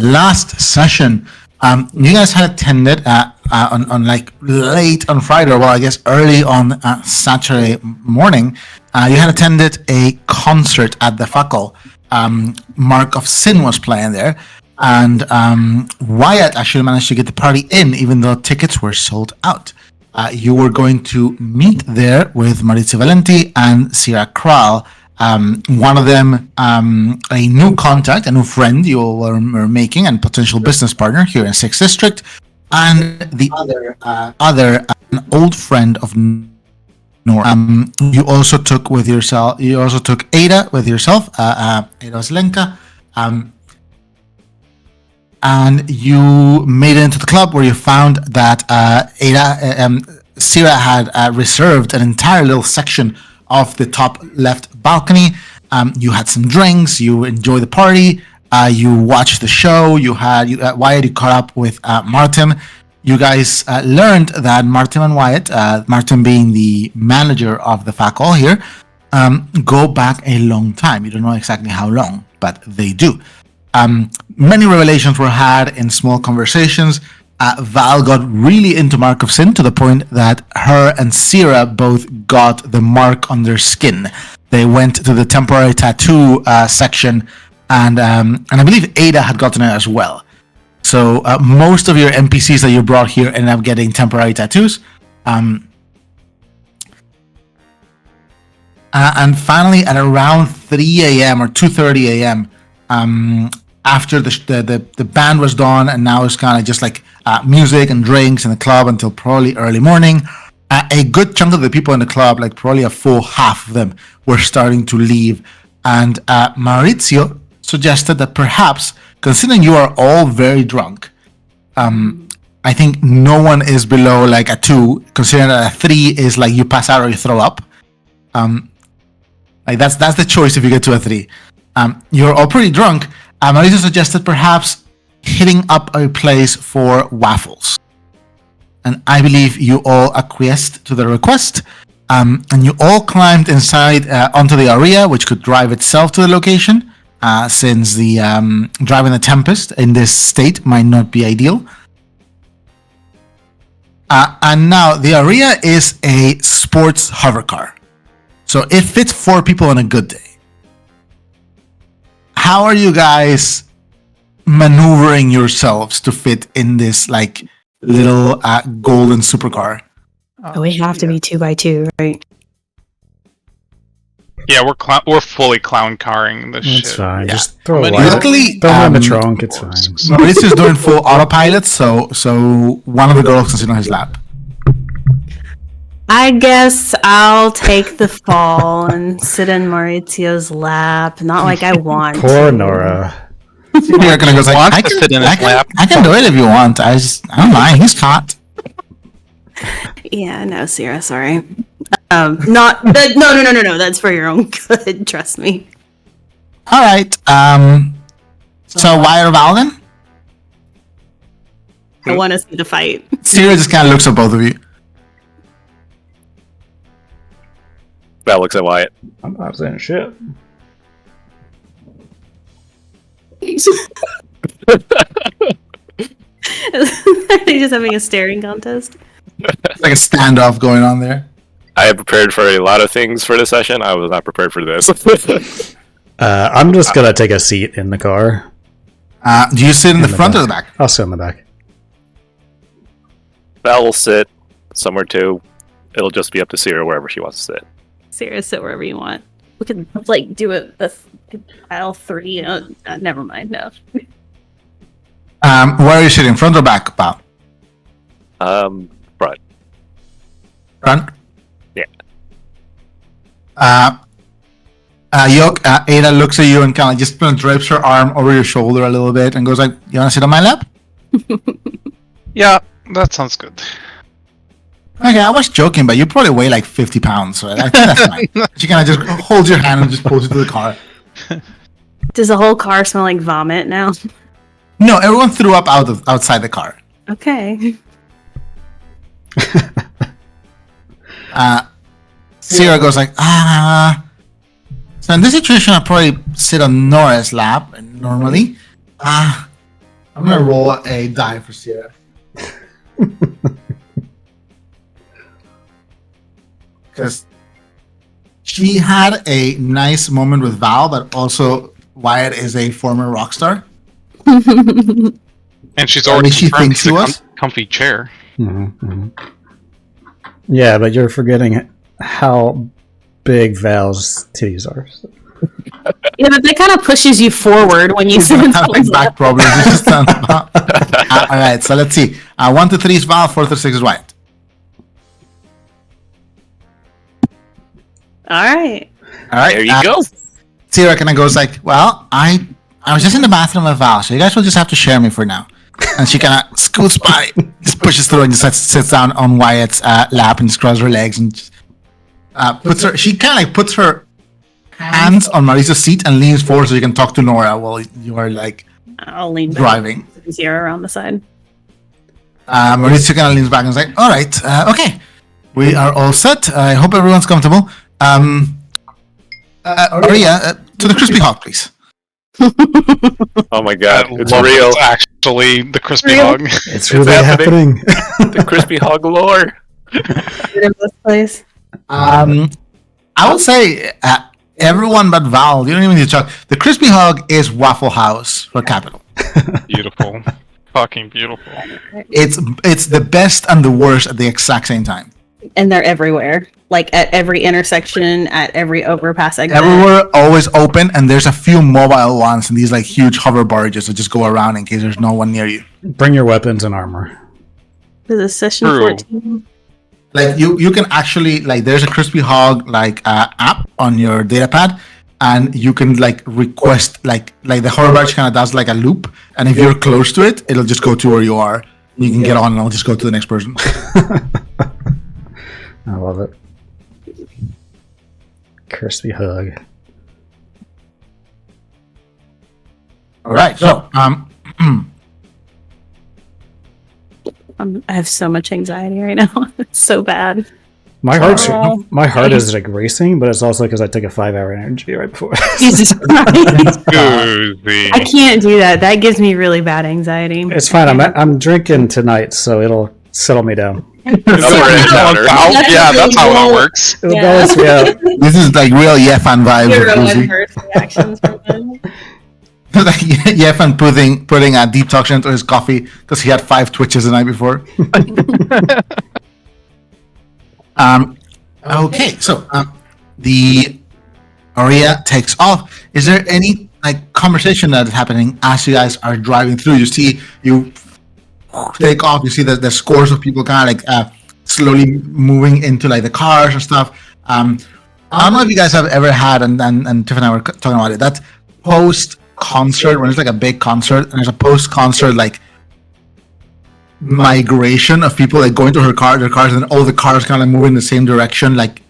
last session, you guys had attended on like late on Friday, or well, I guess early on Saturday morning. You had attended a concert at the Fackel. Mark of Sin was playing there, and Wyatt actually managed to get the party in, even though tickets were sold out. You were going to meet there with Maurizio Valenti and Sierra Kral. One of them, a new contact, a new friend you were making, and potential business partner here in 6th District, and the other an old friend of Nora. You also took with yourself. You also took Ada with yourself, Ada Oslenka, and you made it into the club where you found that Sierra had reserved an entire little section off the top left balcony. You had some drinks, you enjoyed the party, you watched the show, Wyatt, you caught up with Martin. You guys learned that Martin and Wyatt, Martin being the manager of the Fackel here, go back a long time. You don't know exactly how long, but they do. Many revelations were had in small conversations. Val got really into Mark of Sin to the point that her and Sierra both got the mark on their skin. They went to the temporary tattoo section, and I believe Ada had gotten it as well. So most of your NPCs that you brought here ended up getting temporary tattoos. And finally, at around 3 a.m. or 2:30 a.m., after the band was done, and now it's kind of just like music and drinks in the club until probably early morning, a good chunk of the people in the club, like probably a full half of them, were starting to leave. And Maurizio suggested that perhaps, considering you are all very drunk, I think no one is below like a 2, considering that a 3 is like you pass out or you throw up. Like that's the choice if you get to a 3. You're all pretty drunk. Maurizio suggested perhaps hitting up a place for waffles. And I believe you all acquiesced to the request. And you all climbed inside onto the area, which could drive itself to the location, since the driving the Tempest in this state might not be ideal. And now the area is a sports hover car. So it fits 4 people on a good day. How are you guys maneuvering yourselves to fit in this like little golden supercar? We have to be 2x2, right? Yeah, we're fully clown carring this shit. It's fine. Yeah. Just throw it Luckily, throw it in the trunk. It's fine. Mauricio's doing full autopilot, so one of the girls can sit on his lap. I guess I'll take the fall and sit in Maurizio's lap. Not like I want Poor to. Nora. You're gonna go like, Wants I to can, sit in his I can, lap. I can do it if you want. I don't mind. He's hot. Yeah, no, Sierra, sorry. Not that. No. That's for your own good. Trust me. All right. So Wyatt or Valden? I want to see the fight. Sierra just kind of looks at both of you. Val looks at Wyatt. I'm not saying shit. Are they just having a staring contest? It's like a standoff going on there. I had prepared for a lot of things for this session. I was not prepared for this. I'm just gonna take a seat in the car. Do you sit in the front or the back? I'll sit in the back. Val will sit somewhere too. It'll just be up to Sierra wherever she wants to sit. Sierra, sit wherever you want. We could like do it with aisle 3. Never mind. No. Where are you sitting? Front or back, Val? Front. Front? Yeah. Ada looks at you and kind of just drapes her arm over your shoulder a little bit and goes like, "You want to sit on my lap?" Yeah, that sounds good. Okay, I was joking, but you probably weigh like 50 pounds, so I think that's fine. She kind of just holds your hand and just pulls you to the car. Does the whole car smell like vomit now? No, everyone threw up outside the car. Okay. Sierra goes like, So in this situation, I'd probably sit on Nora's lap normally. I'm gonna roll a die for Sierra. Because she had a nice moment with Val, but also Wyatt is a former rock star. And she's Or at already least she confirmed thinks he's he a was. comfy chair. Yeah, but you're forgetting how big Val's titties are. Yeah, but that kind of pushes you forward when you He's sit in not having someone's back lap. problems. He's just all right, so let's see. 1 to 3 is Val, 4 to 6 is Wyatt. All right. All right. There you go. Sierra kind of goes like, well, I was just in the bathroom with Val, so you guys will just have to share me for now. And she kind of scoots by, just pushes through and just sits down on Wyatt's lap and just crosses her legs and just, she kind of like puts her hands on Marissa's seat and leans forward so you can talk to Nora while you are like I'll lean back. driving. Zero around the side. Marissa kind of leans back and is like, all right, okay, we are all set. I hope everyone's comfortable. Maria, to the crispy hog, please. Oh my god, it's love that real. It's actually the crispy Real. hog. It's really happening. happening. The crispy hog lore. In this place. I would say everyone but Val, you don't even need to talk. The crispy hog is Waffle House for Capital. Beautiful. Fucking beautiful. It's the best and the worst at the exact same time. And they're everywhere. Like at every intersection, at every overpass exit. Everywhere, always open, and there's a few mobile ones and these like huge hover barges that just go around in case there's no one near you. Bring your weapons and armor. This is session True. 14. Like you can actually like there's a crispy hog like app on your data pad, and you can like request like the hover barge kind of does like a loop, and if you're close to it, it'll just go to where you are. You can get on and it'll just go to the next person. I love it. Crispy hug. All right, so I have so much anxiety right now. It's so bad. My heart Oh. is like racing, but it's also because I took a 5-hour energy right before. Jesus Christ. Goozy. I can't do that. That gives me really bad anxiety. It's fine. I'm drinking tonight, so it'll settle me down. Another downer. Yeah, that's how that works. It'll Yeah. balance me out. this is like real Yefan vibes. Zero of and Uzi. first reactions from them. Like Yefan putting a deep toxin into his coffee because he had 5 twitches the night before. Okay, so the Aria takes off. Is there any like conversation that is happening as you guys are driving through? You see you take off. You see that there's scores of people kind of like slowly moving into like the cars and stuff. I don't know if you guys have ever had, and Tiff and I were talking about it. That post concert when it's like a big concert and there's a post concert like migration of people like going to their cars, and all the cars kind of move in the same direction, like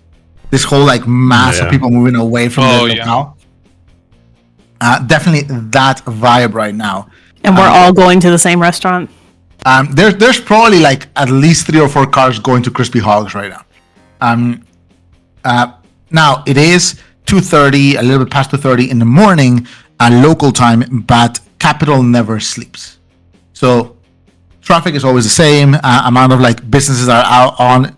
this whole like mass of Yeah. people moving away from Oh, the yeah. locale. Definitely that vibe right now. And we're all going to the same restaurant. There's probably like at least 3 or 4 cars going to Crispy Hogs right now. Now it is 2:30, a little bit past 2:30 in the morning, local time, but Capital never sleeps. So traffic is always the same. Amount of like businesses are out on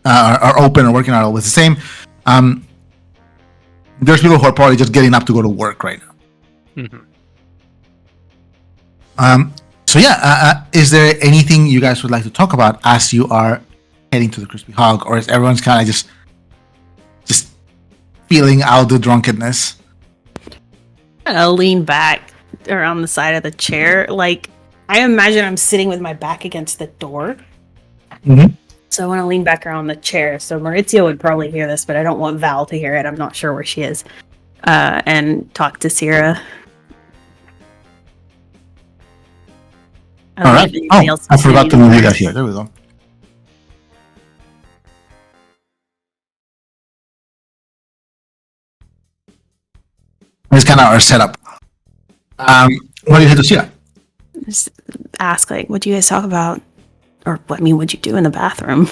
are open or working are always the same. There's people who are probably just getting up to go to work right now. So yeah, is there anything you guys would like to talk about as you are heading to the Crispy Hog, or is everyone's kind of just feeling out the drunkenness? I'll lean back around the side of the chair. Like, I imagine I'm sitting with my back against the door. Mhm. So I want to lean back around the chair. So Maurizio would probably hear this, but I don't want Val to hear it. I'm not sure where she is. And talk to Sierra. All right. Oh, I forgot to move you guys here. There we go. This is kind of our setup. What do you have to see? Just ask, like, what do you guys talk about? Or, what'd you do in the bathroom?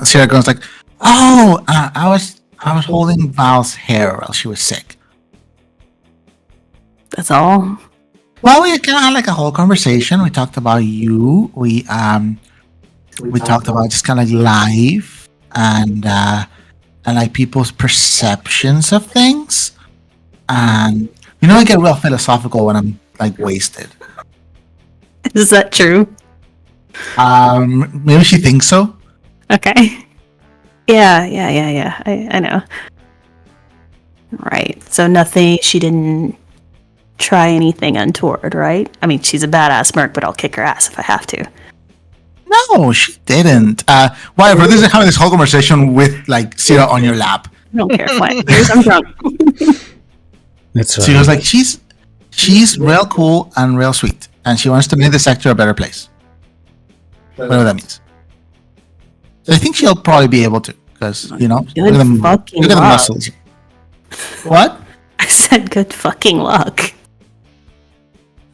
Sierra goes like, "Oh, I was holding Val's hair while she was sick." That's all. Well, we kind of had like a whole conversation. We talked about you. We talked about just kind of like life and like people's perceptions of things. And I get real philosophical when I'm like wasted. Is that true? Maybe she thinks so. Okay. Yeah. I know. Right. So nothing. She didn't try anything untoward, right? I mean, she's a badass merc, but I'll kick her ass if I have to. No, she didn't. Whatever. This is having this whole conversation with like Sierra on your lap. I don't care. Fine. I'm drunk. It's She was like, she's real cool and real sweet, and she wants to make the sector a better place. Whatever that means. So I think she'll probably be able to, because Good look at the luck. muscles. What? I said good fucking luck.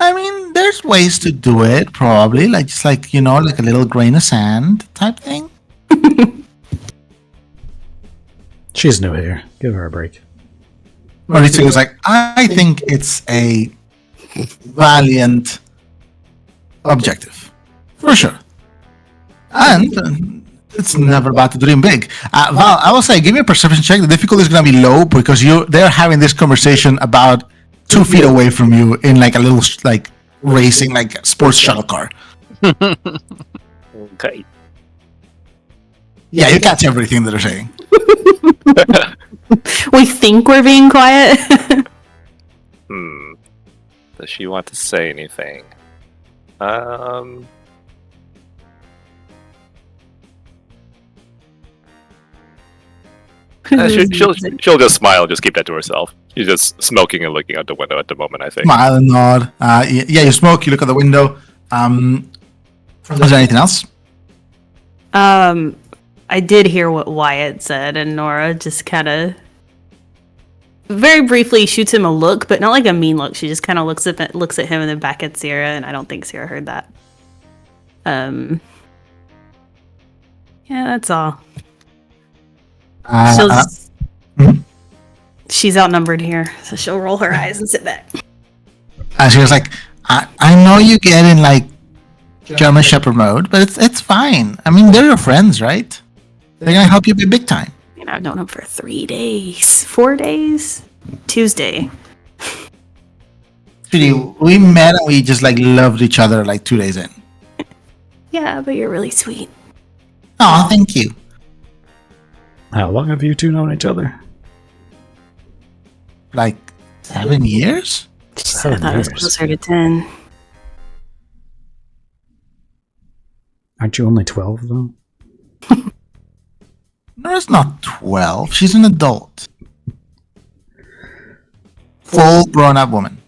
I mean, there's ways to do it, probably, like just like like a little grain of sand type thing. She's new here. Give her a break. Maurizio was like, I think it's a valiant objective, for sure. And it's never bad to dream big. Val, I will say, give me a perception check. The difficulty is going to be low because they're having this conversation about 2 feet away from you in like a little like racing like sports shuttle car. Okay. Yeah, you catch everything that they're saying. We think we're being quiet. Does she want to say anything? She'll just smile and just keep that to herself. She's just smoking and looking out the window at the moment, I think. Smile and nod. Yeah, you smoke, you look at the window. Is there anything else? I did hear what Wyatt said, and Nora just kind of very briefly shoots him a look, but not like a mean look. She just kind of looks at him and then back at Sierra, and I don't think Sierra heard that. Yeah, that's all. She's outnumbered here, so she'll roll her eyes and sit back. And she was like, I know you get in like German Shepherd mode, but it's fine. I mean, they're your friends, right? They're gonna help you be big time. I've known him for 3 days, 4 days, Tuesday. Sweetie, we met and we just like loved each other like 2 days in. Yeah, but you're really sweet. Oh, thank you. How long have you two known each other? Like 7 years? I thought it was closer to 10. Aren't you only 12 though? Nora's not 12. She's an adult. Full grown-up woman.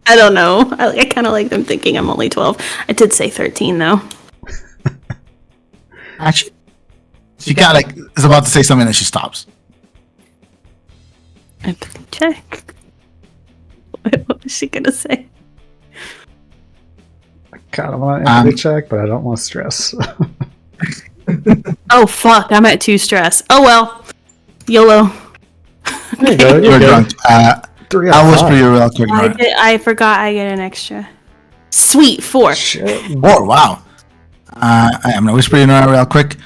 I don't know. I kind of like them thinking I'm only 12. I did say 13 though. Actually, she got like is about to say something and she stops. I have to check. What was she gonna say? I kind of want to check, but I don't want to stress. Oh fuck! I'm at 2 stress. Oh well, YOLO. There you go. You're drunk. 3 out I'll of whisper 5. you real quick. I forgot I get an extra. Sweet 4. Shit. Oh wow! I'm gonna whisper you real quick.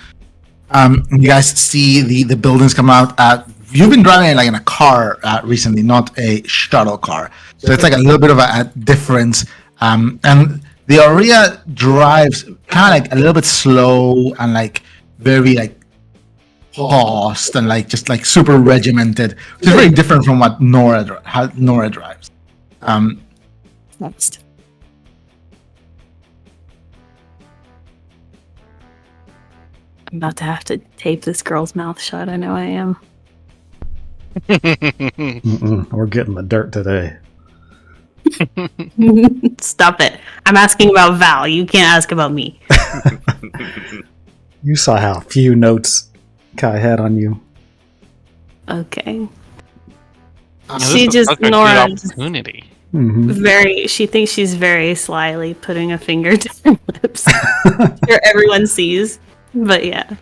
You guys see the buildings come out. You've been driving like in a car recently, not a shuttle car, so it's like a little bit of a difference. And the Aria drives kind of like a little bit slow and like very like paused and like just like super regimented, which is very different from what how Nora drives. Next. I'm about to have to tape this girl's mouth shut. I know I am. We're getting the dirt today. Stop it. I'm asking about Val. You can't ask about me. You saw how few notes Kai had on you. Okay. Yeah, She this just is a good Nora opportunity. she thinks she's very slyly putting a finger to her lips. Sure everyone sees. But yeah.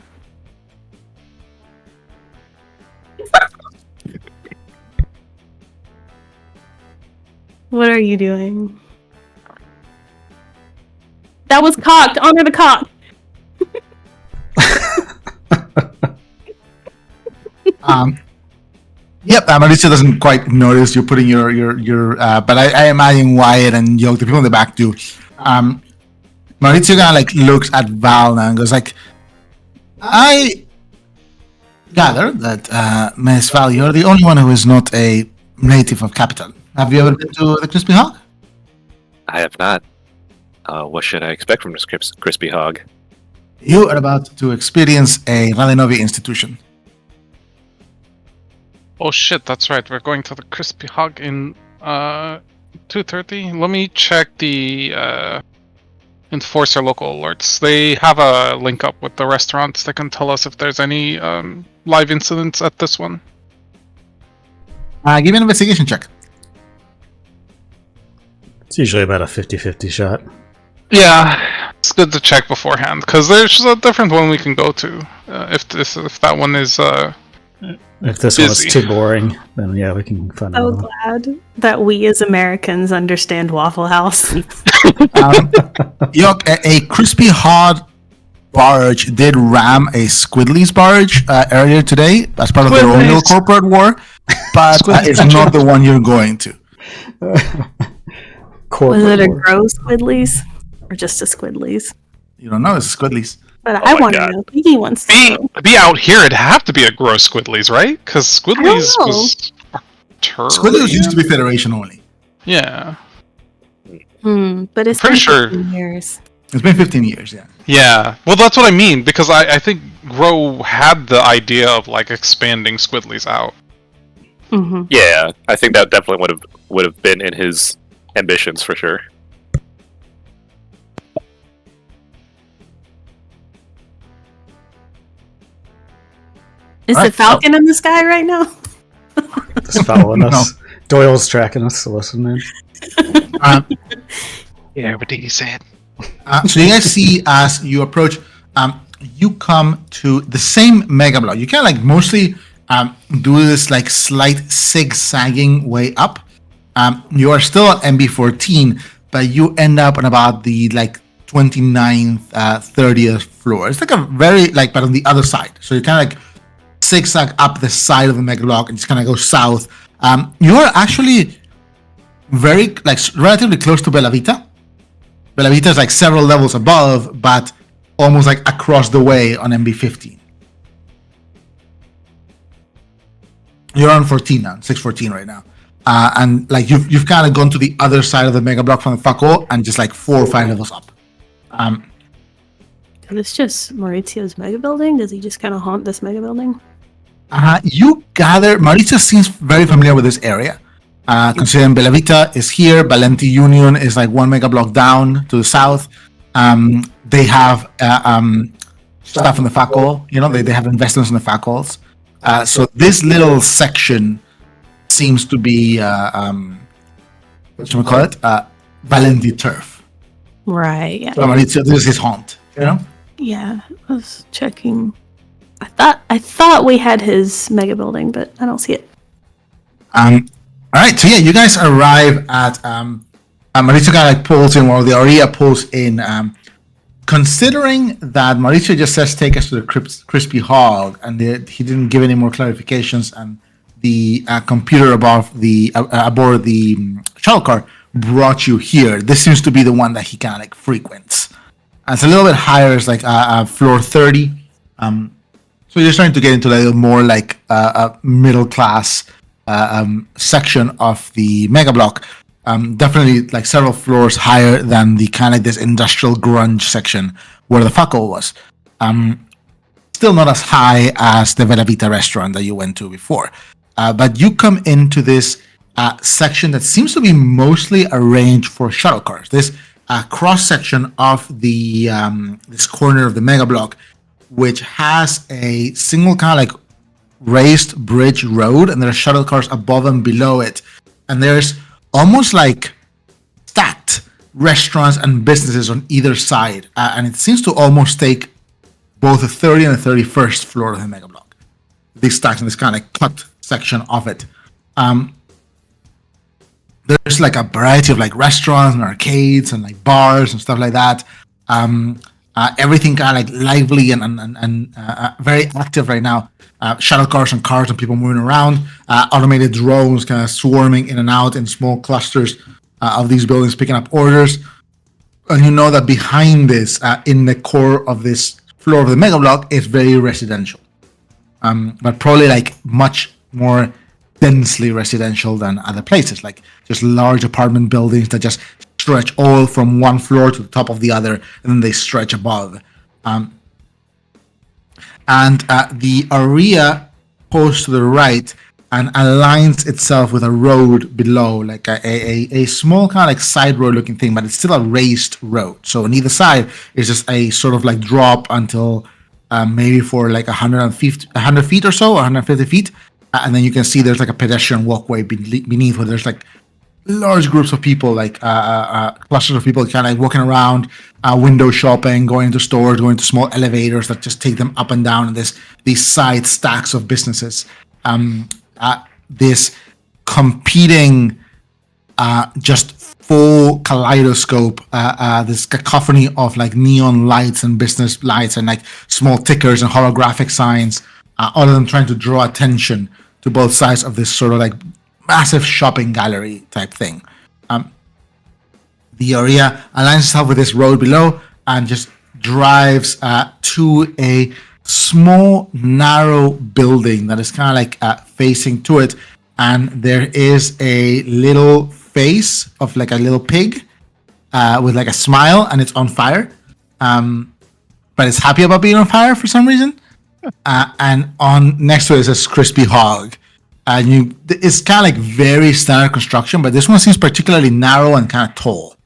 What are you doing? That was cocked. Honor the cock. Yep, Mauricio doesn't quite notice you putting your but I imagine Wyatt and the people in the back do. Maurizio kind of like looks at Val now and goes like, I gather that Miss Val, you're the only one who is not a native of Capital. Have you ever been to the Crispy Hog? I have not. What should I expect from this crispy hog? You are about to experience a Radenovi institution. Oh shit, that's right. We're going to the Crispy Hog in 2:30. Let me check the Enforcer local alerts. They have a link up with the restaurants that can tell us if there's any live incidents at this one. Give me an investigation check. It's usually about a 50-50 shot. Yeah, it's good to check beforehand because there's a different one we can go to if that one is If this one is too boring, then yeah, we can find So another one. glad that we as Americans understand Waffle House. York, a Crispy Hog barge did ram a Squidly's barge earlier today as part of their own little corporate war, but it's not the one you're going to. Was it a gross Squidlies or just a Squidlies? You don't know, it's Squidly's. But Oh I my want to God. know. Pinky wants to know. to be out here. It'd have to be a gross Squidlies, right? Because Squidlies know. was Squidly's used to be Federation only. Yeah. But it's Pretty been sure. 15 years. It's been 15 years, yeah. Yeah, well, that's what I mean because I think Grow had the idea of like expanding Squidlies out. Mm-hmm. Yeah, I think that definitely would have been in his ambitions for sure. Is Alright, the Falcon in the sky right now? It's following No. us. Doyle's tracking us, so listen in. Um, Yeah, what did he say? so you guys see as you approach, you come to the same mega block. You can like mostly do this like slight zigzagging way up. You are still at MB14, but you end up on about the like 29th, 30th floor. It's like a very like, but on the other side. So you kind of like zigzag up the side of the mega block and just kind of go south. You are actually very like relatively close to Bella Vita. Bella Vita is like several levels above, but almost like across the way on MB15. You're on 14 now, 614 right now. And like you've kind of gone to the other side of the mega block from the Faco and just like 4 or 5 levels up. Is this just Maurizio's mega building? Does he just kind of haunt this mega building? You gather, Maurizio seems very familiar with this area. Considering Bella Vita is here, Valenti Union is like 1 mega block down to the south. They have stuff in the Faco, you know, they have investments in the Facals. So this little section seems to be, what should we call it? Valenti turf. Right. Yeah. So Maurizio, this is his haunt, you know? Yeah. I was checking. I thought we had his mega building, but I don't see it. All right, so yeah, you guys arrive at Mauricio kind of like pulls in, while the Aria pulls in. Considering that Mauricio just says take us to the Crispy Hog, and he didn't give any more clarifications, and the computer aboard the shuttle car brought you here. This seems to be the one that he kind of like frequents. And it's a little bit higher, it's like floor 30. So you're starting to get into like a more like a middle class section of the mega block. Definitely like several floors higher than the kind of this industrial grunge section where the Faco was. Still not as high as the Bella Vita restaurant that you went to before. But you come into this section that seems to be mostly arranged for shuttle cars. This cross section of the this corner of the mega block, which has a single kind of like raised bridge road, and there are shuttle cars above and below it, and there's almost like stacked restaurants and businesses on either side, and it seems to almost take both the 30 and the 31st floor of the mega block. These stacked in this kind of cut section of it. The there's like a variety of like restaurants and arcades and like bars and stuff like that. Everything kind of like lively and very active right now. Shuttle cars and cars and people moving around. Automated drones kind of swarming in and out in small clusters of these buildings, picking up orders. And you know that behind this, in the core of this floor of the mega block, is very residential. But probably like much more densely residential than other places, like just large apartment buildings that just stretch all from one floor to the top of the other, and then they stretch above. The area pulls to the right and aligns itself with a road below, like a small kind of like side road looking thing, but it's still a raised road. So on either side is just a sort of like drop until maybe for like 100 feet or so, 150 feet. And then you can see there's like a pedestrian walkway beneath where there's like large groups of people, like clusters of people kind of like walking around, window shopping, going into stores, going to small elevators that just take them up and down, and these side stacks of businesses. This competing, just full kaleidoscope, this cacophony of like neon lights and business lights and like small tickers and holographic signs, all of them trying to draw attention to both sides of this sort of like massive shopping gallery type thing. The area aligns itself with this road below and just drives to a small, narrow building that is kind of like facing to it. And there is a little face of like a little pig with like a smile, and it's on fire. But it's happy about being on fire for some reason. And on next to it is this crispy hog. And it's kind of like very standard construction, but this one seems particularly narrow and kind of tall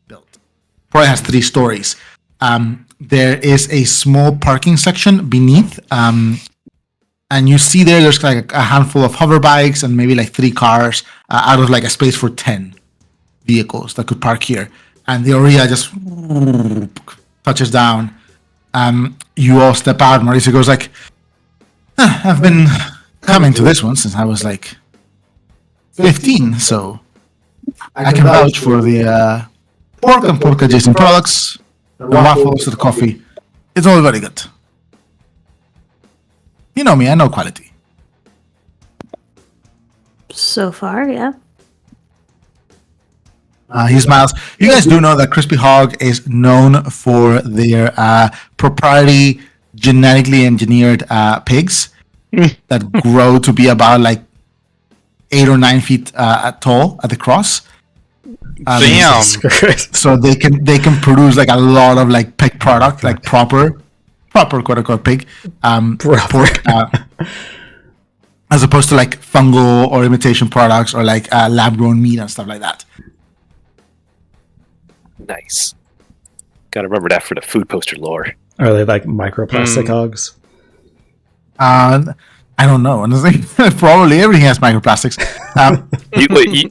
built. Probably has 3 stories. There is a small parking section beneath, and you see there's like a handful of hover bikes and maybe like 3 cars out of like a space for 10 vehicles that could park here. And the area just touches down. You all step out. Mauricio goes like, I've been coming to this one since I was like 15, so I can vouch for the pork and pork adjacent products, the waffles, the coffee. It's all very good. You know me, I know quality. So far, yeah. He smiles. You guys do know that Crispy Hog is known for their proprietary genetically engineered pigs that grow to be about like 8 or 9 feet tall at the cross. Damn. So they can produce like a lot of like pig product, like proper quote unquote pig pork, as opposed to like fungal or imitation products or like lab grown meat and stuff like that. Nice. Gotta remember that for the food poster lore. Are they like microplastic hogs? I don't know. Honestly, probably everything has microplastics.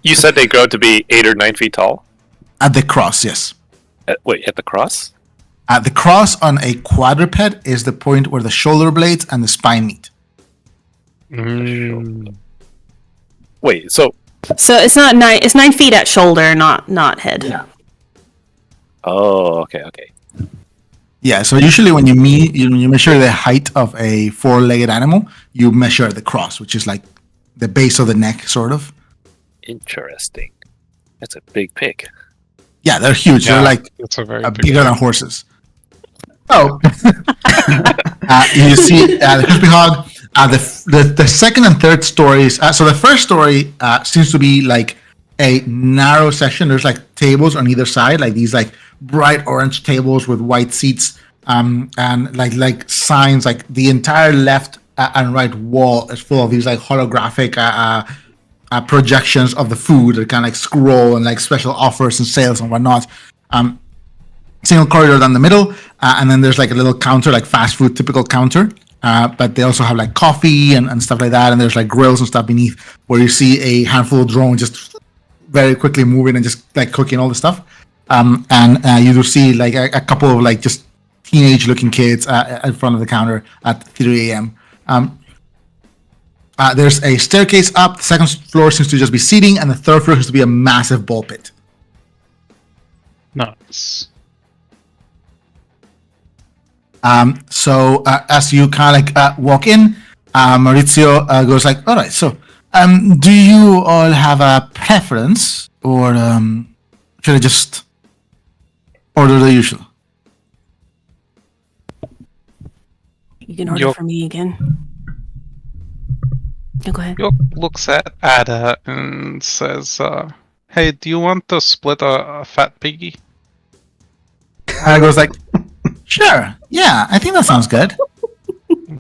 You said they grow to be 8 or 9 feet tall? At the cross, yes. At the cross? The cross on a quadruped is the point where the shoulder blades and the spine meet. Wait, so it's not 9. It's 9 feet at shoulder, not head. Yeah. Oh, okay. Yeah, so usually when you measure the height of a 4-legged animal, you measure the cross, which is like the base of the neck, sort of. Interesting. That's a big pig. Yeah, they're huge. Yeah, they're like it's a very bigger than horses. Oh, you see the crispy hog. The second and third stories. So the first story seems to be like a narrow section. There's like tables on either side, like these like bright orange tables with white seats, and like signs. Like the entire left and right wall is full of these like holographic projections of the food that kind of like scroll and like special offers and sales and whatnot. Single corridor down the middle, and then there's like a little counter, like fast food typical counter. But they also have like coffee and stuff like that, and there's like grills and stuff beneath where you see a handful of drones just very quickly moving and just like cooking all the stuff. And you do see like a couple of like just teenage looking kids in front of the counter at 3 a.m. There's a staircase up. The second floor seems to just be seating, and the third floor seems to be a massive ball pit. Nice. So as you kind of walk in, Maurizio goes like, "All right, so do you all have a preference, or should I just order the usual?" You can order for me again. No, go ahead. York looks at Ada and says, "Hey, do you want to split a fat piggy?" And goes like, "Sure, yeah, I think that sounds good."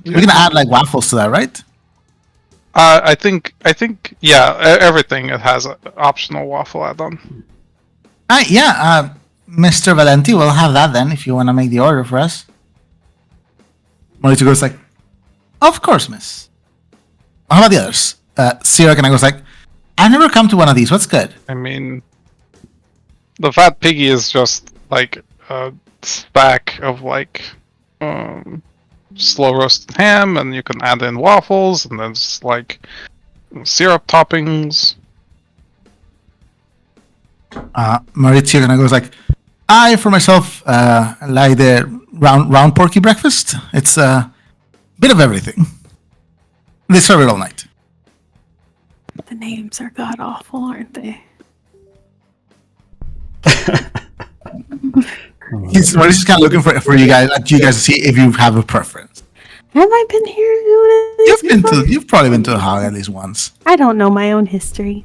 We're gonna add like waffles to that, right? I think, yeah, everything it has an optional waffle add-on. Yeah, Mr. Valenti, we'll have that then if you want to make the order for us. Maurizio goes like, "Of course, miss. How about the others?" Sierra kind of goes like, "I've never come to one of these. What's good?" I mean, the fat piggy is just like a stack of like slow roasted ham, and you can add in waffles, and there's like syrup toppings. Maurizio kind of goes like, "I, for myself, like the round porky breakfast. It's a bit of everything. They serve it all night." The names are god awful, aren't they? Mauricio's kind of looking for you guys to see if you have a preference. Have I been here doing this? You've probably been to a hog at least once. I don't know my own history.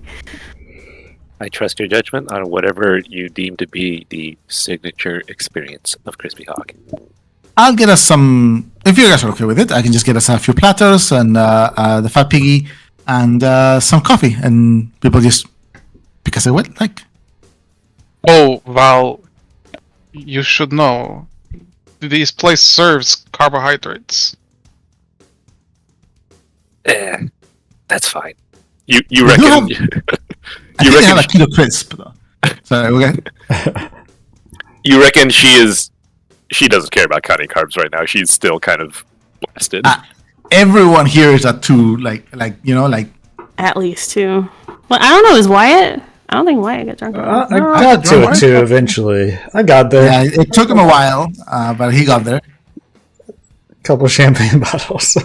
I trust your judgment on whatever you deem to be the signature experience of Crispy Hog. I'll get us some. If you guys are okay with it, I can just get us a few platters and the fat piggy and some coffee, and people just because they would like. Oh, Val, you should know. This place serves carbohydrates. That's fine. You do reckon? have- I You think they have a reckon? keto crisp though. So okay. You reckon she doesn't care about counting carbs right now? She's still kind of blasted. Everyone here is at 2, like At least 2. Well, I don't know. Is Wyatt? I don't think Wyatt got drunk. I got to it too eventually. I got there. yeah. It took him a while, but he got there. Couple champagne bottles.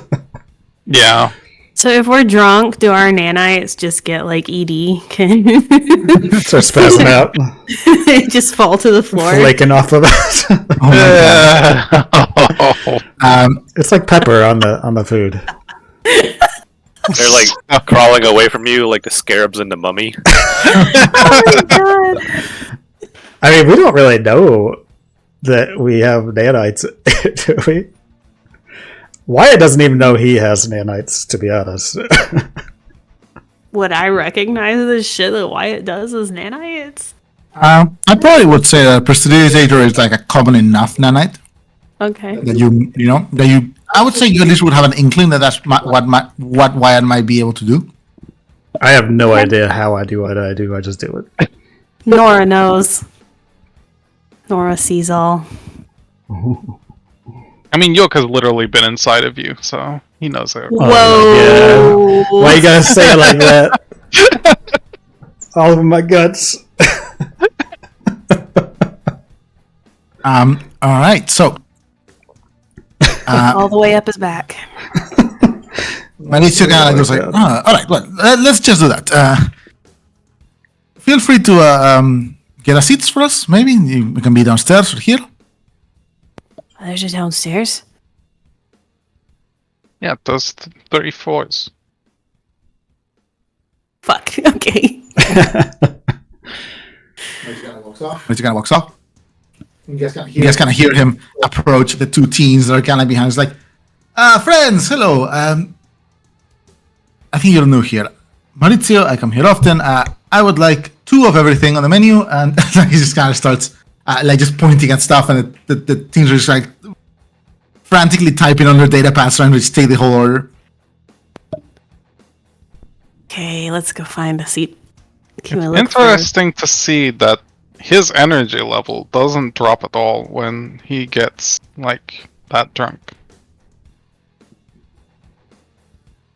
Yeah. So if we're drunk, do our nanites just get like ED? Can Start spazzing out, they just fall to the floor? flaking off of us. It's like pepper on the food. They're like crawling away from you like the scarabs in the Mummy. Oh my god! I mean, we don't really know that we have nanites, do we? Wyatt doesn't even know he has nanites, to be honest. Would I recognize the shit that Wyatt does as nanites? I probably would say that prestidigitator is like a common enough nanite Okay. that I would say you at least would have an inkling that that's what Wyatt might be able to do. I have no idea how I do what I do. I just do it. Nora knows. Nora sees all. I mean, Yoke has literally been inside of you, so he knows it. Whoa! Yeah. Why you gotta say it like that? All over my guts. All right, so All the way up his back. Maurizio kind of goes like, God. all right, well, let's just do that. Feel free to get a seats for us. Maybe we can be downstairs or here. Oh, there's just downstairs. Yeah, those 30 floors. Fuck. Okay. Maurizio kind of walks off. You guys kind of hear him approach the 2 teens that are kind of behind. It's like, friends, hello. I think you're new here. Maurizio, I come here often. I would like 2 of everything on the menu, and he just kind of starts like just pointing at stuff, and the teens are just like frantically typing on their data pads trying to just take the whole order. Okay, let's go find a seat. Can we look for- Interesting to see that his energy level doesn't drop at all when he gets like that drunk.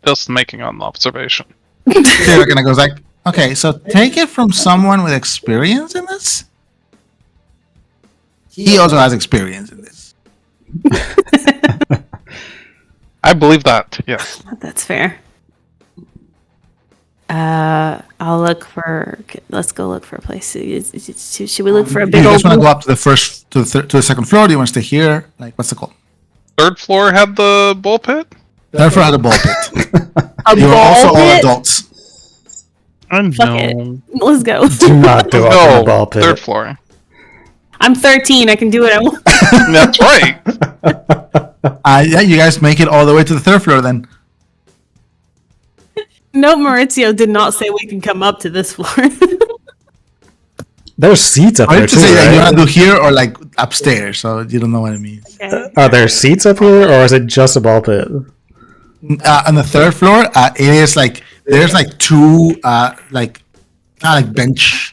Just making an observation. Sarah kind of goes like, okay, so take it from someone with experience in this. He also has experience in this. I believe that, yes. That's fair. I'll look for. Let's go look for a place. Should we look for a Do big you old? just want to go up to the first, to the second floor? Do you want to stay here? Like, what's the call? Third floor had the ball pit? Third floor had a ball pit. A You're also ball all pit? adults. I Fuck it. Let's go. Do not go up in No, the ball pit. third floor. I'm 13. I can do what I want. That's right. Yeah, you guys make it all the way to the third floor then. No, Maurizio did not say we can come up to this floor. There's seats up I there have to too, say that you right? want to do here or like upstairs, so you don't know what it means. Okay. Are there seats up here, or is it just a ball pit? On the third floor, it is like there's like two like kind of like bench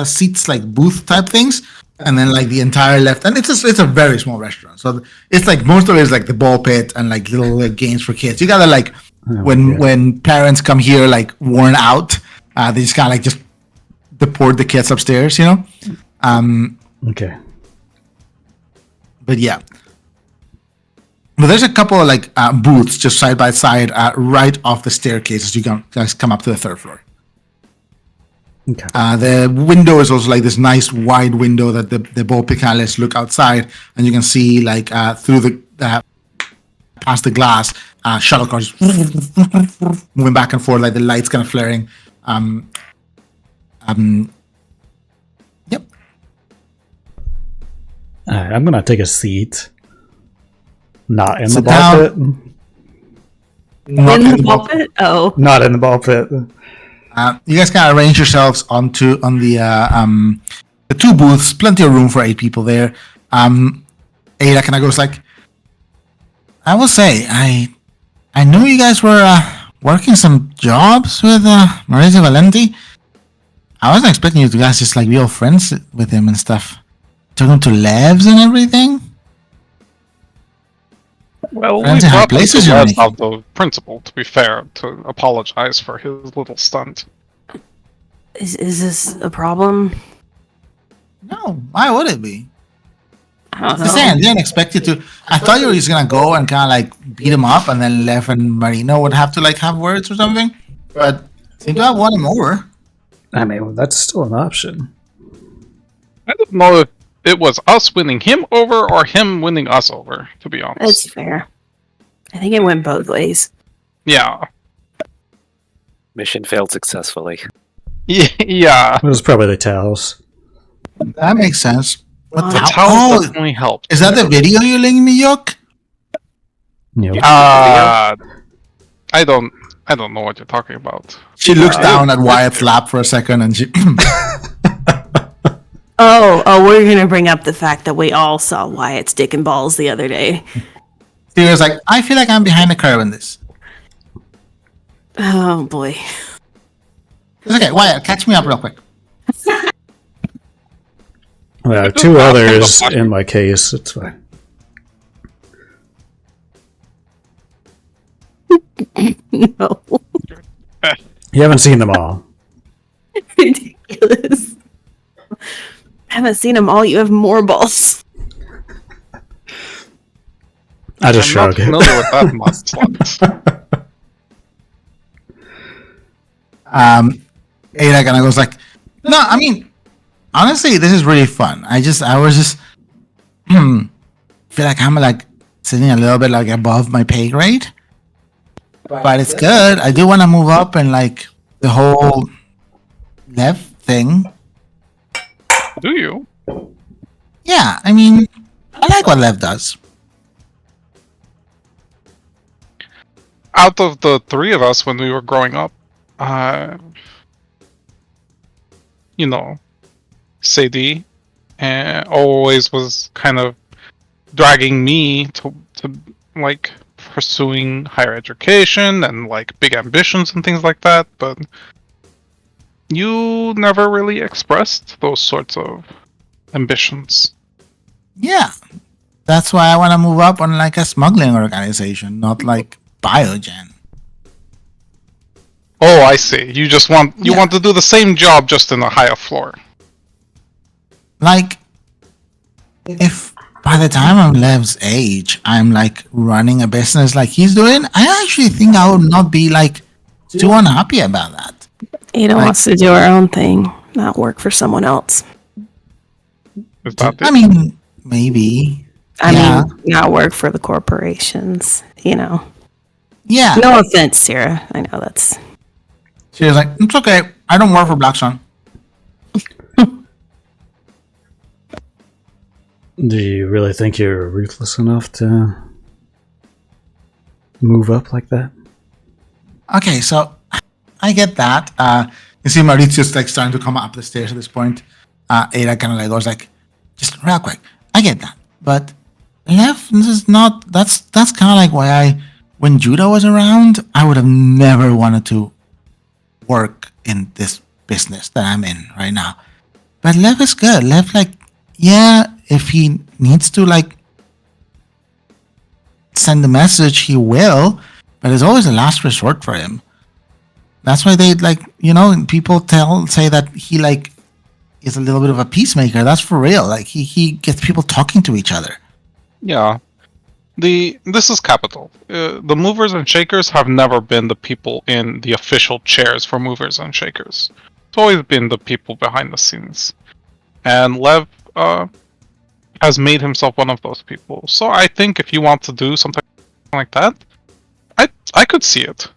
seats, like booth type things, and then like the entire left. And it's a very small restaurant, so it's like most of it is like the ball pit and like little like, games for kids. You gotta like when parents come here like worn out, they just kind of like just deport the kids upstairs, you know. Okay. But yeah. But there's a couple of like booths just side by side right off the staircase as you guys come up to the third floor. Okay. The window is also like this nice wide window that the ball pit kind of lets look outside, and you can see like through the past the glass shuttle cars moving back and forth, like the lights kind of flaring. Yep. All right, I'm gonna take a seat. Not in the Sit ball down. pit. Not In in the ball pit? Oh. Not in the ball pit. You guys kind of arrange yourselves on the two booths. Plenty of room for 8 people there. Ada kind of goes like, I will say, I knew you guys were working some jobs with Maurizio Valenti. I wasn't expecting you to guys just like be all friends with him and stuff. Took him to labs and everything. Well, we Depends on how brought places this you're last making. out of principle, to be fair, to apologize for his little stunt. Is this a problem? No, why would it be? I don't know. Just saying, I didn't expect you to. I thought you were just gonna go and kind of like beat him up, and then Lev and Marino would have to like have words or something. But seem to have won him over. I mean, that's still an option. I don't know if it was us winning him over or him winning us over, to be honest. That's fair. I think it went both ways. Yeah. Mission failed successfully. Yeah. It was probably the towels. That makes sense. What Oh, the That's hell? how Oh, definitely helped. is that the video you linked me, Yok? You know, I don't know what you're talking about. She looks down at Wyatt's lap for a second, and she. Oh, we're gonna bring up the fact that we all saw Wyatt's dick and balls the other day. She was like, I feel like I'm behind the curve in this. Oh boy. It's okay, Wyatt, catch me up real quick. there are 2 others in my case. It's fine. No. You haven't seen them all. Ridiculous. I haven't seen them all. You have more balls. I just I'm not shrug. familiar with that much. Ada kind of goes like, no, I mean, honestly, this is really fun. I was just feel like I'm like sitting a little bit like above my pay grade, but it's good. I do want to move up and like the whole Lev thing. Do you? Yeah, I mean, I like what Lev does. Out of the 3 of us when we were growing up, you know, Sadie always was kind of dragging me to like pursuing higher education and like big ambitions and things like that, but you never really expressed those sorts of ambitions. Yeah, that's why I want to move up on like a smuggling organization, not like Biogen. Oh, I see. You just want want to do the same job just in a higher floor. Like, if by the time I'm Lev's age, I'm like running a business like he's doing, I actually think I would not be like too unhappy about that. Ada Like- wants to do her own thing, not work for someone else. Is that I it? mean, maybe. I Yeah. mean, not work for the corporations, you know. Yeah. No offense, Sarah. I know that's. She was like, it's okay. I don't work for Black Sun. Do you really think you're ruthless enough to move up like that? Okay, so I get that. You see Mauritius like starting to come up the stairs at this point. Ada kind of like goes like, just real quick. I get that, but Lev, this is not. That's kind of like why when Judah was around, I would have never wanted to work in this business that I'm in right now. But Lev is good. Lev, like, yeah, if he needs to like send a message, he will. But it's always a last resort for him. That's why they like, people say that he like is a little bit of a peacemaker. That's for real. Like he gets people talking to each other. Yeah. This is capital. The movers and shakers have never been the people in the official chairs for movers and shakers. It's always been the people behind the scenes. And Lev has made himself one of those people. So I think if you want to do something like that, I could see it.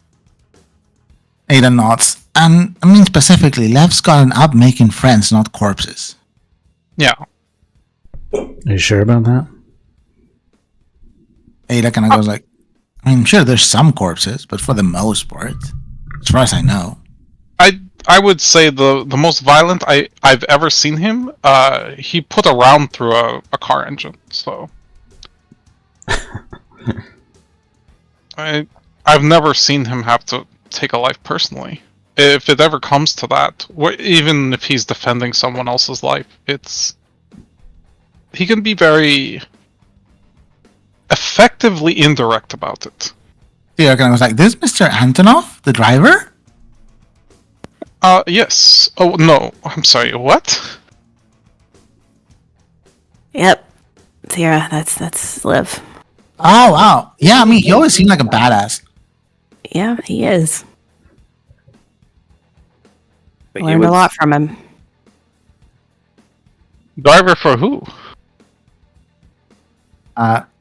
Ada nods. And I mean specifically, Lev's gotten up making friends, not corpses. Yeah. Are you sure about that? Ada kind of goes like, I mean, sure, there's some corpses, but for the most part, as far as I know. I would say the most violent I've ever seen him, he put a round through a car engine, so I've never seen him have to take a life personally. If it ever comes to that, even if he's defending someone else's life, he can be very effectively indirect about it. Dia kind of goes like, this Mr. Antonov, the driver? Yes. Oh, no. I'm sorry, what? Yep, Sarah. That's Liv. Oh, wow. Yeah, I mean, he always seemed like a badass. Yeah, he is. But he Learned was, a lot from him. Driver for who?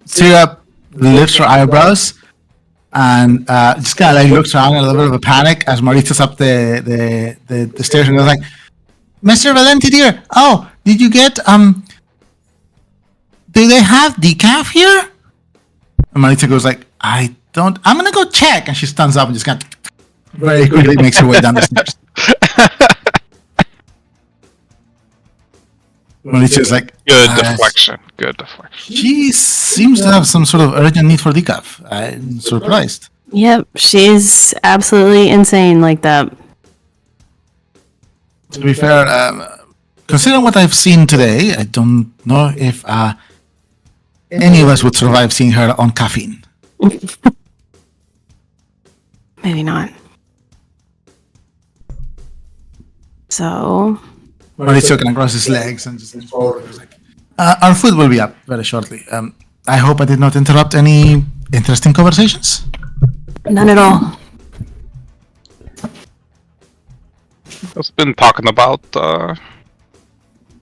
Syrup lifts her eyebrows and just kind of like looks around in a little bit of a panic as Mauritius up the stairs and goes like, Mr. Valenti dear, oh, did you get do they have decaf here? And Mauritius goes like, I'm gonna go check, and she stands up and just kind of very quickly makes her way down the stairs. Mauritius is like, Good deflection. Good deflection. she seems to have some sort of urgent need for decaf. I'm surprised. Yep, she's absolutely insane like that. To be fair, considering what I've seen today, I don't know if any of us would survive seeing her on caffeine. Maybe not. So, Mauricio can cross his legs and just leans forward. He's like, our food will be up very shortly. I hope I did not interrupt any interesting conversations. none at all. I've been talking about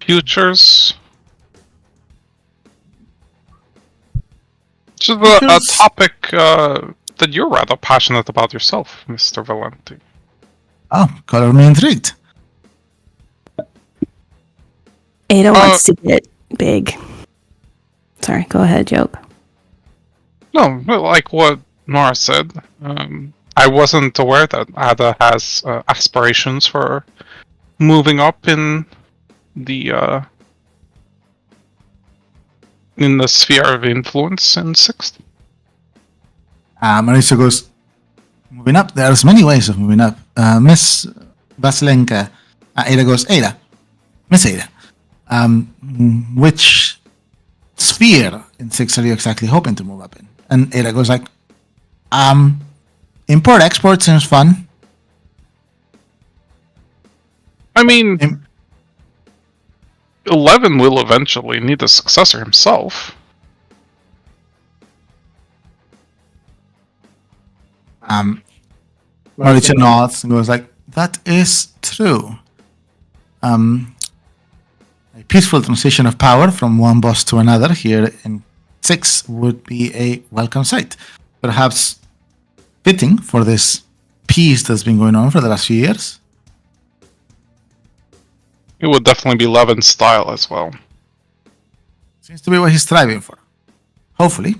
futures. Which is a Futures? topic that you're rather passionate about yourself, Mr. Valenti. Oh, color me intrigued. Ada wants to get big. Sorry, go ahead, joke. No, but like what Nora said, I wasn't aware that Ada has aspirations for moving up in the sphere of influence in 6th. Mauricio goes, moving up. There's many ways of moving up. Miss Vasilenka. Ada goes, Ada. Miss Ada. Which sphere in 6 are you exactly hoping to move up in? And Ada goes like, import-export seems fun. I mean, Im- 11 will eventually need a successor himself. Mauricio nods and goes like, "That is true. A peaceful transition of power from one boss to another here in 6 would be a welcome sight. Perhaps fitting for this peace that's been going on for the last few years." It would definitely be Levin's style as well. Seems to be what he's striving for. Hopefully,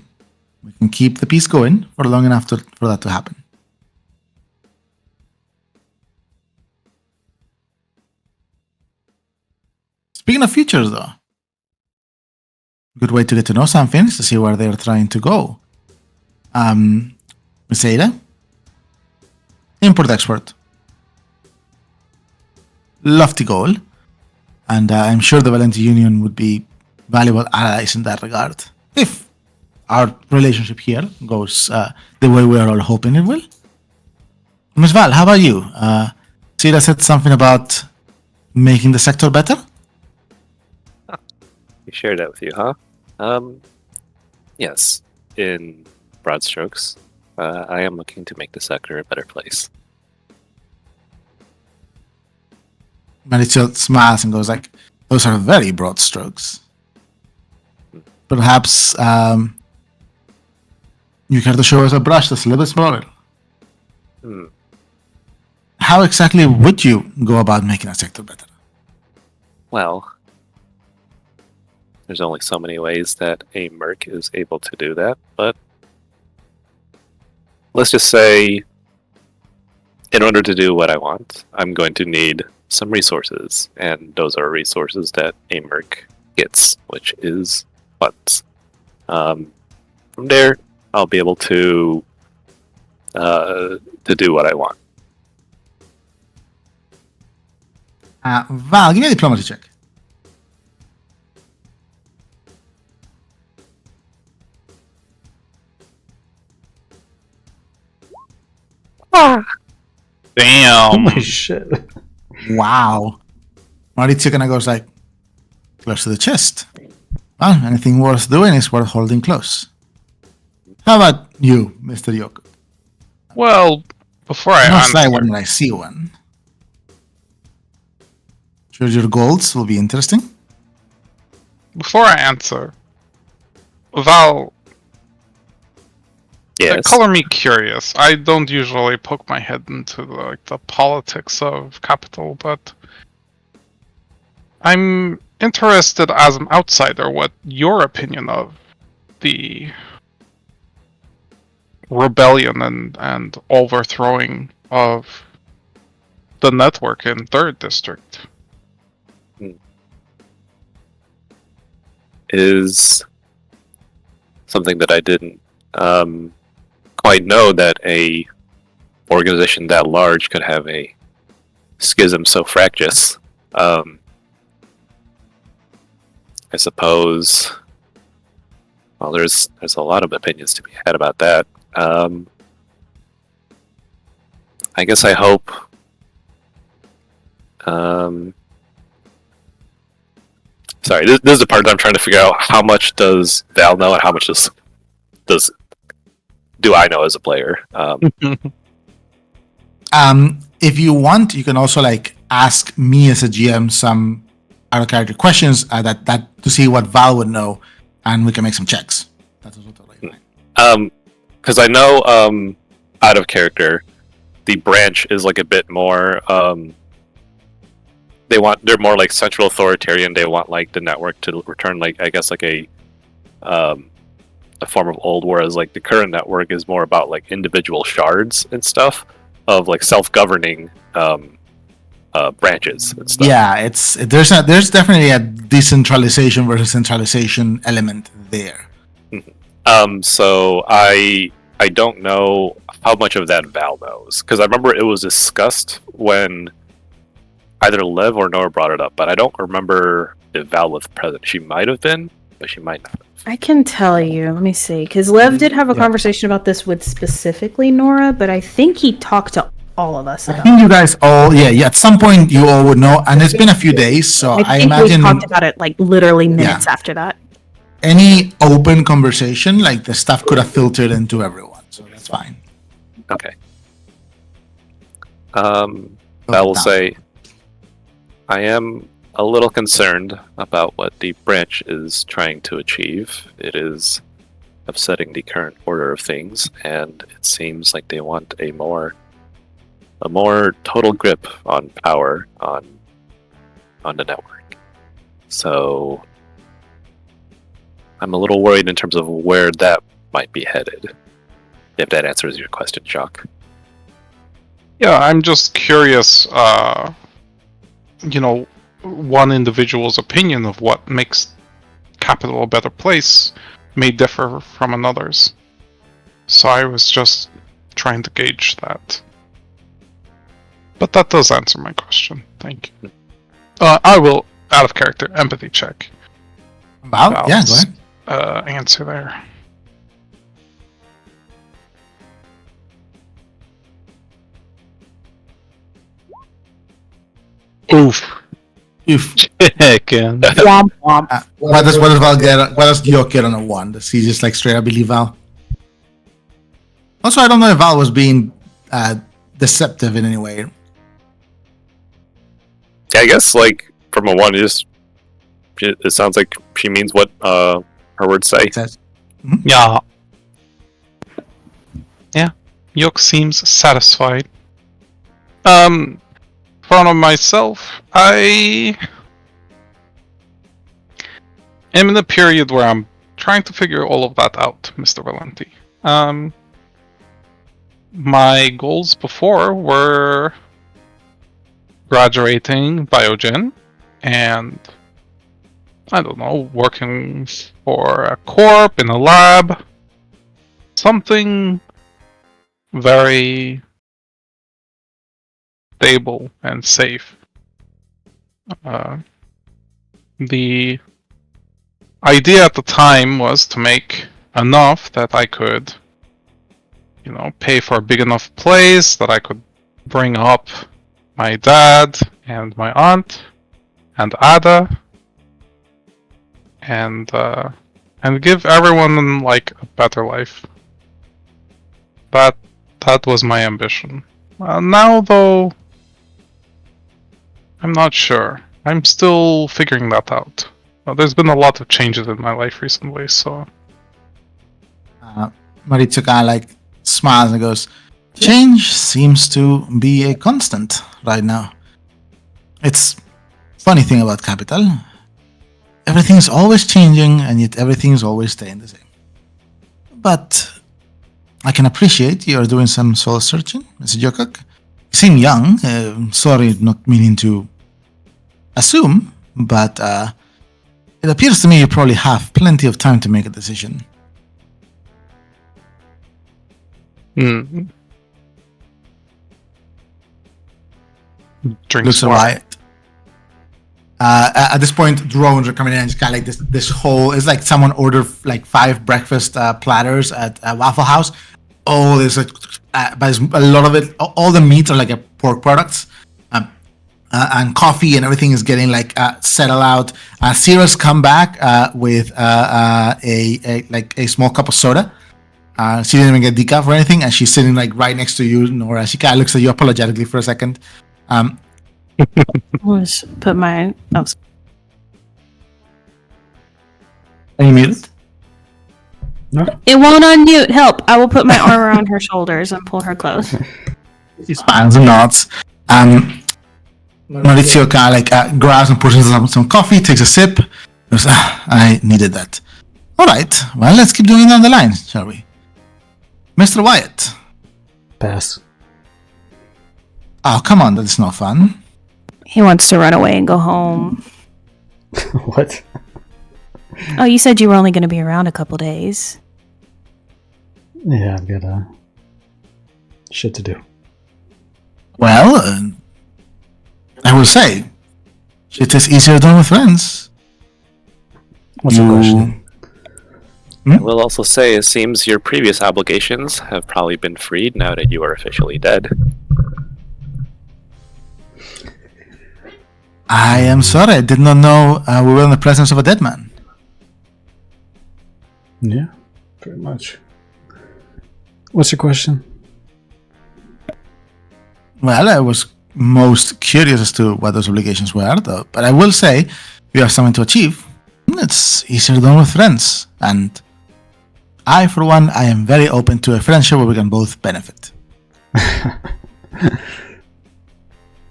we can keep the peace going for long enough for that to happen. Speaking of futures, though, good way to get to know something is to see where they're trying to go. Miss Ada, import export, lofty goal, and I'm sure the Valenti Union would be valuable allies in that regard if our relationship here goes the way we are all hoping it will. Miss Val, how about you? Sira said something about making the sector better. We shared that with you, huh? Yes. In broad strokes, I am looking to make the sector a better place. Mauricio smiles and goes like, "Those are very broad strokes. Perhaps you care to show us a brush that's a little bit smaller. How exactly would you go about making a sector better?" Well, there's only so many ways that a merc is able to do that, but let's just say, in order to do what I want, I'm going to need some resources, and those are resources that a merc gets, which is funds. From there, I'll be able to do what I want. Val, give me a diplomacy check. Damn. Holy shit. Wow. Maurizio kind of goes like, close to the chest. Well, anything worth doing is worth holding close. How about you, Mr. Yoko? Well, before I I answer, say one when I see one. Sure, your goals will be interesting. Val, Yes. color me curious. I don't usually poke my head into the politics of capital, but I'm interested as an outsider what your opinion of the rebellion and overthrowing of the network in 3rd District. Is something that I didn't quite know that a organization that large could have a schism so fractious. I suppose. Well, there's a lot of opinions to be had about that. I guess I hope. Sorry, this is the part that I'm trying to figure out. How much does Val know, and how much do I know as a player? If you want, you can also like ask me as a GM some out of character questions that to see what Val would know, and we can make some checks. That's also totally fine. Because I know out of character, the branch is like a bit more. They're more like central authoritarian. They want like the network to return like I guess like a form of old, whereas like the current network is more about like individual shards and stuff of like self-governing branches and stuff. Yeah, there's definitely a decentralization versus centralization element there. So I don't know how much of that Val knows, because I remember it was discussed when either Lev or Nora brought it up, but I don't remember if Val was present. She might have been, but she might not have. I can tell you. Let me see. Because Lev did have a conversation about this with specifically Nora, but I think he talked to all of us I about. think you guys all, yeah, at some point you all would know, and it's been a few days, so I think imagine we talked about it like literally minutes after that. any open conversation, like the stuff could have filtered into everyone, so that's fine. Okay. I will say, I am a little concerned about what the branch is trying to achieve. It is upsetting the current order of things, and it seems like they want a more total grip on power on the network. So I'm a little worried in terms of where that might be headed. If that answers your question, Jacques. Yeah, I'm just curious, one individual's opinion of what makes capital a better place may differ from another's. So I was just trying to gauge that. But that does answer my question. Thank you. I will, out of character, empathy check. Wow, yeah, go ahead. Answer there. Oof. If Chicken. what does Val get? What does Gio get on a 1? Does he just like straight up believe Val? Also, I don't know if Val was being deceptive in any way. Yeah, I guess like from a 1, it sounds like she means what her words say. It says, Yeah. Yeah. Yok seems satisfied. For myself, I am in a period where I'm trying to figure all of that out, Mr. Valenti. My goals before were graduating Biogen and, I don't know, working for a corp in a lab. Something very stable and safe. The idea at the time was to make enough that I could, pay for a big enough place that I could bring up my dad and my aunt and Ada and give everyone like a better life. That was my ambition. Now though, I'm not sure. I'm still figuring that out. There's been a lot of changes in my life recently, so... Maritza kind of like smiles and goes, change seems to be a constant right now. It's funny thing about capital. Everything's always changing, and yet everything's always staying the same. But I can appreciate you're doing some soul searching, Mr. Jokak. You seem young. Sorry, not meaning to assume, but it appears to me you probably have plenty of time to make a decision. Drinks Looks alright. At this point, drones are coming in and it's kind of like this whole, it's like someone ordered like 5 breakfast platters at Waffle House. Oh, there's like, but a lot of it, all the meats are like pork products. And coffee and everything is getting like settled out. Sierra's come back with a small cup of soda. She didn't even get decaf or anything, and she's sitting like right next to you, Nora. She kind of looks at you apologetically for a second. I'll just put my... Oh, Are you muted? it won't unmute. Help. I will put my arm around her shoulders and pull her close. She smiles and nods. Maurizio kind of like grabs and pushes some coffee, takes a sip. Goes, I needed that. All right, well, let's keep doing it on the line, shall we? Mr. Wyatt. Pass. Oh, come on, that's no fun. He wants to run away and go home. What? Oh, you said you were only going to be around a couple days. Yeah, I've got shit to do. Well, I will say, it is easier done with friends. What's the question? I will also say, it seems your previous obligations have probably been freed now that you are officially dead. I am sorry. I did not know we were in the presence of a dead man. Yeah, pretty much. What's your question? Well, I was most curious as to what those obligations were, though. But I will say, if you have something to achieve, it's easier done with friends. And I, for one, I am very open to a friendship where we can both benefit.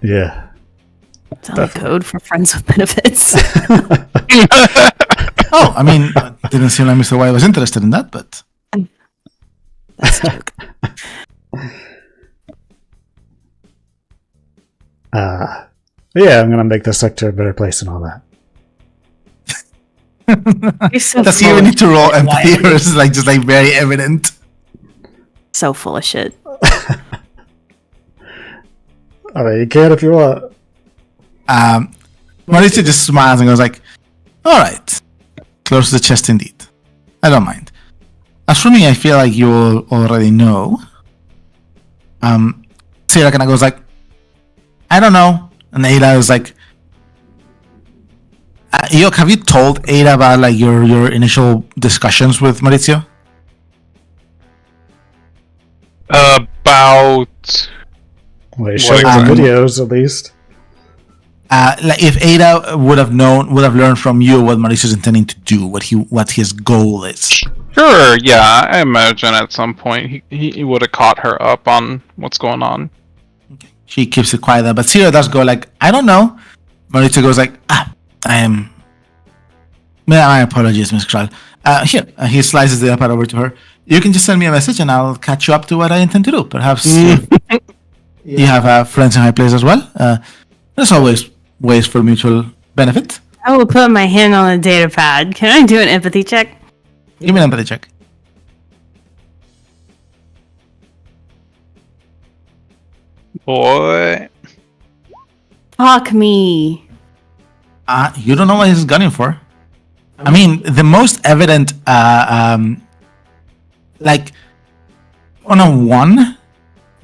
Yeah. Sounds like code for friends with benefits. Oh, I mean, it didn't seem like Mr. White was interested in that, but That's a joke. Yeah, I'm gonna make the sector a better place and all that. You're so does he full even of need to roll shit, empathy, Wyatt. or is it like just like very evident? So full of shit. I mean, you can if you want. Mauricio just smiles and goes like, "All right, close to the chest indeed. I don't mind. As for me, I feel like you all already know." Sierra kind of goes like, "I don't know," and Ada is like, "Yok, have you told Ada about like your initial discussions with Maurizio?" About Well, you showed What the exactly? videos at least. Like if Ada would have learned from you what Mauricio's intending to do, what his goal is. sure, yeah. I imagine at some point he would have caught her up on what's going on. She keeps it quiet there, but Sierra does go like, "I don't know." Mauricio goes like, my apologies, Miss Kral. Here, he slices the iPad over to her. You can just send me a message and I'll catch you up to what I intend to do. Perhaps you have friends in high place as well. There's always ways for mutual benefit. I will put my hand on the data pad. Can I do an empathy check? Give me an empathy check. Boy. Fuck me. You don't know what he's gunning for. I mean, the most evident, like, on a 1,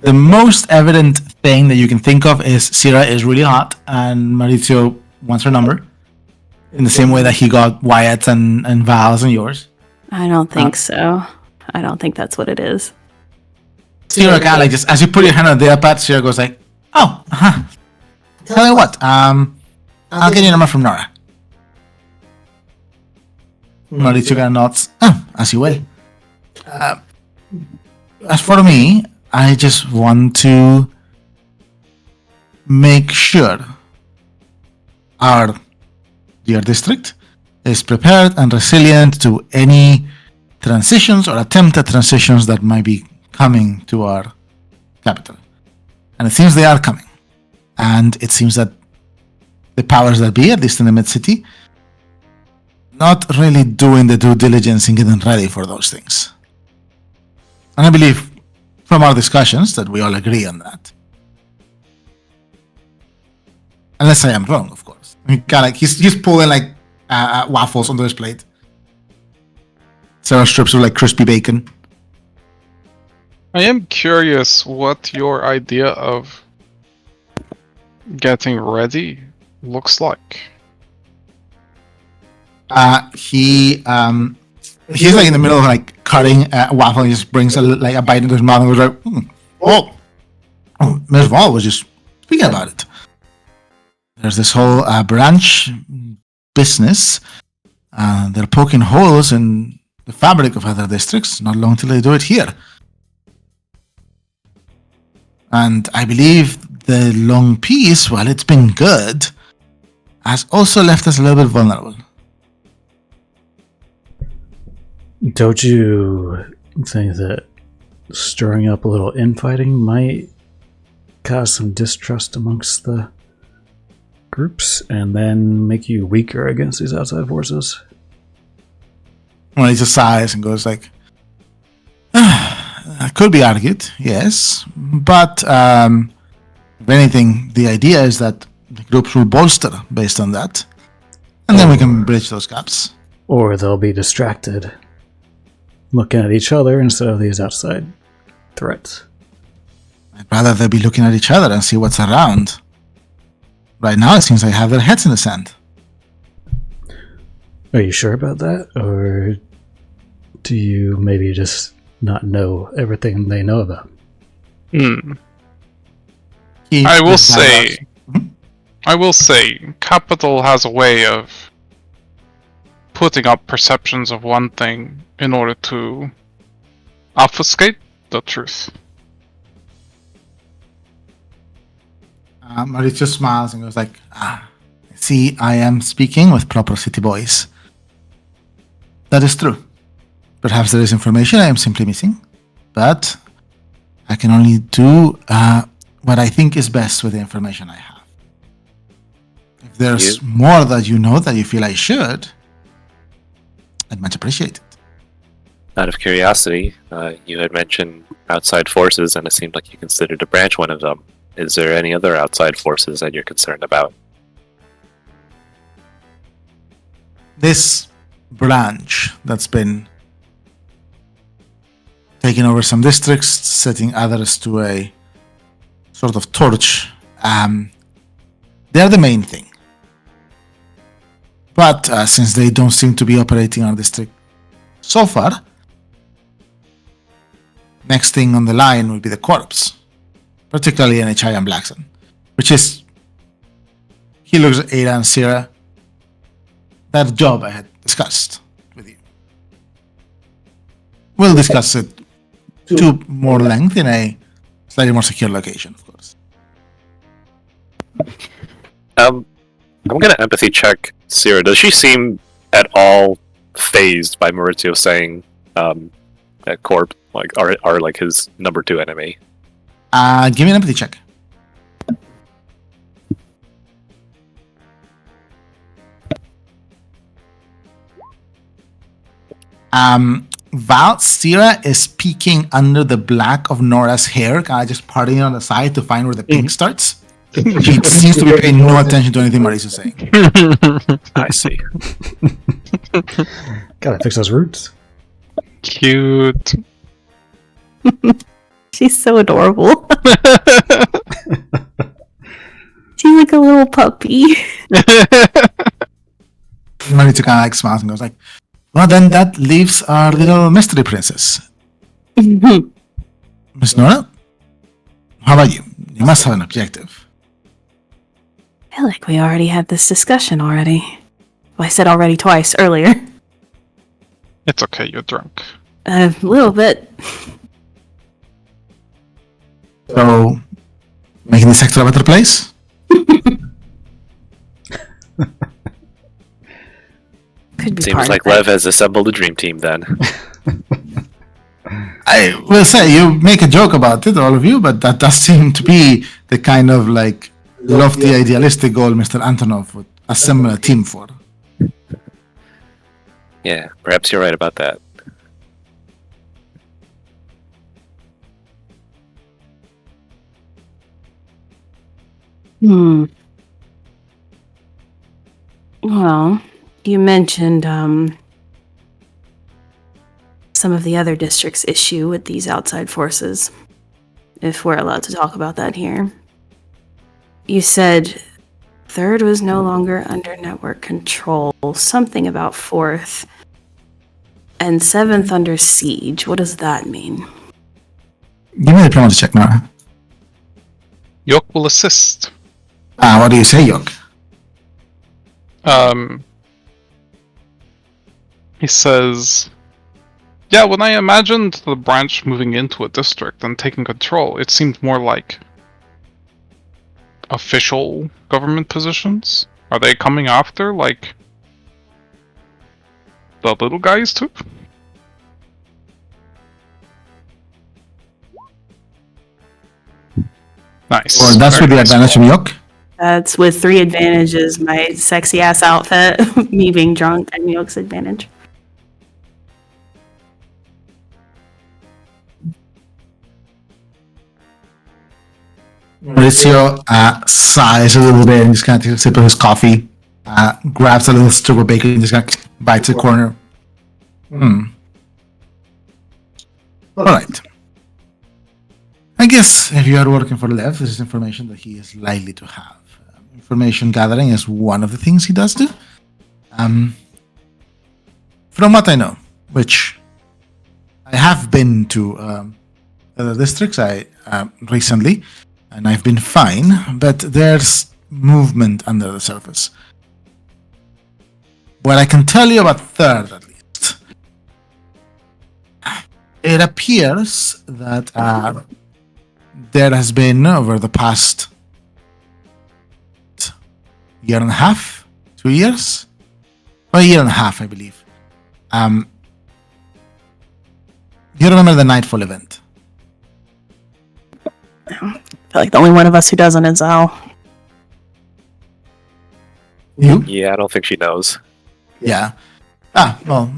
the most evident thing that you can think of is Sierra is really hot and Maurizio wants her number. In the same way that he got Wyatt's and Val's and yours. I don't think so. I don't think that's what it is. Sierra kind of like just, as you put your hand on the iPad, Sierra goes like, "Oh, tell you what, I'll get your number from Nora." Mauricio kind of nods. "Oh, as you will. As for me, I just want to make sure our dear district is prepared and resilient to any transitions or attempted transitions that might be coming to our capital. And it seems they are coming. And it seems that the powers that be, at least in the mid-city, not really doing the due diligence in getting ready for those things. And I believe from our discussions that we all agree on that. Unless I am wrong, of course. He's pulling like waffles onto his plate. Several strips of like crispy bacon. I am curious what your idea of getting ready looks like. He's like in the middle of like cutting a waffle and he just brings a bite into his mouth and goes like, oh, Miss Val was just speaking about it. There's this whole branch business. They're poking holes in the fabric of other districts. Not long till they do it here. And I believe the long peace, while it's been good, has also left us a little bit vulnerable. Don't you think that stirring up a little infighting might cause some distrust amongst the groups and then make you weaker against these outside forces? Well, he just sighs and goes like, could be argued, yes. But if anything, the idea is that the groups will bolster based on that. And then we can bridge those gaps. Or they'll be distracted, looking at each other instead of these outside threats. I'd rather they be looking at each other and see what's around. right now it seems they have their heads in the sand. Are you sure about that? Or do you maybe just not know everything they know about? I will say, Capital has a way of putting up perceptions of one thing in order to obfuscate the truth. Mauricio smiles and goes like, see, I am speaking with proper city boys. That is true. Perhaps there is information I am simply missing, but I can only do what I think is best with the information I have. If there's more that you know that you feel I should, I'd much appreciate it. Out of curiosity, you had mentioned outside forces, and it seemed like you considered to branch one of them. Is there any other outside forces that you're concerned about? This branch that's been taking over some districts, setting others to a sort of torch, they're the main thing. But since they don't seem to be operating our district so far, next thing on the line will be the corpse, particularly NHI and Blackson, which is, he looks at Ada and Sierra, that job I had discussed with you. We'll discuss it to more length in a slightly more secure location, of course. I'm gonna empathy check Sierra. Does she seem at all phased by Maurizio saying that Corp are like his number 2 enemy? Give me an empathy check. Val, Sierra is peeking under the black of Nora's hair, kind of just parting it on the side to find where the pink starts. She seems to be paying no attention to anything Maurice is saying. I see. Gotta fix those roots. Cute. She's so adorable. She's like a little puppy. Maurice kind of like smiles and goes like, well, then that leaves our little mystery princess. Miss Nora? How about you? You must have an objective. I feel like we already had this discussion already. Well, I said already twice earlier. It's okay, you're drunk. A little bit. So, making this sector a better place? Could be Seems part like of it. Lev has assembled a dream team then. I will say, you make a joke about it, all of you, but that does seem to be the kind of like lofty, idealistic goal Mr. Antonov would assemble a team for. Yeah, perhaps you're right about that. Well, you mentioned some of the other districts' issue with these outside forces, if we're allowed to talk about that here. You said 3rd was no longer under network control, something about 4th, and 7th under siege. What does that mean? Give me the diplomacy check, Nora. Yok will assist. What do you say, Yok? He says, yeah, when I imagined the branch moving into a district and taking control, it seemed more like official government positions. Are they coming after, like, the little guys too? Nice. Or that's with the advantage of Yok? That's with 3 advantages: my sexy ass outfit, me being drunk, and Yolk's advantage. Mauricio sighs a little bit and just kind of takes a sip of his coffee, grabs a little strip of bacon and just kind of bites a corner. Alright. I guess if you are working for Lev, this is information that he is likely to have. information gathering is one of the things he does do. From what I know, which I have been to other districts recently, and I've been fine, but there's movement under the surface. What I can tell you about Third, at least, it appears that there has been, over the past year and a half, 2 years, or a year and a half, I believe. You remember the Nightfall event? I feel like the only one of us who doesn't is Al. You? Yeah, I don't think she knows. Yeah. Well,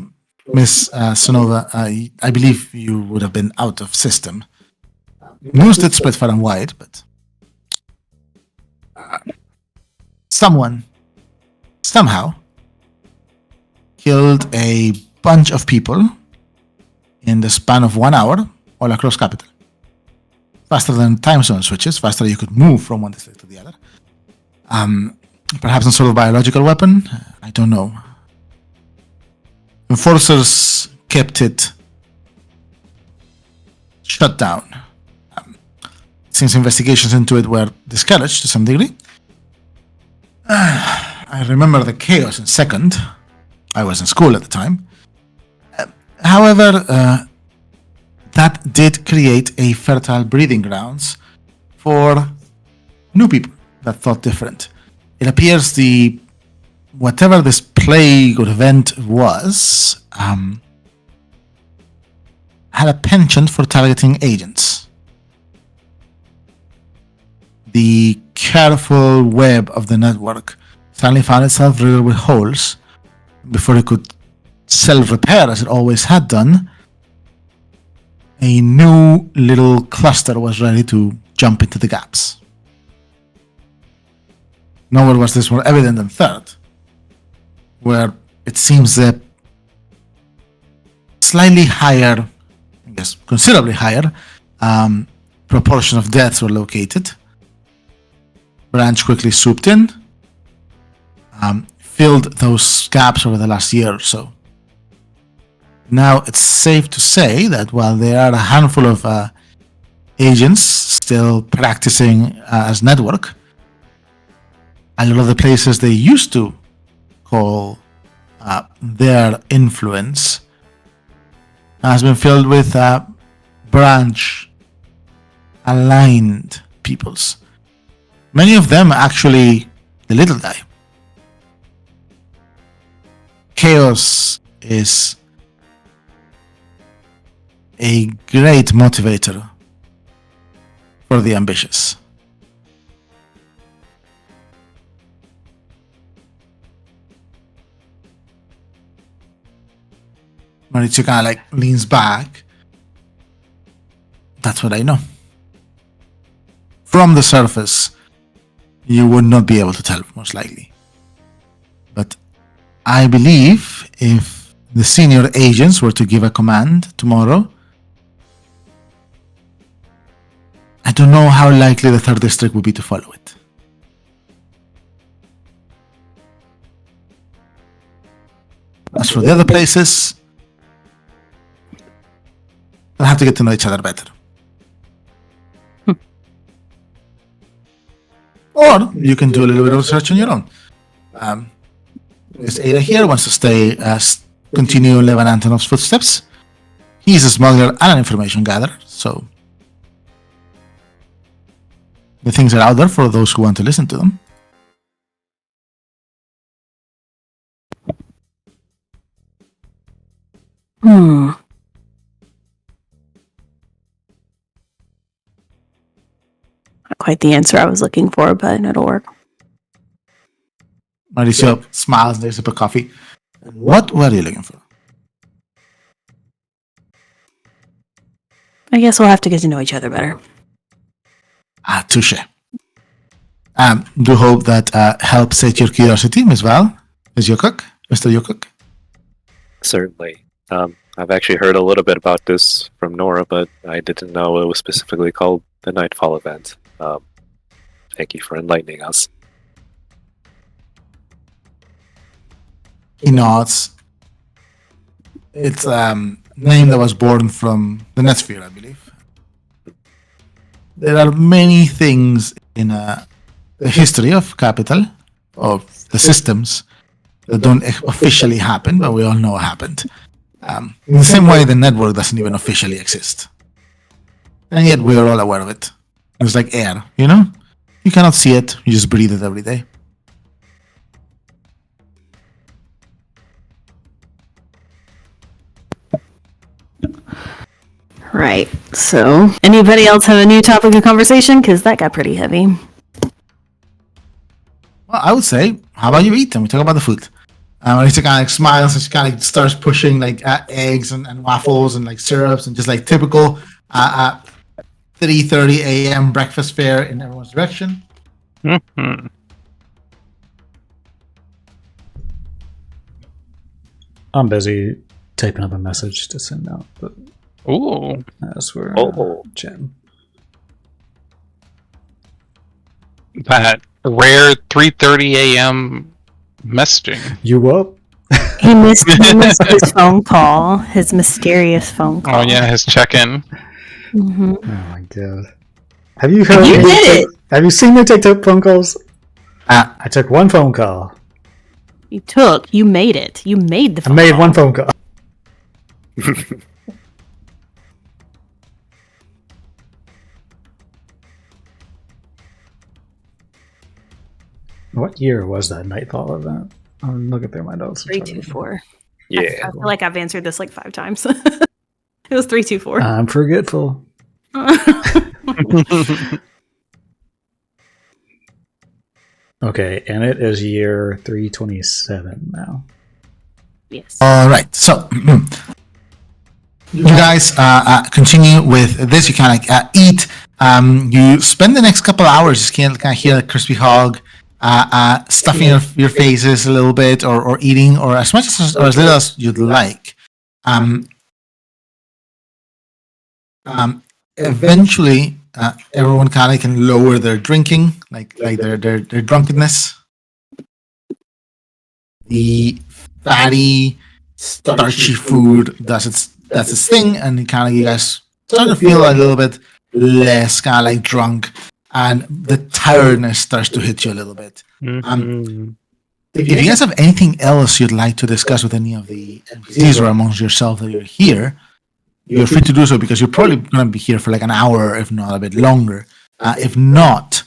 Miss Sonova, I believe you would have been out of system. News did spread far and wide, but someone, somehow, killed a bunch of people in the span of 1 hour all across capital. Faster than time zone switches, faster you could move from one district to the other. Perhaps some sort of biological weapon? I don't know. Enforcers kept it shut down. Since investigations into it were discouraged to some degree. I remember the chaos in second. I was in school at the time. However, that did create a fertile breeding grounds for new people that thought different. It appears whatever this plague or event was, had a penchant for targeting agents. The careful web of the network suddenly found itself riddled with holes. Before it could self-repair as it always had done, a new little cluster was ready to jump into the gaps. Nowhere was this more evident than Third, where it seems that slightly higher, I guess considerably higher, proportion of deaths were located. Branch quickly swooped in, filled those gaps over the last year or so. Now it's safe to say that while there are a handful of agents still practicing as network, a lot of the places they used to call their influence has been filled with branch aligned peoples. Many of them actually the little guy. Chaos is a great motivator for the ambitious. Maurizio kind of leans back. That's what I know. From the surface, you would not be able to tell, most likely. But I believe if the senior agents were to give a command tomorrow, I don't know how likely the third district would be to follow it. As for the other places, they'll have to get to know each other better. Or you can do a little bit of research on your own. Is Ada here, wants to stay, continue Levan Antonov's footsteps. He's a smuggler and an information gatherer, so the things are out there for those who want to listen to them. Not quite the answer I was looking for, but it'll work. Mauricio smiles and takes a sip of coffee. What were you looking for? I guess we'll have to get to know each other better. Touche. Do hope that helps sate your curiosity, Miss Val, Miss Yokuk, Mr. Yokuk. Certainly. I've actually heard a little bit about this from Nora, but I didn't know it was specifically called the Nightfall event. Thank you for enlightening us. He nods. It's name that was born from the Netsphere, I believe. There are many things in the history of Capital, of the systems, that don't officially happen, but we all know what happened. In the same way, the network doesn't even officially exist. And yet we are all aware of it. It's like air, you know? You cannot see it, you just breathe it every day. Right. So, anybody else have a new topic of conversation? Because that got pretty heavy. Well, I would say, how about you eat and we talk about the food? Lisa kind of like smiles and she kind of starts pushing like eggs and waffles and like syrups and just like typical 3:30 a.m. breakfast fare in everyone's direction. Mm-hmm. I'm busy typing up a message to send out, but Ooh. that's where chatting. That rare 3:30 a.m. messaging. You up? He missed his phone call, his mysterious phone call. Oh yeah, his check-in. Mm-hmm. Oh my god. Have you heard? You did it! Have you seen me take phone calls? I took one phone call. You made it. You made the I phone made call. one phone call. What year was that Nightfall event? I'm looking through my notes. 324. Yeah. I feel like I've answered this like 5 times. It was 324. I'm forgetful. Okay, and it is year 327 now. Yes. All right, so you guys continue with this. You kind of eat. You spend the next couple hours just kind of hear the crispy hog stuffing your faces a little bit, or eating, or as much as or as little as you'd like. Eventually, everyone kind of can lower their drinking, like their drunkenness. The fatty, starchy food that's its thing, and you guys start to feel a little bit less kind of like drunk, and the tiredness starts to hit you a little bit. Mhm. If you guys have anything else you'd like to discuss with any of the NPCs or amongst yourself that you're here, you're free to do so, because you're probably going to be here for like an hour, if not a bit longer. If not,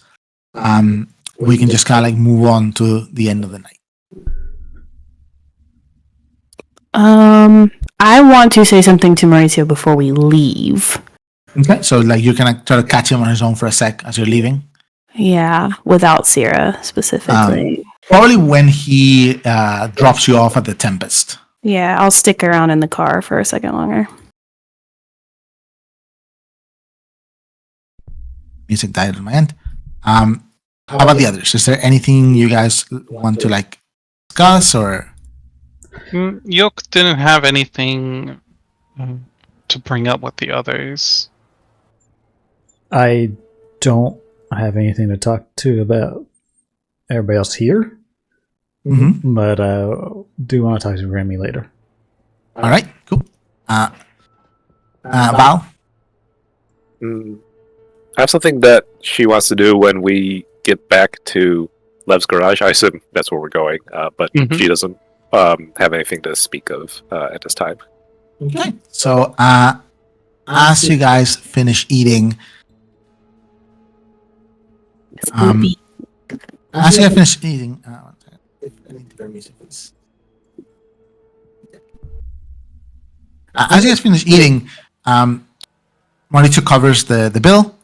we can just kind of like move on to the end of the night. I want to say something to Mauricio before we leave. Okay, so like you kind of try to catch him on his own for a sec as you're leaving. Yeah, without Sierra specifically. Probably when he drops you off at the Tempest. Yeah, I'll stick around in the car for a second longer. Music died on my end. How about the others? Is there anything you guys want to like discuss, or? Yoke didn't have anything to bring up with the others. I don't have anything to talk to about everybody else here, Mm-hmm. but do want to talk to Remy later. All right, cool. Val? I have something that she wants to do when we get back to Lev's garage. I assume that's where we're going, but Mhm. she doesn't have anything to speak of at this time. Okay. So as you guys finish eating, as you guys finish eating, I need to hear music, please. As you guys finish eating, Mauricio covers the bill.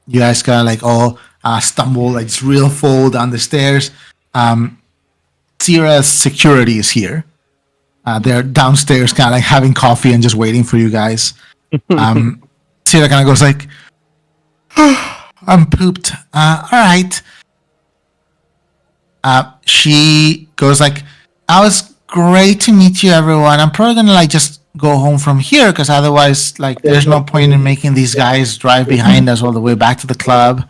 You guys kind of like all stumble like it's real full down the stairs. Sierra's security is here. They're downstairs kind of like having coffee and just waiting for you guys. Sierra kind of goes like, I'm pooped. All right. She goes like, "I was great to meet you, everyone. I'm probably gonna like just go home from here, because otherwise, like, there's no point in making these guys drive behind us all the way back to the club.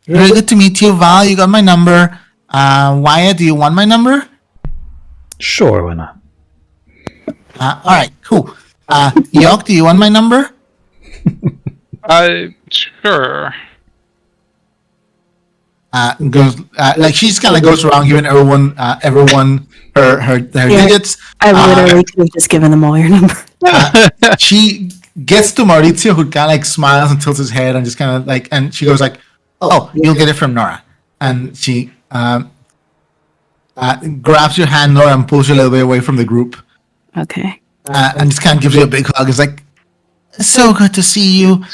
Really good to meet you, Val. You got my number. Wyatt, do you want my number?" Sure, why not? All right, cool. York, do you want my number? Sure. Goes like she just kind of goes around giving everyone her digits. I literally could have just given them all your number. She gets to Maurizio, who kind of like smiles and tilts his head and just kind of like, and she goes like, "Oh, you'll get it from Nora," and she grabs your hand, Nora, and pulls you a little bit away from the group, Okay. and just kind of gives you a big hug. It's like, so good to see you.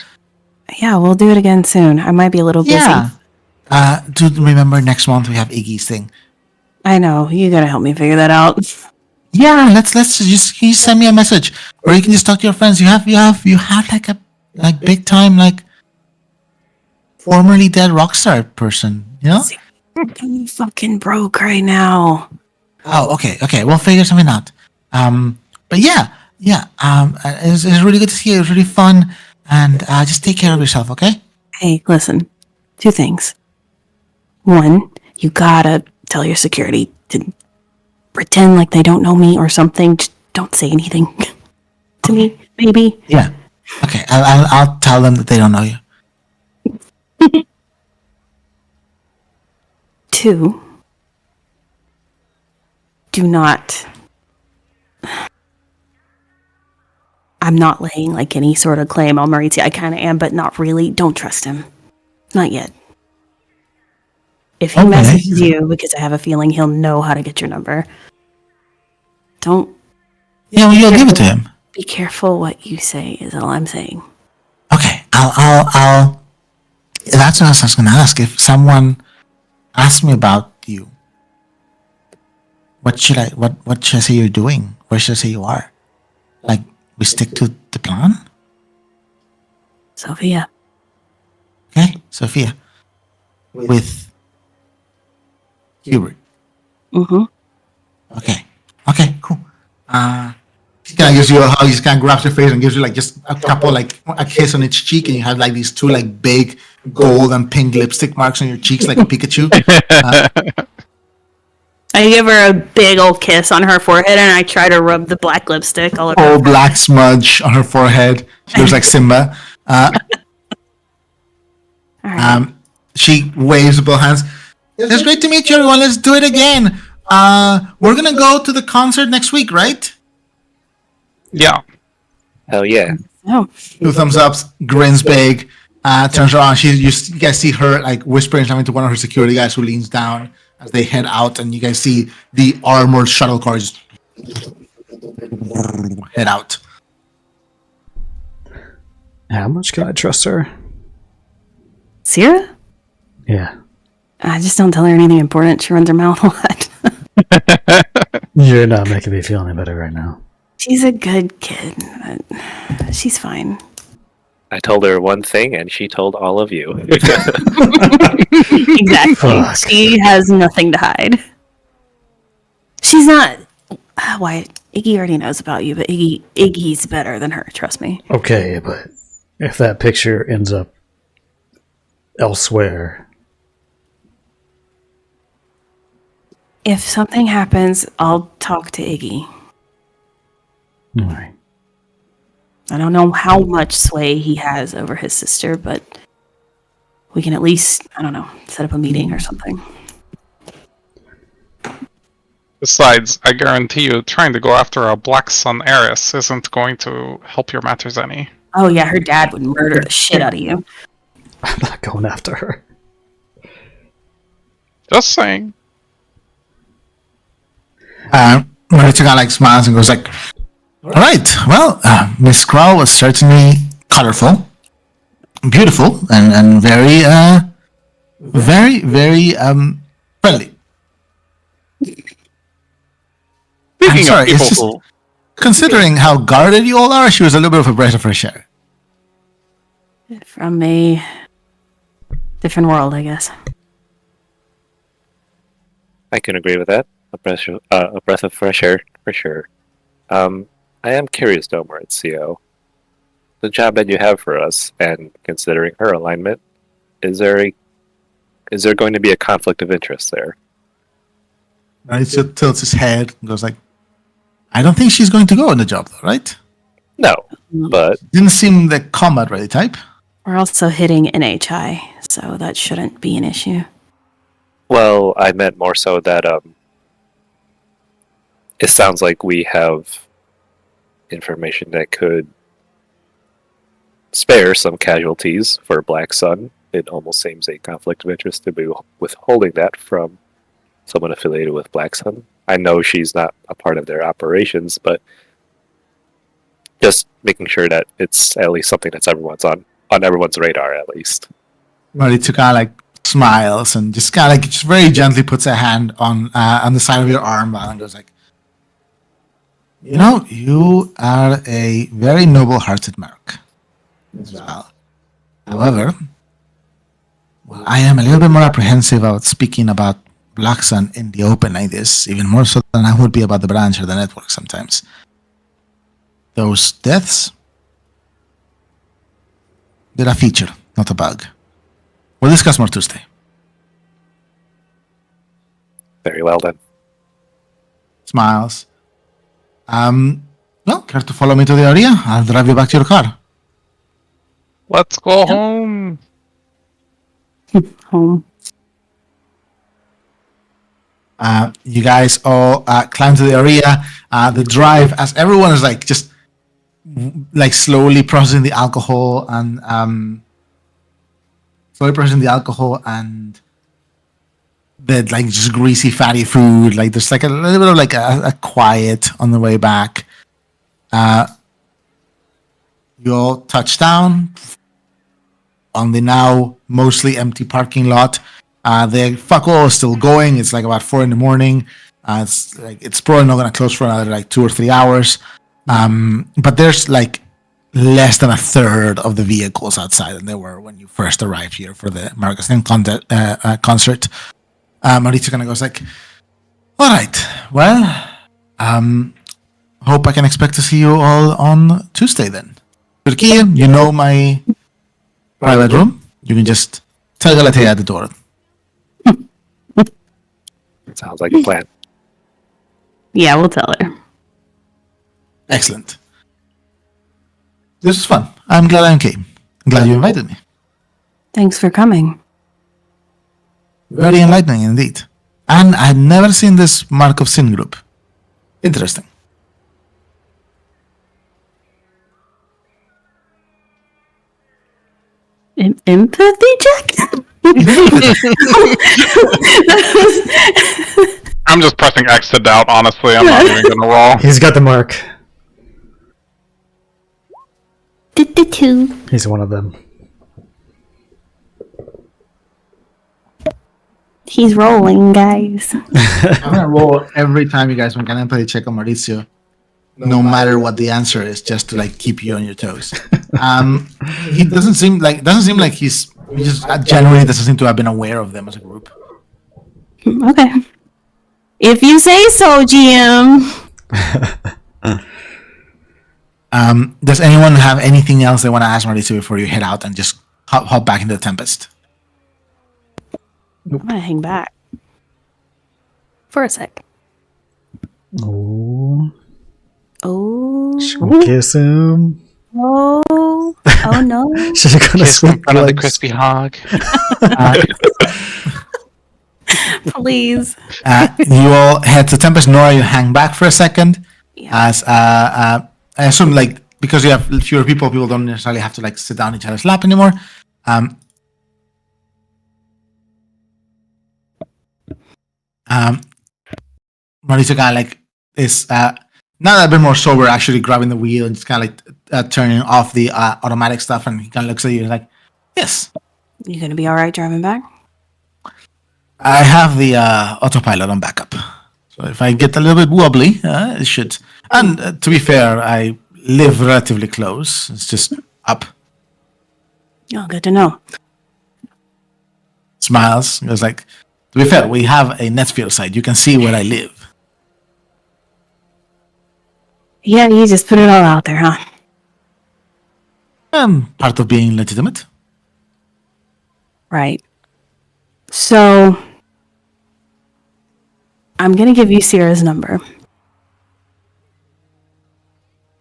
Yeah, we'll do it again soon. I might be a little busy. Yeah. Do remember next month we have Iggy's thing. I know. You gotta help me figure that out. Yeah, let's just you send me a message, or you can just talk to your friends. You have like a big time like formerly dead rock star person, you know? I'm fucking broke right now. Oh, okay, we'll figure something out. But yeah. It's really good to see you. It was really fun, and just take care of yourself, okay? Hey, listen. 2 things. 1, you gotta tell your security to pretend like they don't know me or something. Just don't say anything to me, maybe. Yeah. Okay, I'll tell them that they don't know you. 2, do not. I'm not laying like any sort of claim on Maurizio. I kind of am, but not really. Don't trust him. Not yet. If he Okay. messages you, because I have a feeling he'll know how to get your number. Don't Yeah, well, you'll give it to him. be careful what you say. Is all I'm saying. Okay, I'll. That's what I was going to ask. If someone asks me about you, what should I say you're doing? Where should I say you are? Like, we stick to the plan? Sophia. Okay, Sophia. With Hubert. Mm-hmm. Okay, cool. She kind of gives you a hug. She kind of grabs your face and gives you like just a couple, like a kiss on each cheek, and you have like these 2 like big gold and pink lipstick marks on your cheeks, like a Pikachu. I give her a big old kiss on her forehead, and I try to rub the black lipstick all over. Whole black smudge on her forehead. She looks like Simba. All right. She waves with both hands. It's great to meet you, everyone. Let's do it again. We're gonna go to the concert next week, right? Yeah. Hell yeah. Oh, 2 thumbs ups, grins big, turns around. You guys see her like whispering something to one of her security guys who leans down as they head out, and you guys see the armored shuttle cars head out. How much can I trust her? Sierra? Yeah. I just don't tell her anything important. She runs her mouth a lot. You're not making me feel any better right now. She's a good kid. She's fine. I told her one thing, and she told all of you. Exactly. Fuck. She has nothing to hide. She's not. Why? Iggy already knows about you, but Iggy's better than her. Trust me. Okay, but if that picture ends up elsewhere, If something happens, I'll talk to Iggy. all right. I don't know how much sway he has over his sister, but we can at least, I don't know, set up a meeting or something. Besides, I guarantee you, trying to go after a Black Sun heiress isn't going to help your matters any. Oh yeah, her dad would murder the shit out of you. I'm not going after her. Just saying. Marita kind of like smiles and goes like, "All right, well, Miss Crow was certainly colorful, beautiful, and very, very friendly." Speaking sorry, of it's people just- who Considering how guarded you all are, she was a little bit of a breath of fresh air. From a different world, I guess. I can agree with that. A breath of fresh air, for sure. I am curious, though, Maurizio. The job that you have for us, and considering her alignment, is there going to be a conflict of interest there? Maurizio tilts his head and goes like, I don't think she's going to go on the job, though, right? No, but Didn't seem the combat-ready type. We're also hitting NHI, so that shouldn't be an issue. well, I meant more so that it sounds like we have information that could spare some casualties for Black Sun. It almost seems a conflict of interest to be withholding that from someone affiliated with Black Sun. I know she's not a part of their operations, but just making sure that it's at least something that's on everyone's radar at least. Maurizio kind of like smiles and just kind of like just very gently puts a hand on the side of your arm and goes like, you know, you are a very noble-hearted merc as well. However, I am a little bit more apprehensive about speaking about Black Sun in the open like this, even more so than I would be about the branch or the network sometimes. Those deaths, they're a feature, not a bug. We'll discuss more Tuesday. Very well then. Smiles. Well, care to follow me to the area? I'll drive you back to your car. Let's go home. Home. You guys all climb to the area. The drive, as everyone is like just like slowly processing the alcohol and the like just greasy, fatty food. Like there's like a little bit of like a quiet on the way back. You all touch down on the now mostly empty parking lot. The fuck all is still going. It's like about 4 a.m. It's probably not gonna close for another like 2 or 3 hours. But there's like less than a third of the vehicles outside than there were when you first arrived here for the Marcus concert. Maurizio kind of goes like, all right, well, hope I can expect to see you all on Tuesday then. Turquia, you know my private room. You can just tell Galatea at the door. Sounds like a plan. Yeah, we'll tell her. Excellent. This was fun. I'm glad I came. I'm glad you invited me. Thanks for coming. Very enlightening indeed. And I had never seen this Mark of Sin group. Interesting. Empathy check? I'm just pressing X to doubt, honestly. I'm not even gonna roll. He's got the mark. 2. He's one of them. He's rolling, guys. I'm gonna roll every time you guys make an empathy check on Maurizio, no matter what the answer is, just to like keep you on your toes. He doesn't seem like he's he just generally doesn't seem to have been aware of them as a group. Okay. If you say so, GM. Does anyone have anything else they want to ask Maurizio before you head out and just hop back into the Tempest? I'm gonna hang back for a sec. Oh. Oh. Should we kiss him? Oh. Oh no. Should have gone to Kiss in sweet front of the legs. crispy hog. Please. You all head to Tempest. Nora, you hang back for a second. Yeah. As I assume, like because you have fewer people don't necessarily have to like sit down in each other's lap anymore. Maurizio kind of like is now a bit more sober, actually grabbing the wheel and just kind of like turning off the automatic stuff, and he kind of looks at you and like, "Yes, You gonna be all right driving back? I have the autopilot on backup, so if I get a little bit wobbly, it should." And to be fair, I live relatively close. It's just up. Oh, good to know. Smiles. It was like, to be fair, we have a Netsphere site. You can see where I live. Yeah, you just put it all out there, huh? Part of being legitimate. Right. So, I'm going to give you Sierra's number.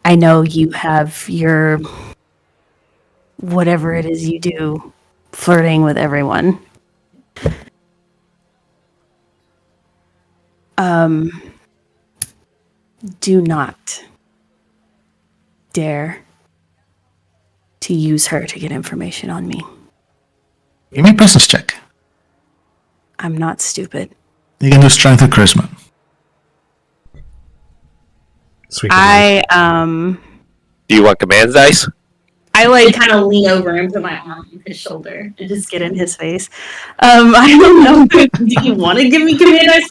I know you have your whatever it is you do, flirting with everyone. Do not dare to use her to get information on me. Give me a presence check. I'm not stupid. You can do strength or charisma. Sweet. Do you want command dice? I like kind of lean over and put my arm on his shoulder and just get in his face. I don't know. Do you want to give me command dice?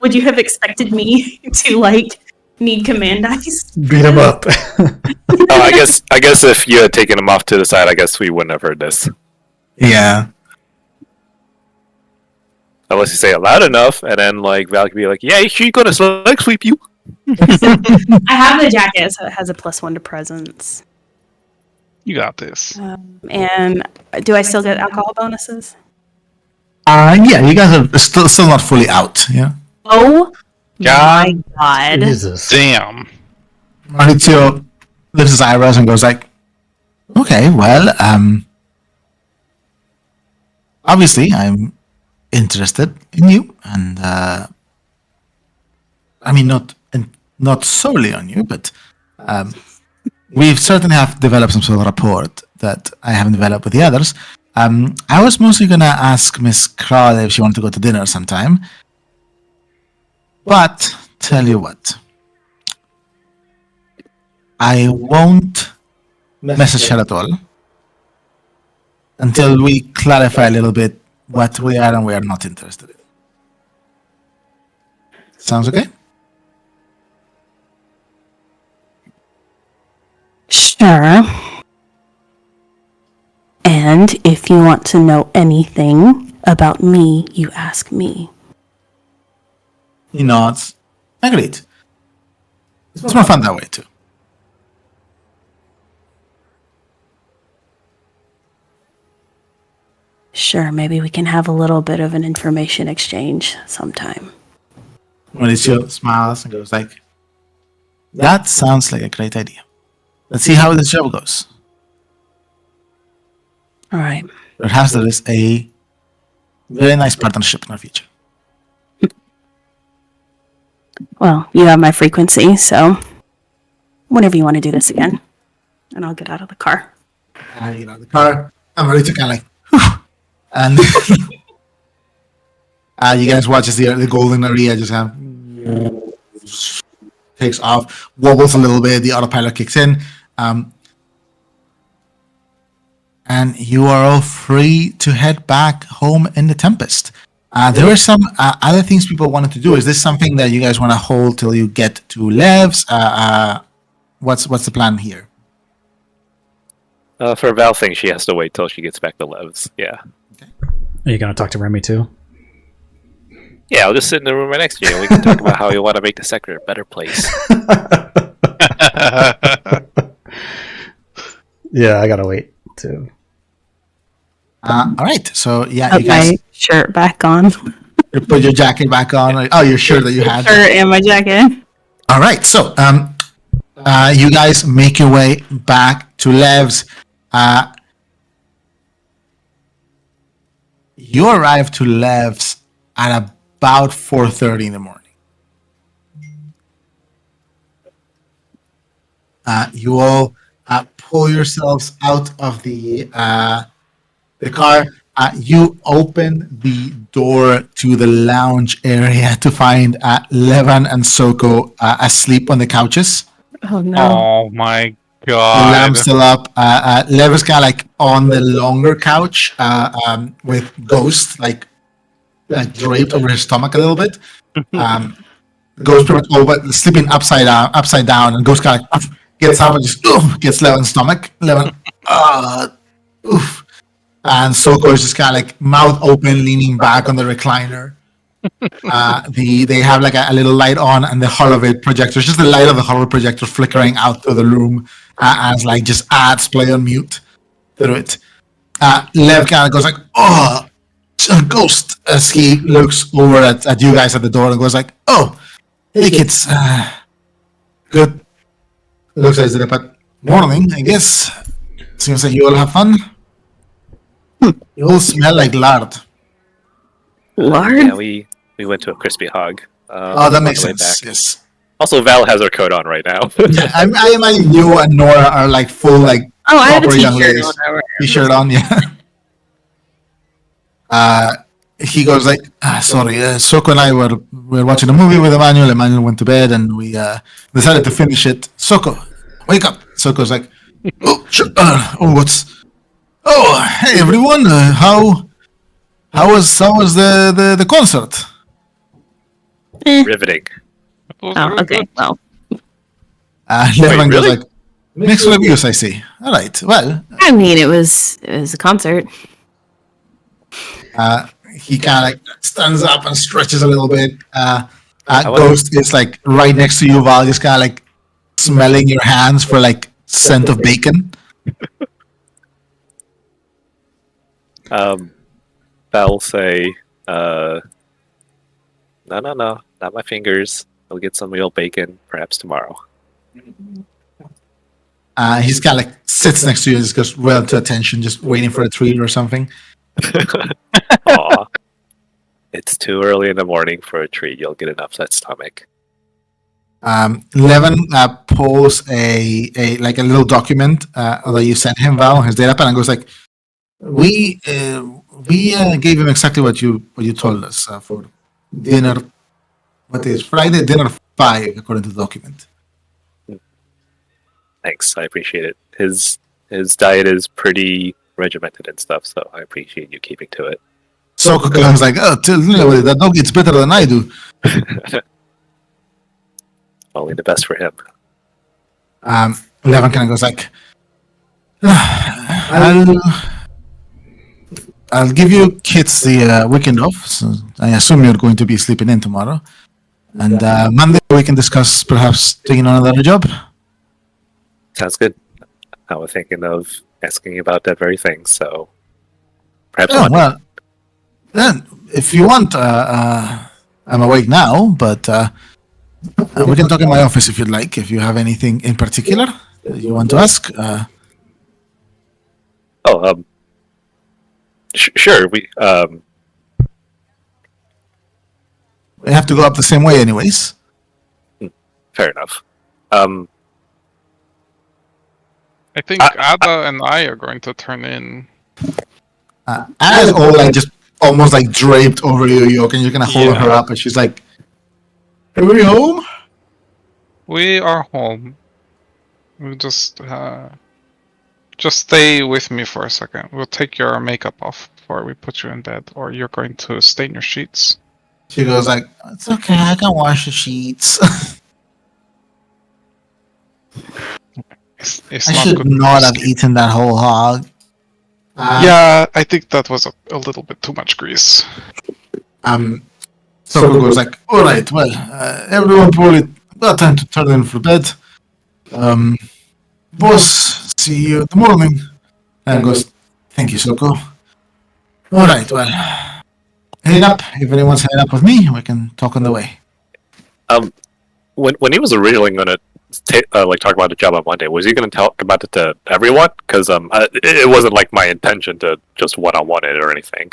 Would you have expected me to like need command dice? Beat him up. Oh, I guess if you had taken him off to the side, I guess we wouldn't have heard this. Yeah. Unless you say it loud enough, and then like Val could be like, "Yeah, she's gonna leg sweep you." I have the jacket, so it has a +1 to presence. You got this. And do I still get alcohol bonuses? Yeah, you guys are still not fully out. Yeah. Oh my God god! Jesus. damn. Maurizio lifts his eyebrows and goes like, "Okay, well, obviously I'm interested in you, and I mean not solely on you, but we certainly have developed some sort of rapport that I haven't developed with the others. I was mostly gonna ask Miss Crowley if she wanted to go to dinner sometime, but tell you what, I won't message her at all until we clarify a little bit what we are and we are not interested in. Sounds okay? Sure. And if you want to know anything about me, you ask me. He nods. Agreed. It's more fun that way too. Sure, maybe we can have a little bit of an information exchange sometime. Mauricio smiles and goes like, "That sounds like a great idea. Let's see how the show goes. All right. Perhaps there is a very nice partnership in our future." Well, you have my frequency, so whenever you want to do this again. And I'll get out of the car. I get out of the car. I'm ready to kind of like, whew. And you guys watch as the golden area just kind of takes off, wobbles a little bit, the autopilot kicks in, and you are all free to head back home in the Tempest. There were some other things people wanted to do. Is this something that you guys want to hold till you get to Levs? What's the plan here? For Val thing, she has to wait till she gets back to Levs. Yeah. Are you going to talk to Remy too? Yeah, I'll just sit in the room right next to you and we can talk about how you want to make the sector a better place. Yeah, I got to wait too. All right. So yeah, Put you guys my shirt back on. you put your jacket back on. Oh, your shirt that you had. Shirt and my jacket. All right. So you guys make your way back to Levs. You arrive to Levs at about 4:30 in the morning. You all pull yourselves out of the car. You open the door to the lounge area to find Levan and Soko asleep on the couches. Oh, no. Oh my The god. lamp's still up. Leva's kind of like on the longer couch with Ghost like draped over his stomach a little bit. Ghost pretty much over, sleeping upside down, and Ghost kind of gets up and just gets Levan's stomach. Levan, oof. And Soko is just kind of like mouth open, leaning back on the recliner. They have like a little light on, and the holovid projector. It's just the light of the holovid projector flickering out through the room as like just ads play on mute through it. Lev kind of goes like, "Oh, Ghost, as he looks over at you guys at the door and goes like, "Oh, hey kids, good." Looks at it, but morning, I guess. Seems like you all have fun. You all smell like lard. Lard? Yeah, we went to a crispy hog. Oh, that on makes the way sense. back. Yes. Also, Val has her coat on right now. Yeah, I imagine you and Nora are like full like Oh, I have a proper young t-shirt ladies. on. Over. T-shirt on, yeah. He goes like, sorry, Soko and I were watching a movie with Emmanuel. Emmanuel went to bed, and we decided to finish it. Soko, wake up. Soko's like, oh, what's? Oh, hey everyone, how was the concert? Riveting. Those Oh, are okay. good. Well, Everyone goes really? like, mixed reviews, I see. All right, well, I mean, it was a concert. he kind of like stands up and stretches a little bit. wonder- Ghost is like right next to you, Val, just kind of like smelling your hands for like scent of bacon. Val say, no, not my fingers. I'll get some real bacon, perhaps tomorrow. He's kind of like sits next to you and just goes well to attention, just waiting for a treat or something. Aw. It's too early in the morning for a treat. You'll get an upset stomach. Levin pulls a like a little document that you sent him, Val, his data pen, and goes like, we gave him exactly what you told us for dinner. What is Friday dinner 5 according to the document. Thanks, I appreciate it. His diet is pretty regimented and stuff, so I appreciate you keeping to it. Soko comes like, oh, tell me, that dog eats better than I do. Only the best for him. Levin kind of goes like, I'll give you kids the weekend off. So I assume you're going to be sleeping in tomorrow. And Monday we can discuss perhaps taking on another job. Sounds good. I was thinking of asking about that very thing, so perhaps Oh, Monday. well, then if you want, I'm awake now, but we can talk in my office if you'd like. If you have anything in particular that you want to ask. Sure. We We have to go up the same way anyways. fair enough. I think Ada and I are going to turn in. As all like just almost like draped over you, Yoke, and you're gonna hold her up, and she's like, "Are we home?" We are home. We just stay with me for a second. We'll take your makeup off before we put you in bed, or you're going to stain your sheets. She goes like, "It's okay, I can wash the sheets." It's I not should good. not have eaten that whole hog. Yeah, I think that was a little bit too much grease. Soko goes like, "All right, well, everyone probably got time to turn in for bed. Boss, see you in the morning." And goes, "Thank you, Soko. All right, well, head up. If anyone's heading up with me, we can talk on the way." When he was originally going to talk about the job on Monday, was he going to talk about it to everyone? Because it wasn't like my intention to just one-on-one it or anything.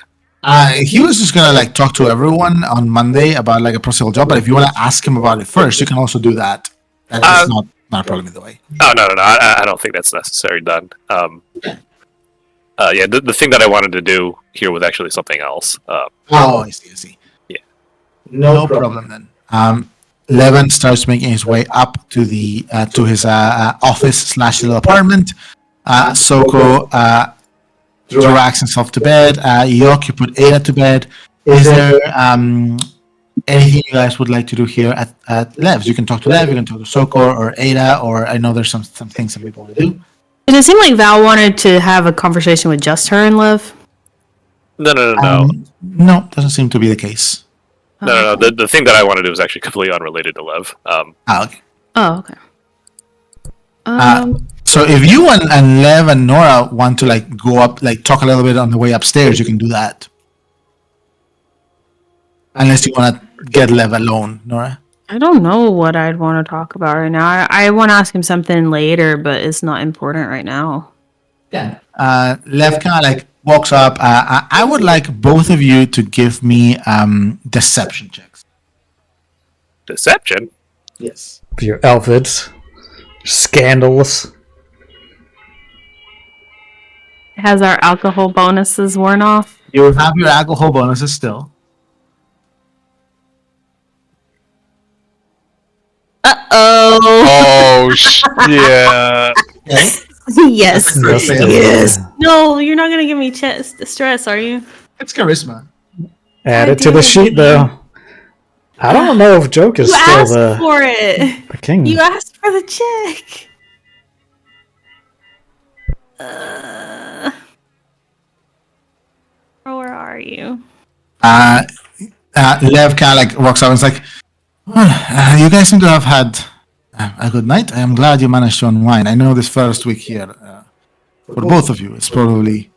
He was just gonna like talk to everyone on Monday about like a possible job. But if you want to ask him about it first, you can also do that. That's not a problem either way. Oh no, I don't think that's necessary. Done. Yeah, the thing that I wanted to do here was actually something else. Oh, I see. Yeah. No problem then. Levin starts making his way up to the to his office / little apartment. Soko drags himself to bed. Yok, you put Ada to bed. Is there anything you guys would like to do here at Lev's? You can talk to Lev, you can talk to Soko or Ada, or I know there's some things that people want to do. Did it seem like Val wanted to have a conversation with just her and Lev? No. No, doesn't seem to be the case. No. The thing that I want to do is actually completely unrelated to Lev. Okay. Oh, okay. So if you and Lev and Nora want to like go up, like talk a little bit on the way upstairs, you can do that. Unless you want to get Lev alone, Nora. I don't know what I'd want to talk about right now. I want to ask him something later, but it's not important right now. Lev kind of like walks up. I would like both of you to give me deception checks. Deception? Yes. For your outfits. Scandalous. Has our alcohol bonuses worn off? You have your alcohol bonuses still. Uh-oh. Oh, yeah. Okay. Yes. That's fair. Yes. No, you're not going to give me stress, are you? It's charisma. Add God it to damn the it, sheet, Biggie. though. I don't know if Joke is You still asked the for it. king. You asked for the check. Uh, where are you? Lev kind of like walks up and is like, well, you guys seem to have had a good night. I am glad you managed to unwind. I know this first week here, for both of you, it's probably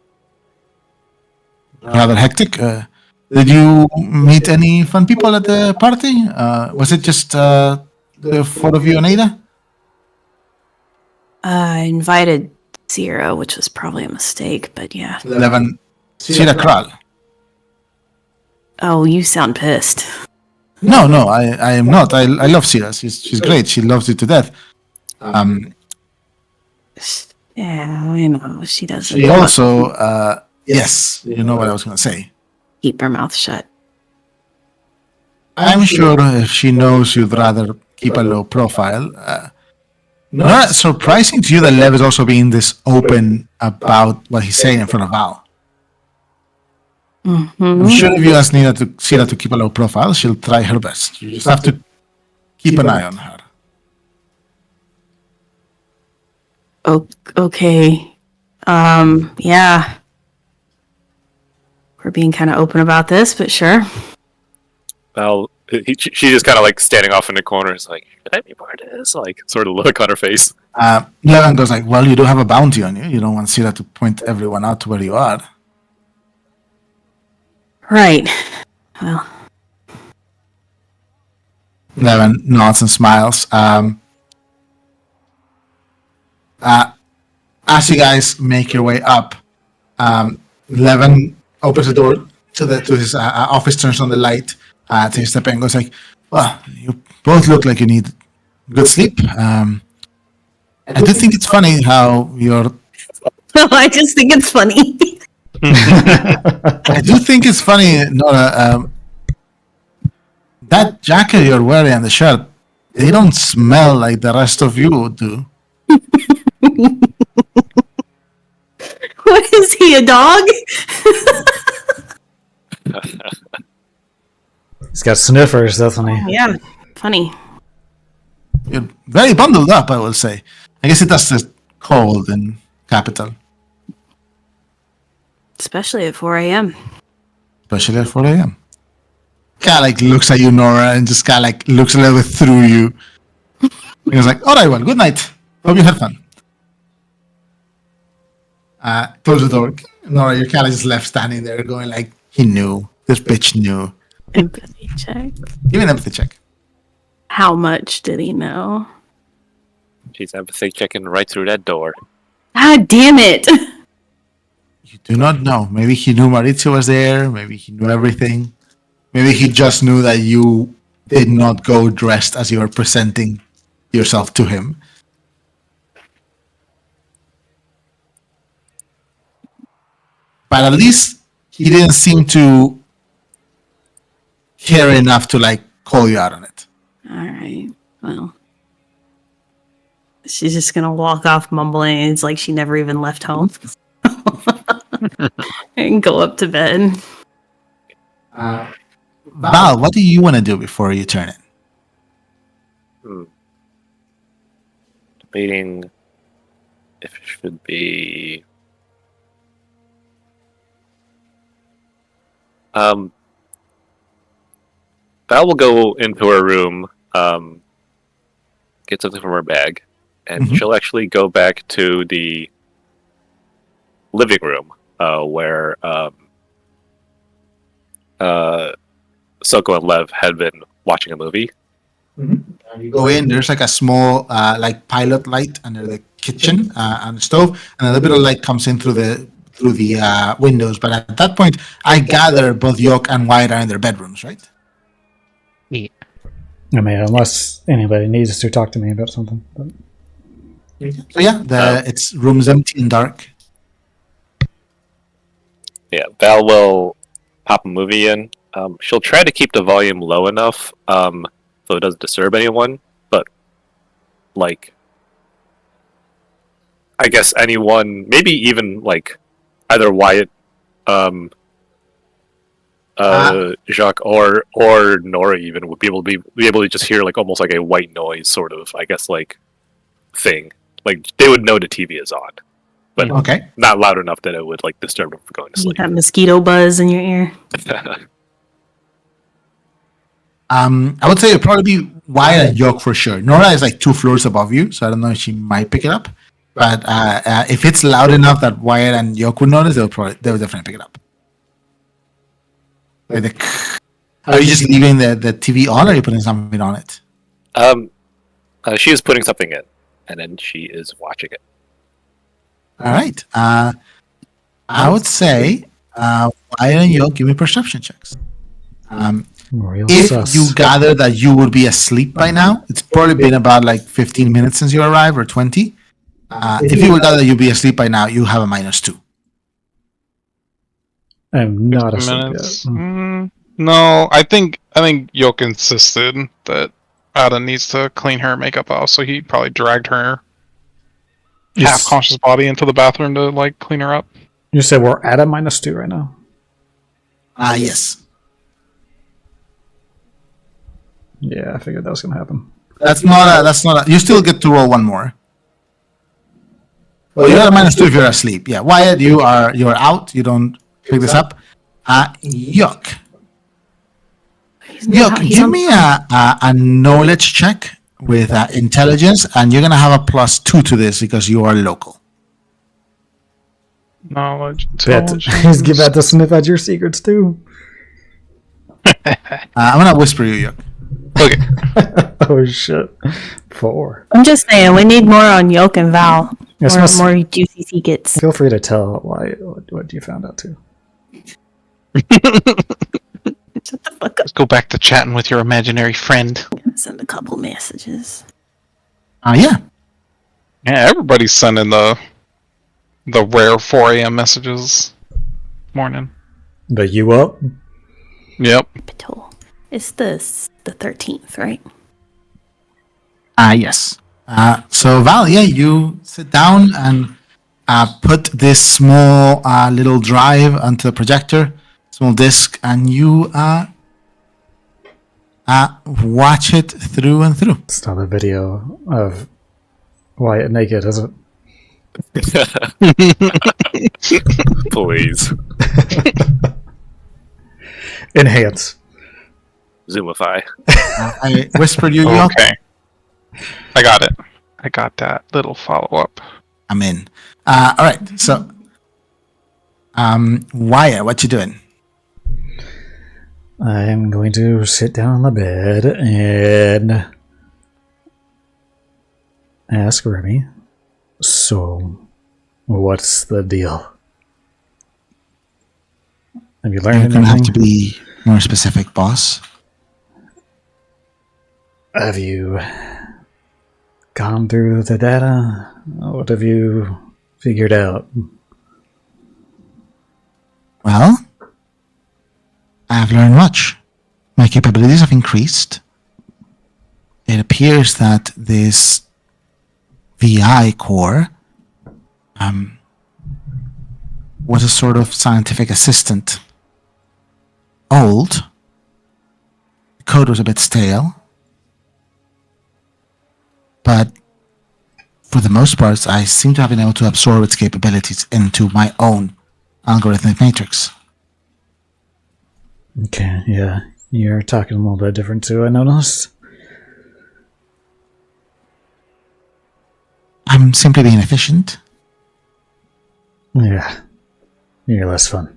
rather hectic. Did you meet any fun people at the party? Was it just the four of you and Ada? I invited Zero, which was probably a mistake, but yeah. Levan, Sira Kral. Oh, you sound pissed. No, I am not. I love Sira. She's great. She loves you to death. Yeah, I know. She doesn't She also, yes, you know what I was going to say. keep her mouth shut. I'm sure if she knows you'd rather keep a low profile. Not surprising to you that Lev is also being this open about what he's saying in front of Val. I'm sure if you ask Nina to Sira to keep a low profile, she'll try her best. You just have to keep an eye on her. Okay. Yeah. We're being kind of open about this, but sure. Well, she's just kind of like standing off in the corner. It's like, should I be part of this? Like, sort of look on her face. Levan goes like, well, you do have a bounty on you. You don't want Sira to point everyone out to where you are. Right. Well, Levan nods and smiles. As you guys make your way up, Levan opens the door to his office, turns on the light, takes a step in and goes like, well, you both look like you need good sleep. I do think it's funny how you're... I just think it's funny. I do think it's funny, Nora, that jacket you're wearing and the shirt, they don't smell like the rest of you do. What is he, a dog? He's got sniffers, doesn't he? yeah. Funny. You're very bundled up, I will say. I guess it does the cold in Capital. Especially at 4 a.m. Especially at 4 a.m. Kind of like looks at you, Nora, and just kind of like looks a little bit through you. And he's like, all right, well, good night. Hope you had fun. Close the door. Nora, you're kind of just left standing there going like, he knew. This bitch knew. Empathy check. Give me an empathy check. How much did he know? She's empathy checking right through that door. God damn it! You do not know. Maybe he knew Maurizio was there. Maybe he knew everything. Maybe he just knew that you did not go dressed as you were presenting yourself to him. But at least he didn't seem to care enough to like call you out on it. Alright. Well, She's just gonna walk off mumbling. It's like she never even left home. And go up to bed. Val, what do you want to do before you turn in? Debating if it should be... Val will go into her room, get something from her bag, and she'll actually go back to the living room where Soko and Lev had been watching a movie. You go in. There's like a small like pilot light under the kitchen and the stove, and a little bit of light comes in through the windows. But at that point, I gather both York and Wyatt are in their bedrooms, right? I mean, unless anybody needs to talk to me about something. But... So yeah, it's room's empty and dark. Yeah, Val will pop a movie in. She'll try to keep the volume low enough so it doesn't disturb anyone, but like I guess anyone, maybe even like either Wyatt, Jacques, or Nora even would be able to just hear like almost like a white noise sort of, I guess, like thing. Like they would know the TV is on, but Okay. not loud enough that it would like disturb them from going to You sleep. got mosquito buzz in your ear. I would say it'd probably be Wyatt and York for sure. Nora is like 2 floors above you, so I don't know if she might pick it up. But if it's loud enough that Wyatt and York would notice, they'll definitely pick it up. Are you just leaving the TV on, or are you putting something on it? She is putting something in, and then she is watching it. All right. I would say Wyatt and York, give me perception checks. Real If sus. you gather that you would be asleep by now, it's probably been about like 15 minutes since you arrived, or 20. If you would gather that you'd be asleep by now, you have a -2. I'm not a minutes. No, I think Yoke insisted that Ada needs to clean her makeup off, so he probably dragged her half-conscious body into the bathroom to like clean her up. You said we're at a -2 right now? Yes. Yeah, I figured that was going to happen. That's not a, you still get to roll one more. Well, you're at a -2 if you're asleep. Yeah. Wyatt, you're out. You don't pick this up. Yuck. Yuck, give me a knowledge check with intelligence, and you're going to have a +2 to this because you are local. Knowledge. He's about to sniff out your secrets too. I'm going to whisper you, Yuck. Okay. Oh shit. 4. I'm just saying, we need more on Yoke and Val. Yes, More juicy secrets. Feel free to tell what you found out too. Shut the fuck up. Let's go back to chatting with your imaginary friend. I'm gonna send a couple messages. Yeah. Yeah, everybody's sending the rare 4 a.m. messages. Morning. The you up? Yep. Capital. It's the 13th, right? Yes. So Val, yeah, you sit down and put this small little drive onto the projector, small disc, and you watch it through and through. It's not a video of Wyatt naked, is it? Please. Enhance. Zoomify. I whispered you, York. Okay. I got it. I got that little follow-up. I'm in. All right. So, Wyatt, what you doing? I'm going to sit down on the bed and ask Remy. So, what's the deal? Have you learned You're gonna have anything? to be more specific, boss. Have you gone through the data? What have you figured out? Well, I've learned much. My capabilities have increased. It appears that this VI core was a sort of scientific assistant. Old. The code was a bit stale. But for the most part, I seem to have been able to absorb its capabilities into my own algorithmic matrix. Okay, yeah. You're talking a little bit different too, I noticed. I'm simply being efficient. Yeah. You're less fun.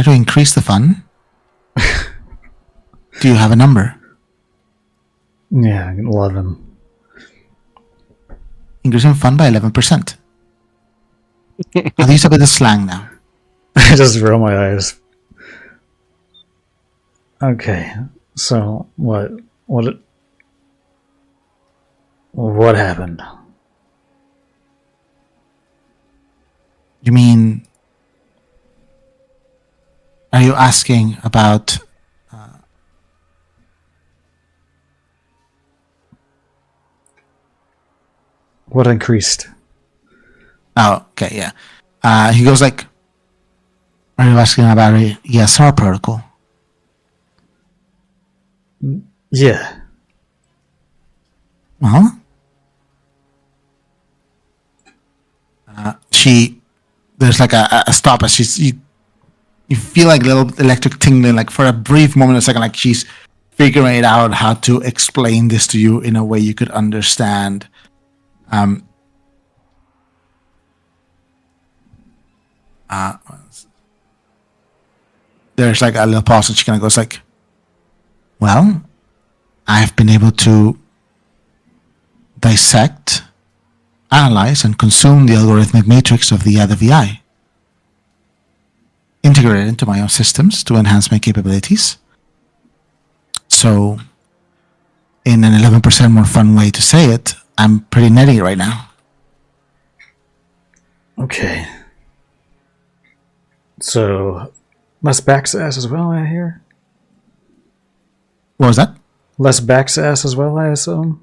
try to increase the fun? Do you have a number? Yeah, 11. Increasing fun by 11%. I'll use a bit of slang now. I just roll my eyes. Okay, so what happened? You mean, are you asking about What increased? oh, okay, yeah. He goes like, are you asking about a ESR protocol? Yeah. Uh-huh. There's like a stop as you feel like a little electric tingling, like for a brief moment, a second, like she's figuring it out how to explain this to you in a way you could understand. There's like a little pause and she kind of goes like, well, I've been able to dissect, analyze, and consume the algorithmic matrix of the other VI, integrate it into my own systems to enhance my capabilities. So, in an 11% more fun way to say it, I'm pretty nutty right now. Okay. So, less backsass as well, I hear? What was that? Less backsass as well, I assume?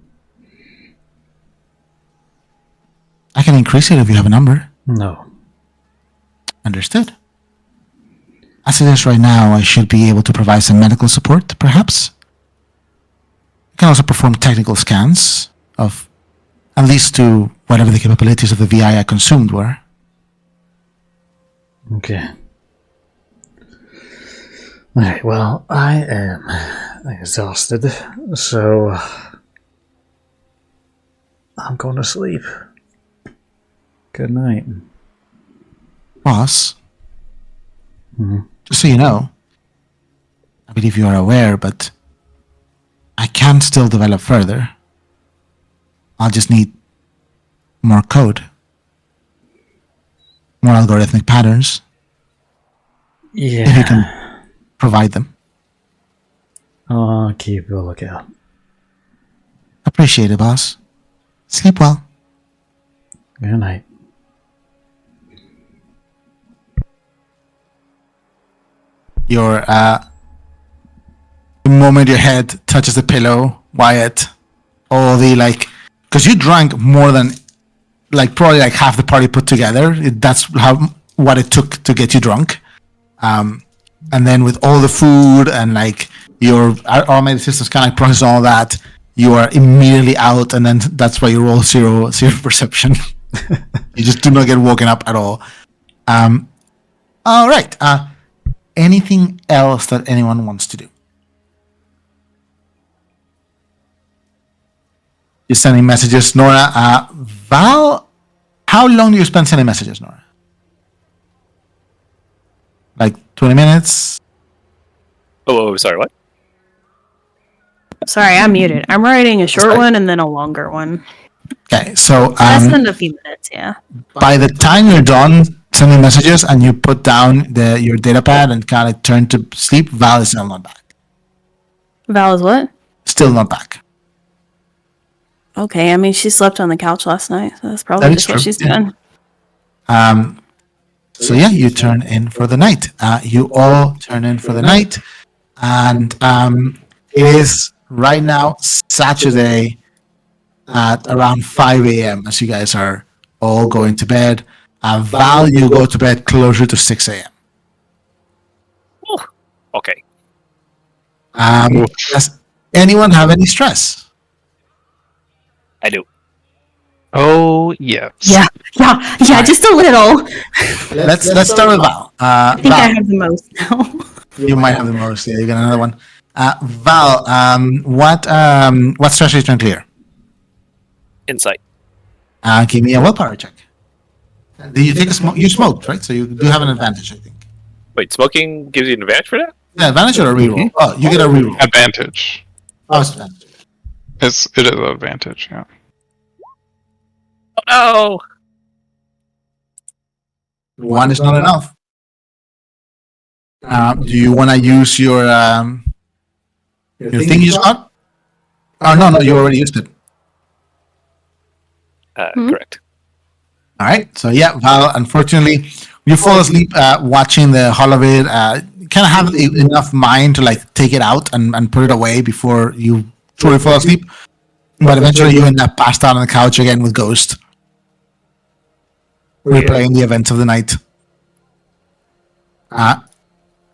I can increase it if you have a number. No. Understood. As it is right now, I should be able to provide some medical support, perhaps. I can also perform technical scans of at least to whatever the capabilities of the VI I consumed were. Okay. Alright, well, I am exhausted, so I'm going to sleep. Good night. Boss, just so you know, I believe you are aware, but I can still develop further. I'll just need more code, more algorithmic patterns, if you Yeah. can provide them. I'll keep a lookout. Appreciate it, boss. Sleep well. Good night. The moment your head touches the pillow, Wyatt, all the because you drank more than probably half the party put together. That's what it took to get you drunk. And then with all the food and your automated systems kind of process all that, you are immediately out, and then that's why you roll zero perception. You just do not get woken up at all. All right. Anything else that anyone wants to do? You're sending messages, Nora. Val, how long do you spend sending messages, Nora? 20 minutes? Oh, sorry, what? Sorry, I'm muted. I'm writing a short fine. one and then a longer one. Okay, so Less than a few minutes, yeah. by the time you're done sending messages and you put down your data pad and kind of turn to sleep, Val is still not back. Val is what? Still not back. Okay, I mean, she slept on the couch last night, so that's probably That is just what true, she's yeah. doing. So yeah, you turn in for the night. You all turn in for the night, and it is right now Saturday at around 5 a.m. as you guys are all going to bed. Val, you go to bed closer to 6 a.m. Okay. Does anyone have any stress? I do. Oh, yes. Yeah, just a little. Let's start with Val. I think I have the most now. You might have the most. Yeah, you got another one. Val, what stress are you trying to clear? Insight. Give me a willpower check. Did you take a smoke? You smoked, right? So you do have an advantage, I think. Wait, smoking gives you an advantage for that? Yeah, advantage or a reroll? Oh, you get a reroll. Advantage. Oh, it's advantage. It is an advantage, yeah. Oh One is not enough. Do you want to use your thing you just got? Oh no, you already used it. no! Correct. All right. So yeah, Val, unfortunately, you fall asleep watching the whole of it. Kind of have enough mind to like take it out and put it away before you truly fall asleep. But eventually, you end up passed out on the couch again with Ghost, replaying the events of the night.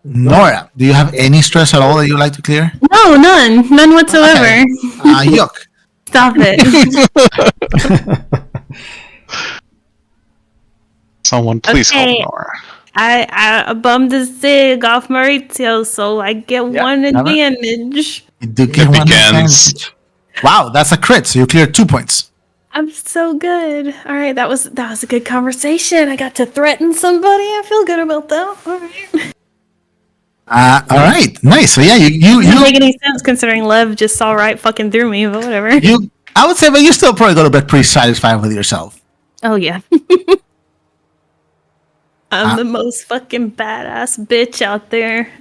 Nora, do you have any stress at all that you'd like to clear? No, none whatsoever. Yuck. Stop it. Someone please Okay. help Nora. I bummed a cig off Maurizio, so I get one advantage. You do It get one begins. advantage. Wow, that's a crit. So you clear 2 points. I'm so good. All right, that was a good conversation. I got to threaten somebody. I feel good about that. All right. All right, nice. So yeah, Doesn't you make any sense considering Lev just saw right fucking through me, but whatever. I would say, but you still probably go to bed pretty satisfied with yourself. Oh yeah. I'm the most fucking badass bitch out there.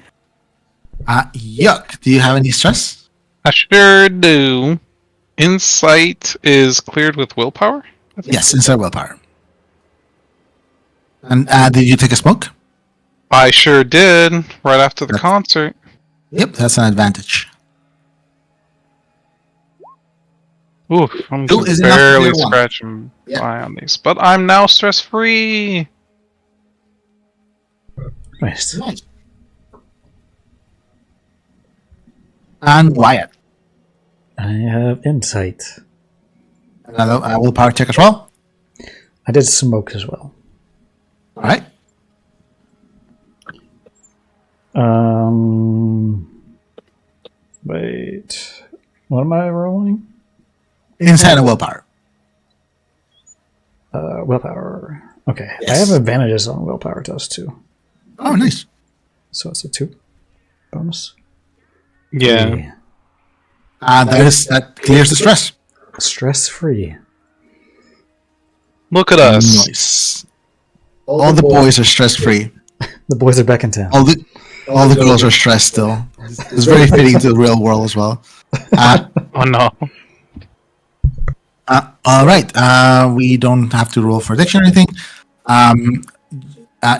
Yuck. Do you have any stress? I sure do. Insight is cleared with willpower? I think? Yes, inside willpower. And did you take a smoke? I sure did, right after the concert. Yep, that's an advantage. Oof, I'm Two just is enough to barely clear one. scratching Yeah. by on these. But I'm now stress-free! Nice. Nice. And Wyatt. I have insight. Another willpower check as well. I did smoke as well. All right. Wait. What am I rolling? Inside of willpower. Willpower. Okay. I Yes. have advantages on willpower test too. Oh, nice. So it's a 2 bonus. Yeah. That clears the stress. Stress free. Look at us. Nice. All the boys are stress free. The boys are back in town. All the girls are stressed still. It's very fitting to the real world as well. Oh no. All right. We don't have to roll for addiction or anything.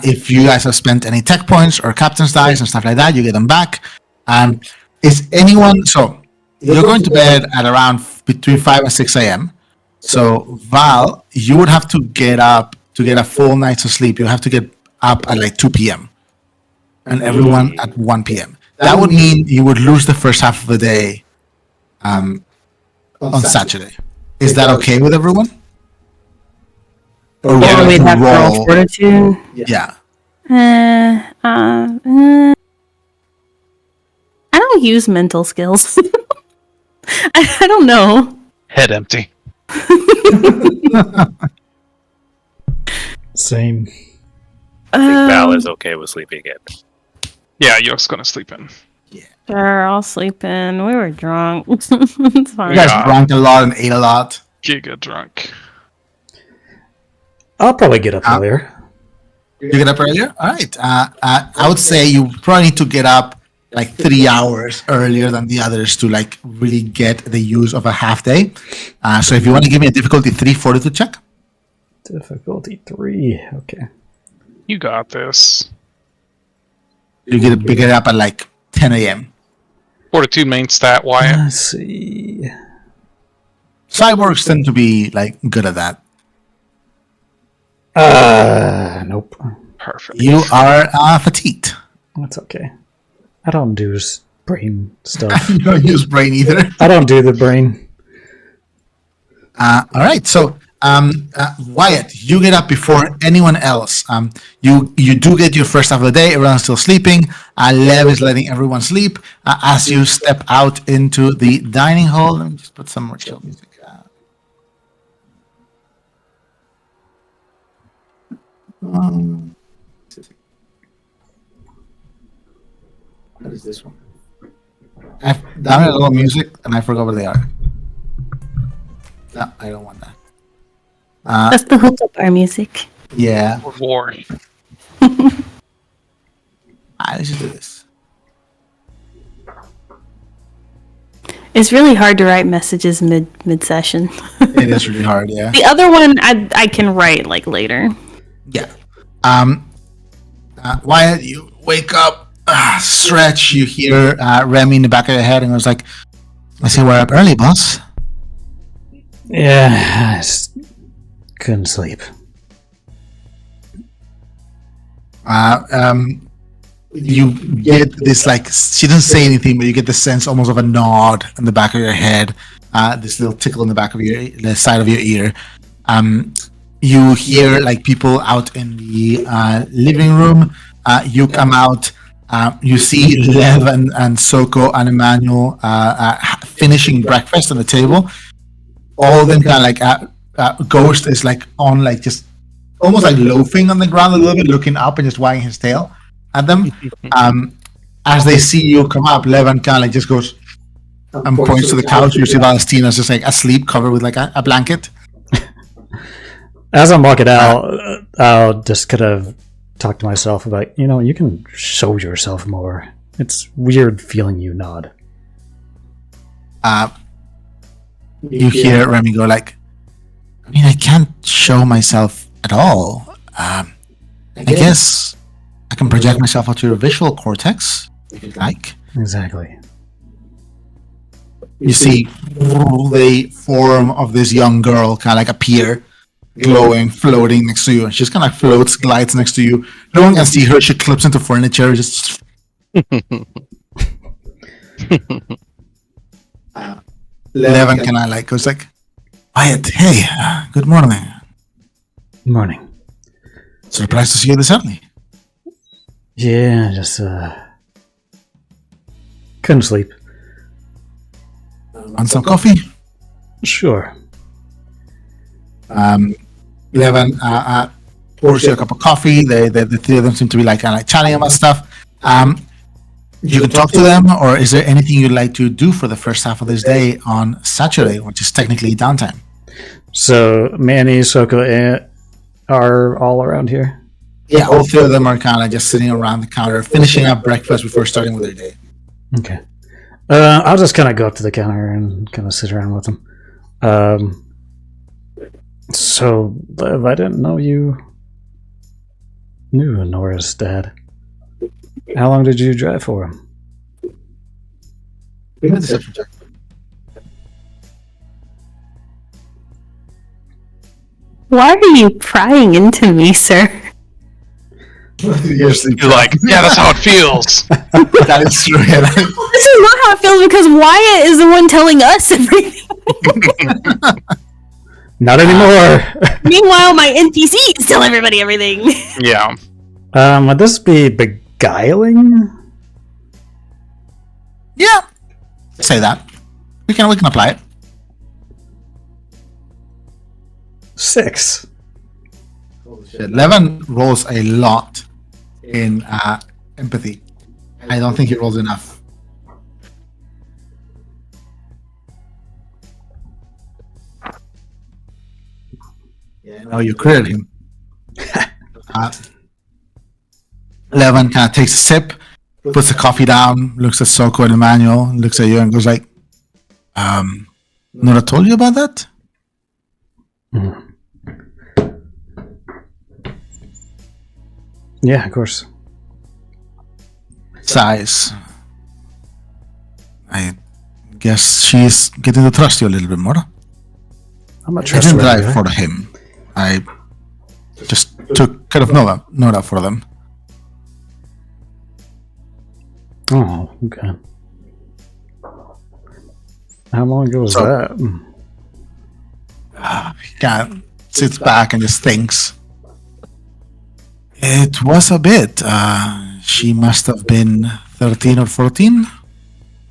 If you guys have spent any tech points or captain's dice and stuff like that, you get them back. Is anyone... So, you're going to bed at around between 5 and 6 a.m. So, Val, you would have to get up to get a full night's of sleep. You have to get up at like 2 p.m. and everyone at 1 p.m. That would mean you would lose the first half of the day on Saturday. Is that okay with everyone? Or Or would we'd you have to roll fortitude. Yeah. I don't use mental skills. I don't know. Head empty. Same. I think Val is okay with sleeping in. Yeah, Yoke's gonna sleep in. Sure, I'll sleep in. We were drunk. It's fine. You guys Yeah. drank a lot and ate a lot. Giga drunk. I'll probably get up earlier. You get up earlier? All right. I would say you probably need to get up like 3 hours earlier than the others to like really get the use of a half day. So if you want to give me a difficulty 3 fortitude check. Difficulty 3. Okay. You got this. You get up at like 10 a.m. Fortitude main stat, Wyatt. Let's see. Cyborgs tend to be like good at that. Nope. Perfect. You are fatigued. That's okay. I don't do brain stuff. You don't use brain either. I don't do the brain. All right, so Wyatt, you get up before anyone else. You do get your first half of the day. Everyone's still sleeping. Lev is letting everyone sleep. As you step out into the dining hall, let me just put some more chill music. What is this one? I've done a little music and I forgot where they are. No, I don't want that. That's the hookup bar music. Yeah. War. Let's just do this. It's really hard to write messages mid session. It is really hard, yeah. The other one I can write like later. Yeah. Wyatt, you wake up, stretch, you hear Remy in the back of your head, and it was like, I see we're up early, boss. Yeah, I just couldn't sleep. You get this, like, she doesn't say anything, but you get the sense almost of a nod in the back of your head, this little tickle in the back of the side of your ear. You hear, like, people out in the living room. You come out, you see Lev and Soko and Emmanuel finishing breakfast on the table. All of them kind of like, Ghost is like on, like, just almost like loafing on the ground a little bit, looking up and just wagging his tail at them. As they see you come up, Levan kind of like just goes and points to the couch. You see Valentina's just like asleep, covered with like a blanket. As I'm walking out, I'll just kind of talk to myself about, you can show yourself more. It's weird feeling you nod. You hear Remy go like, I mean, I can't show myself at all. I guess I can project myself onto your visual cortex, if you like. Exactly. You see the form of this young girl kind of like appear, glowing, floating next to you. And she just kind of floats, glides next to you. No one can see her. She clips into furniture. Just Levan kind of like goes like, Wyatt, hey, good morning. Morning. Surprised to see you this early. Yeah, just couldn't sleep. Want some coffee? Sure. Levan pours you a cup of coffee. The three of them seem to be like kind of chatting about stuff. You can talk to them, or is there anything you'd like to do for the first half of this day on Saturday, which is technically downtime? So Manny, Soko, are all around here? Yeah, all three of them are kind of just sitting around the counter, finishing up breakfast before starting with their day. Okay. I'll just kind of go up to the counter and kind of sit around with them. So, Lev, I didn't know you knew Nora's dad. How long did you drive for him? Give me a deception check. Why are you prying into me, sir? You're like, yeah, that's how it feels. That is true. Yeah, This is not how it feels because Wyatt is the one telling us everything. Not anymore. Meanwhile, my NPCs tell everybody everything. Yeah. Would this be beguiling? Yeah. Say that. We can apply it. 6. Levan rolls a lot in empathy. I don't think he rolls enough. Yeah, no, you critted him. Levan kind of takes a sip, puts the coffee down, looks at Soko and Emmanuel, looks at you and goes like, Nora told you about that? Mm. Yeah, of course. Sighs. I guess she's getting to trust you a little bit more. I'm not I didn't trustworthy. drive for him. I just took care of Nora for them. Oh, okay. How long ago was that? He kind of sits back and just thinks. It was a bit. She must have been 13 or 14.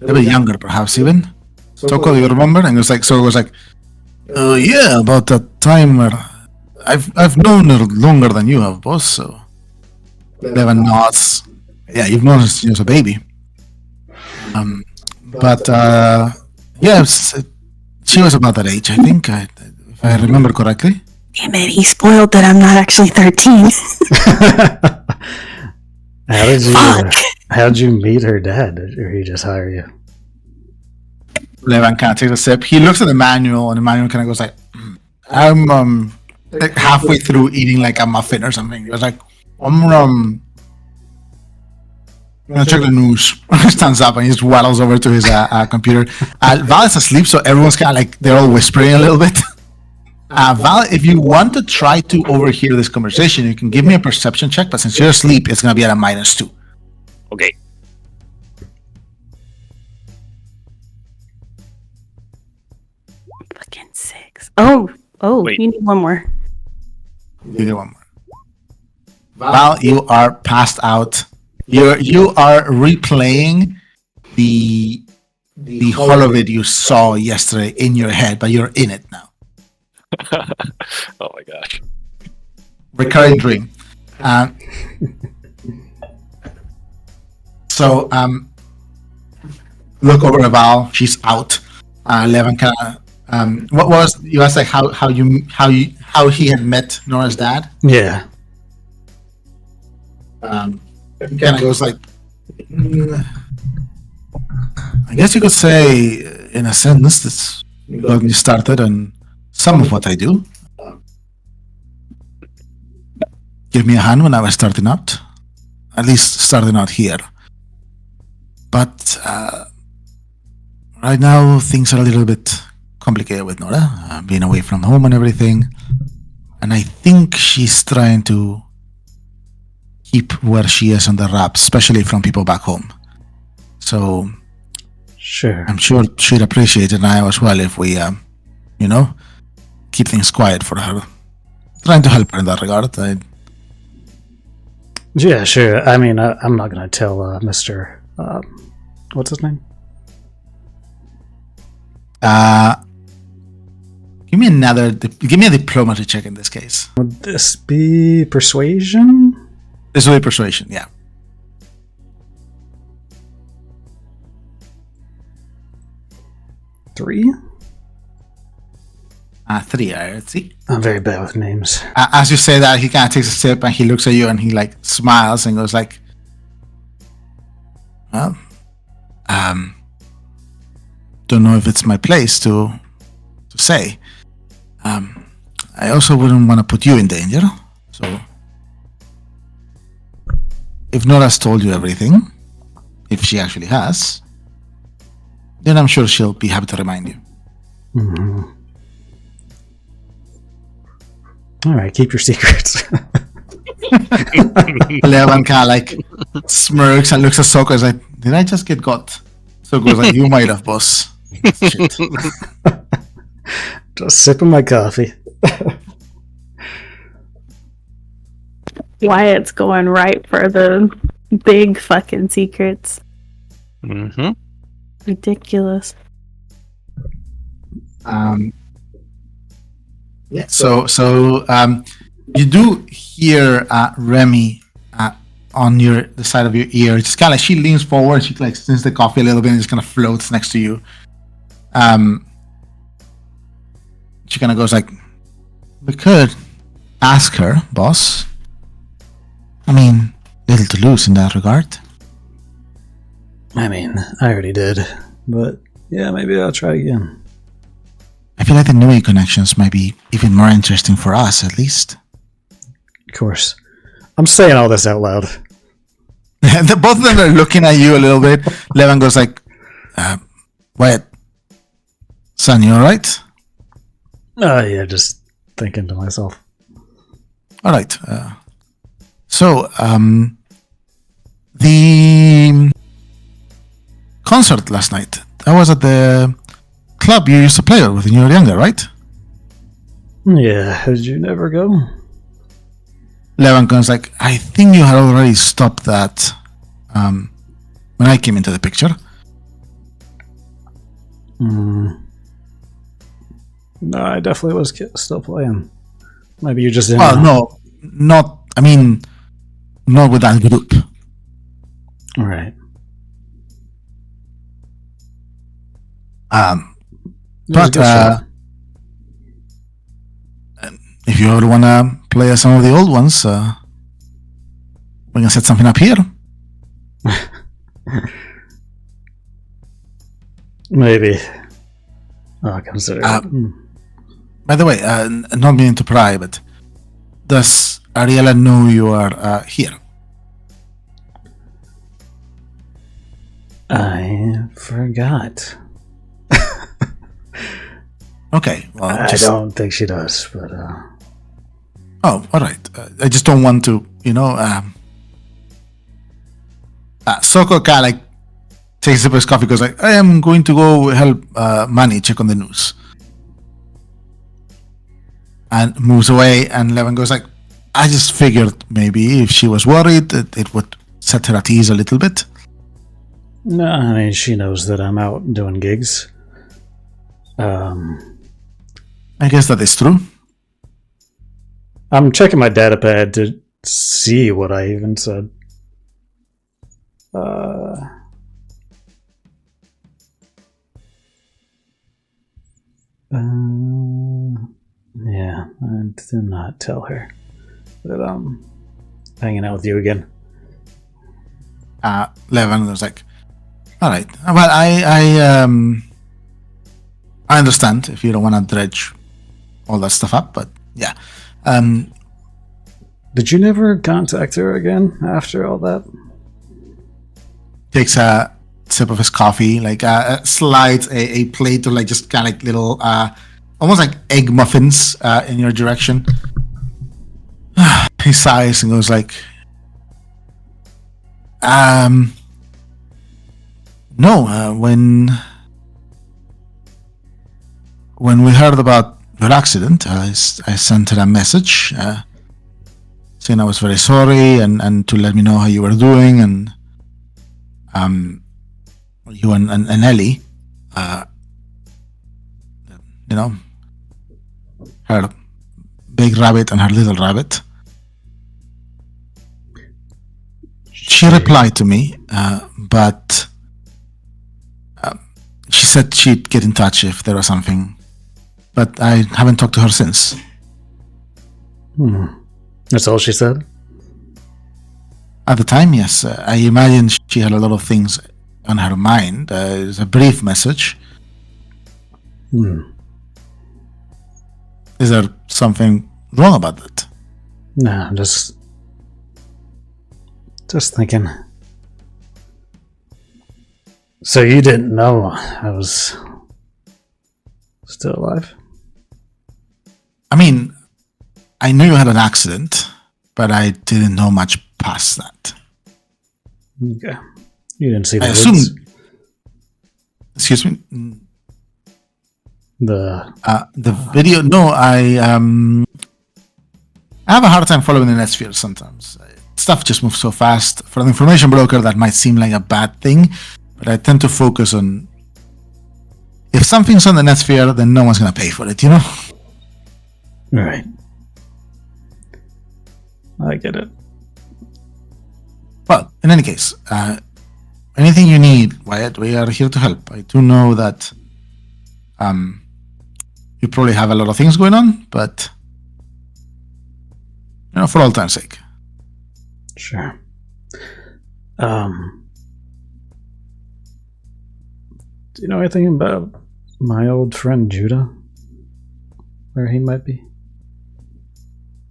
A bit younger, perhaps even. Soko, do you remember? And Soko was like, yeah, about that time where I've known her longer than you have, boss. So Levan nods. Yeah, you've known her since she was a baby. But yes, she was about that age, I think, if I remember correctly. Damn it, he spoiled that I'm not actually 13. How did you meet her dad, or he just hire you? Levan kind of takes a sip. He looks at the manual, and the manual kind of goes like, I'm like halfway through eating like a muffin or something. He was like, I'm gonna check the news. He stands up and he just waddles over to his computer. Val is asleep, so everyone's kind of like, they're all whispering a little bit. Val, if you want to try to overhear this conversation, you can give me a perception check, but since you're asleep, it's gonna be at a -2. Okay. Fucking 6. Oh, Wait. you need one more. You get one more. Val, you are passed out. You are replaying the holovid you saw yesterday in your head, but you're in it now. Oh my gosh. Recurring dream. So look over at Val. She's out. Levan kind of. What was you asked, like how he had met Nora's dad? Yeah. He kind of goes like, I guess you could say, in a sense, that's got me started on some of what I do. Give me a hand when I was starting out, at least starting out here. But right now things are a little bit complicated with Nora, being away from home and everything. And I think she's trying to keep where she is on the wraps, especially from people back home. So Sure. I'm sure she'd appreciate it now as well if we, keep things quiet for her. Trying to help her in that regard. Yeah, sure. I mean, I'm not going to tell Mr. What's his name? Give me a diplomacy check in this case. Would this be persuasion? This will be persuasion, yeah. Three? 3, let's see. I'm very bad with names. As you say that, he kind of takes a sip and he looks at you and he like smiles and goes like, well, don't know if it's my place to say. I also wouldn't want to put you in danger. So if Nora's told you everything, if she actually has, then I'm sure she'll be happy to remind you. Mm-hmm. All right, keep your secrets. Levan kind of like smirks and looks at Soko and is like, did I just get got? Soko's like, you might have, boss. Shit. Just sipping my coffee. Wyatt's going right for the big fucking secrets. Mm-hmm. Ridiculous. Yeah. So you do hear Remy on the side of your ear. It's kind of like she leans forward. She like sniffs the coffee a little bit and just kind of floats next to you. She kind of goes like, "We could ask her, boss. I mean, little to lose in that regard." I mean, I already did. But yeah, maybe I'll try again. I feel like the Nui connections might be even more interesting for us, at least. Of course. I'm saying all this out loud. Both of them are looking at you a little bit. Levan goes like, Wyatt, son, you alright? Yeah, just thinking to myself. Alright. So, the concert last night, that was at the club you used to play with when you were younger, right? Yeah, did you never go? Levan goes like, I think you had already stopped that when I came into the picture. No, I definitely was still playing. Maybe you just didn't. Well, no, not with that group. All right. But if you ever want to play some of the old ones, we can set something up here. Maybe. I'll consider it. By the way, not meaning to pry, but does Ariella know you are here? I forgot. Okay, well, I don't think she does, but Oh, all right. I just don't want to, Soko kind of like takes a sip of his coffee, goes like, I am going to go help Manny check on the news. And moves away, and Levin goes like, I just figured maybe if she was worried, it would set her at ease a little bit. no, I mean, she knows that I'm out doing gigs. I guess that is true. I'm checking my data pad to see what I even said. Yeah, I did not tell her that I'm hanging out with you again. Levin was like, all right. Well, I understand if you don't want to dredge all that stuff up, but yeah. Did you never contact her again after all that? Takes a sip of his coffee, like slides a plate of like just kind of like little, almost like egg muffins in your direction. He sighs and goes like, no, when we heard about your accident, I sent her a message saying I was very sorry and to let me know how you were doing, and you and Ellie, her big rabbit and her little rabbit. She replied to me, but she said she'd get in touch if there was something, but I haven't talked to her since. That's all she said? At the time, yes. I imagine she had a lot of things on her mind. It was a brief message. Is there something wrong about that? No, I'm just thinking. So you didn't know I was still alive? I mean, I knew you had an accident, but I didn't know much past that. Okay. You didn't see the I hoods? assume. Excuse me. The video. No, I have a hard time following the Netsphere sometimes. Stuff just moves so fast. For an information broker, that might seem like a bad thing, but I tend to focus on if something's on the Netsphere, then no one's gonna pay for it, Right. I get it. But in any case, anything you need, Wyatt, we are here to help. I do know that you probably have a lot of things going on, but for all time's sake. Sure. Do you know anything about my old friend Judah? Where he might be?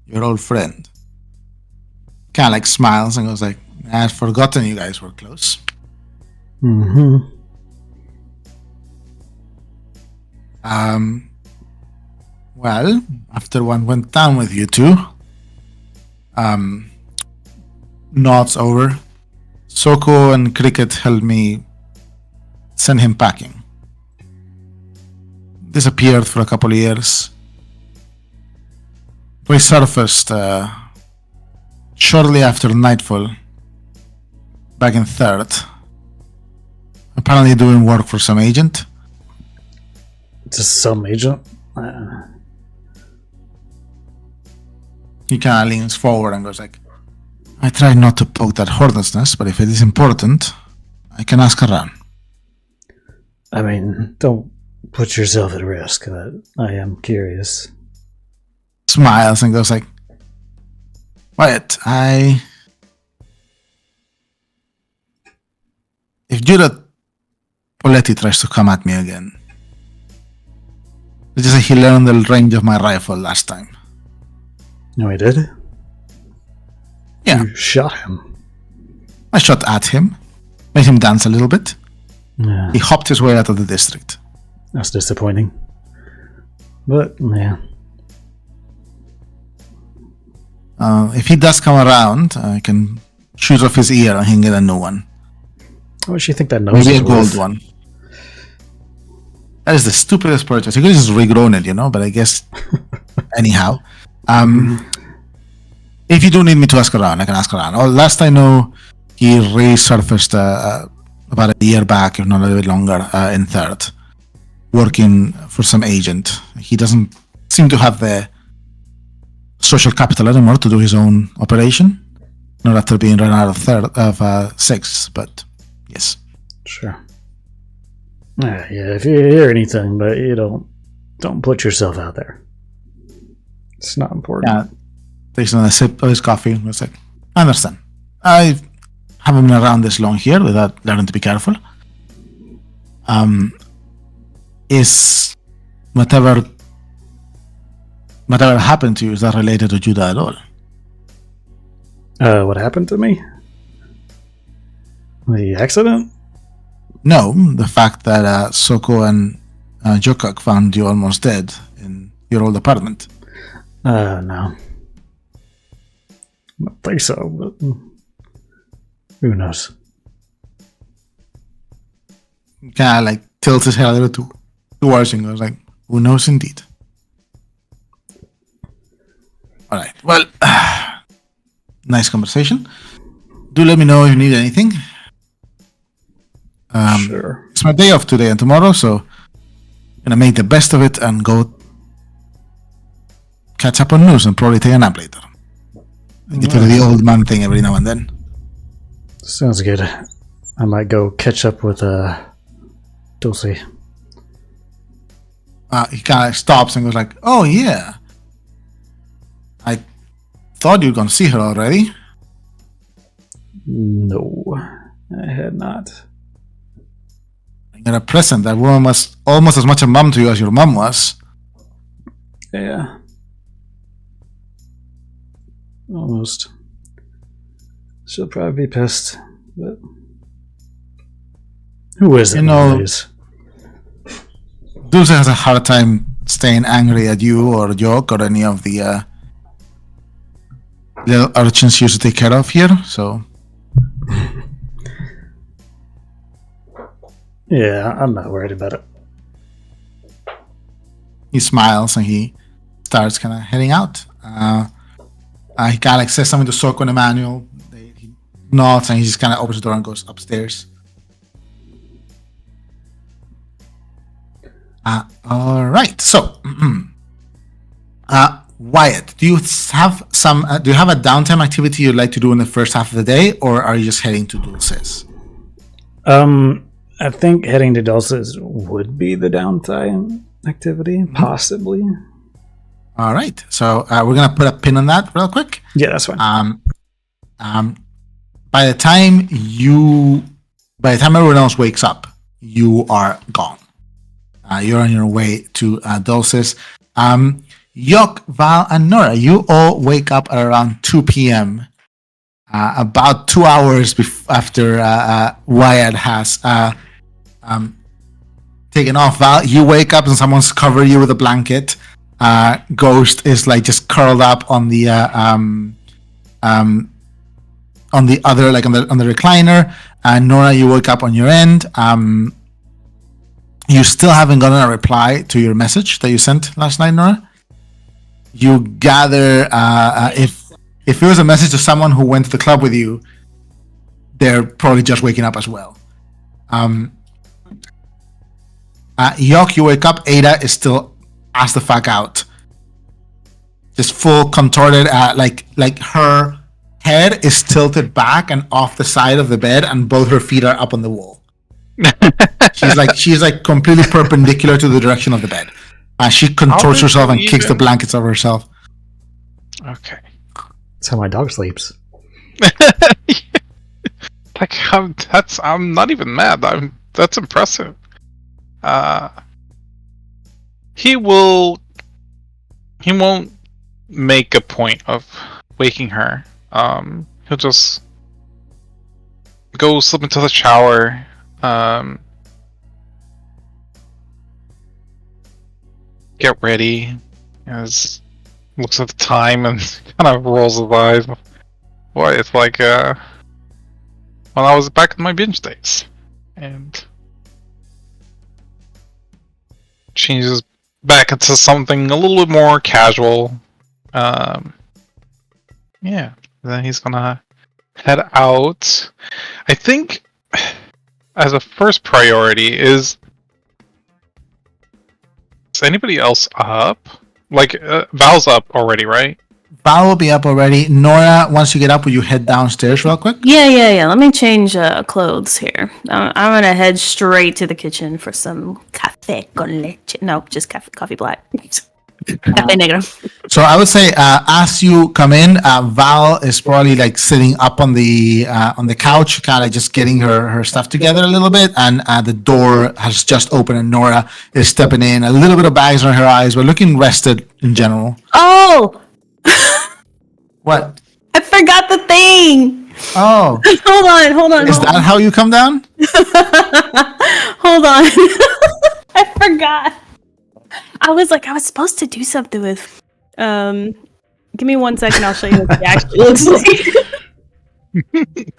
Your old friend kind of like smiles and goes like, I'd forgotten you guys were close. Well, after one went down with you two, nods over, Soko and Cricket helped me send him packing. Disappeared for a couple of years. Resurfaced shortly after nightfall, back in 3rd. Apparently doing work for some agent. Just some agent? He kind of leans forward and goes like, I try not to poke that hornet's nest, but if it is important, I can ask around. I mean, don't put yourself at risk. I am curious. Smiles and goes like, Wyatt, if Judah Poletti tries to come at me again, it's just like he learned the range of my rifle last time. No, he did? Yeah. You shot him. I shot at him, made him dance a little bit. Yeah, He hopped his way out of the district. that's disappointing. But, yeah. If he does come around, I can shoot off his ear and he can get a new one. How much do you think that nose Maybe is a gold worth? one. That is the stupidest purchase. He could have just regrown it, but I guess anyhow. If you do need me to ask around, I can ask around. Oh, last I know, he resurfaced about a year back, if not a little bit longer, in third, working for some agent. He doesn't seem to have the social capital anymore to do his own operation. Not after being run out of six, but yes. Sure. Yeah, if you hear anything, but you don't put yourself out there. It's not important. Yeah. Takes another sip of his coffee and was like, I understand. I haven't been around this long here without learning to be careful. Is whatever happened to you, is that related to Judah at all? What happened to me? The accident? No, the fact that Soko and Jokak found you almost dead in your old apartment. No. I don't think so, but who knows? Kind of like tilts his head a little towards you and goes like, who knows indeed. All right. Well, nice conversation. Do let me know if you need anything. Sure. It's my day off today and tomorrow, so I'm gonna make the best of it and go catch up on news and probably take a nap later. I get to do the old man thing every now and then. Sounds good. I might go catch up with Dulce. He kind of stops and goes like, "Oh yeah, I thought you'd gone to see her already." No, I had not. I got a present. That woman was almost as much a mom to you as your mom was. Yeah. Almost. She'll probably be pissed, but who is it? Nowadays? Dulce has a hard time staying angry at you or Joke or any of the little urchins she used to take care of here, so... Yeah, I'm not worried about it. He smiles and he starts kind of heading out. He kind of like says something to Soko and Emmanuel. He nods and he just kind of opens the door and goes upstairs. All right. So, Wyatt, do you have do you have a downtime activity you'd like to do in the first half of the day, or are you just heading to Dulce's? I think heading to Dulce's would be the downtime activity, possibly. All right. So we're gonna put a pin on that real quick. Yeah, that's fine. By the time everyone else wakes up, you are gone. You're on your way to Dulce's. Yok, Val, and Nora, you all wake up at around 2 p.m. About 2 hours after Wyatt has taken off. Val, you wake up and someone's covered you with a blanket. Ghost is like just curled up on the other, like on the recliner. Nora, you wake up on your end. You still haven't gotten a reply to your message that you sent last night, Nora. You gather if it was a message to someone who went to the club with you, they're probably just waking up as well. Yok, you wake up. Ada is still ass the fuck out, just full contorted. Like her head is tilted back and off the side of the bed, and both her feet are up on the wall. She's like completely perpendicular to the direction of the bed. She contorts did herself you and kicks the even- blankets over herself. Okay. That's how my dog sleeps. Like I'm not even mad. That's impressive. He won't make a point of waking her. He'll just go slip into the shower. Get ready. Looks at the time and kind of rolls his eyes. Boy, it's like when I was back in my binge days, and changes back into something a little bit more casual. Yeah, then he's gonna head out. I think as a first priority is anybody else up? Like Val's up already, right? Val will be up already. Nora, once you get up, will you head downstairs real quick? Yeah. Let me change clothes here. I'm gonna head straight to the kitchen for some café con leche. No, just coffee black. Café negro. So I would say as you come in, Val is probably like sitting up on the couch, kind of just getting her stuff together a little bit, and the door has just opened, and Nora is stepping in, a little bit of bags on her eyes, but looking rested in general. Oh, What? I forgot the thing. Oh, Hold on. is that how you come down? Hold on. I forgot. I was supposed to do something with. Give me 1 second. I'll show you what it actually looks like.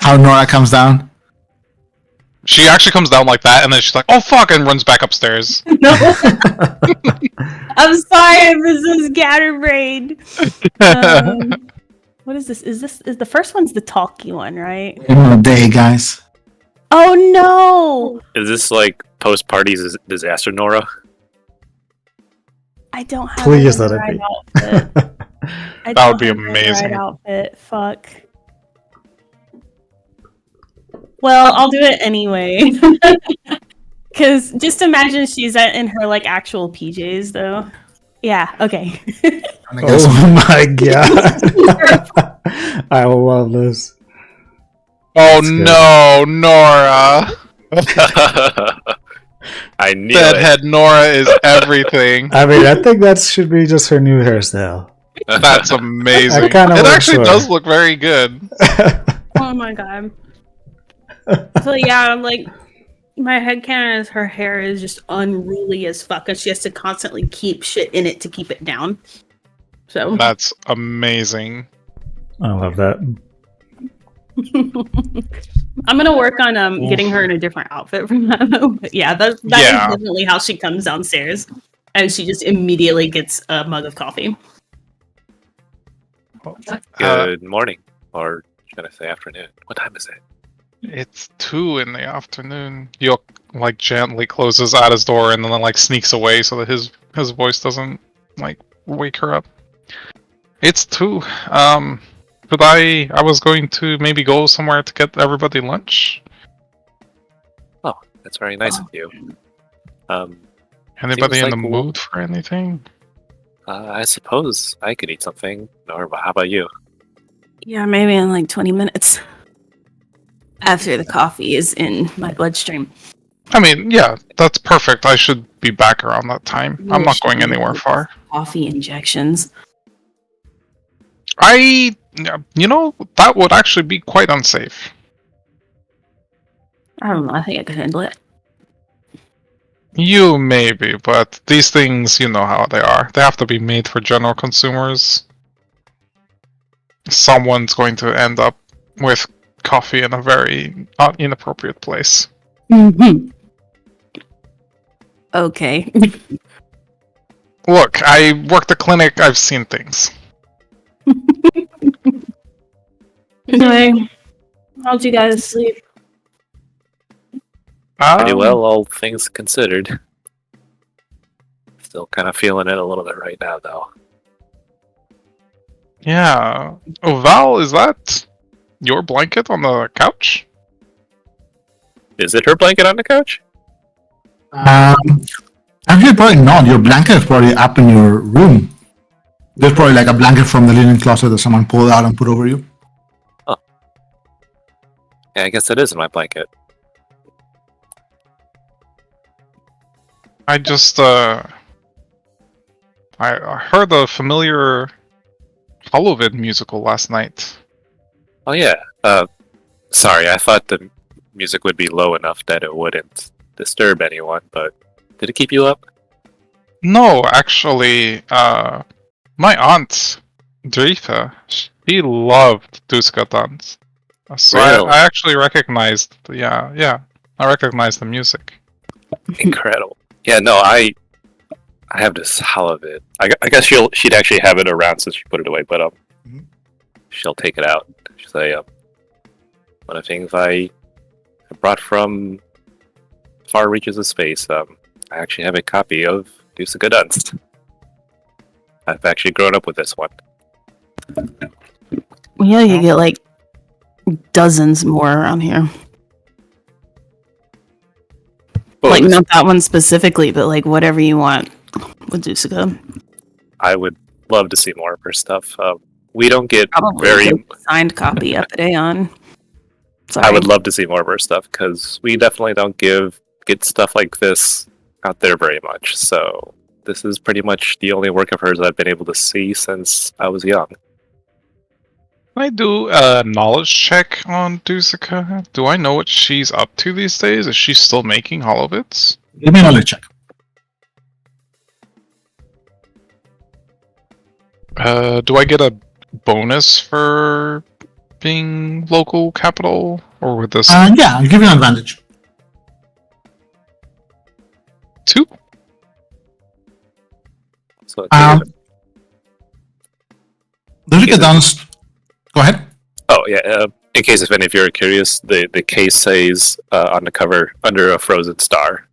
How Nora comes down? She actually comes down like that, and then she's like, "Oh fuck!" and runs back upstairs. No. I'm sorry, this is scatterbrained. What is this? Is the first one's the talky one, right? Day, guys. Oh no! Is this like post-party disaster, Nora? I don't have Please a let it right be. outfit. I That would don't be have the amazing. Right outfit. Fuck. Well, I'll do it anyway. Cause just imagine she's in her like actual PJs though. Yeah. Okay. Oh my god. I love this. Oh That's good. no, Nora! I knew it. Deadhead Nora is everything. I mean, I think that should be just her new hairstyle. That's amazing. That kinda It works actually for does her. look very good. Oh my god. So yeah, I'm like, my headcanon is her hair is just unruly as fuck, and she has to constantly keep shit in it to keep it down. So That's amazing. I love that. I'm gonna work on getting her in a different outfit from that though. But yeah, that is Yeah. definitely how she comes downstairs, and she just immediately gets a mug of coffee. Good morning, or should I say afternoon? What time is it? It's 2 in the afternoon. Yook like gently closes Ada's door and then like sneaks away so that his voice doesn't like wake her up. It's 2. But I was going to maybe go somewhere to get everybody lunch. Oh, that's very nice of you. Anybody in like the mood for anything? I suppose I could eat something. Or how about you? Yeah, maybe in like 20 minutes after the coffee is in my bloodstream. I mean, yeah, that's perfect. I should be back around that time. I'm not going anywhere far. Coffee injections. That would actually be quite unsafe. I don't know. I think I could handle it. You maybe, but these things, you know how they are. They have to be made for general consumers. Someone's going to end up with coffee in a very inappropriate place. Mm-hmm. Okay. Look, I work the clinic. I've seen things. Anyway, how'd you guys sleep? Pretty well, all things considered. Still kind of feeling it a little bit right now, though. Yeah. Oh, Val, is that your blanket on the couch? Is it her blanket on the couch? Actually, probably not. Your blanket is probably up in your room. There's probably like a blanket from the linen closet that someone pulled out and put over you. Yeah, I guess it is in my blanket. I just I heard a familiar Halloween musical last night. Oh yeah. Sorry, I thought the music would be low enough that it wouldn't disturb anyone, but did it keep you up? No, actually, my aunt, Dritha, she loved Duska dance. So Really? I actually recognized, yeah, I recognized the music. Incredible. Yeah, no, I have this halibut. I guess she'd actually have it around since she put it away, but Mhm. she'll take it out. She'll say, one of the things I brought from far reaches of space. I actually have a copy of Dusica Dunst. I've actually grown up with this one. Yeah, you get like dozens more around here. Well, Like not that one specifically, but like whatever you want with Dusica. I would love to see more of her stuff. We don't get Probably very. a signed copy up at Aeon. Sorry. I would love to see more of her stuff because we definitely don't get stuff like this out there very much. So this is pretty much the only work of hers I've been able to see since I was young. Can I do a knowledge check on Dusica? Do I know what she's up to these days? Is she still making holobits? Give me a knowledge check. Do I get a bonus for being local capital? Or with this Yeah, I'll give you an advantage. 2? So Dusica Dunst. Go ahead. oh yeah, in case if any of you are curious, the case says on the cover under a frozen star.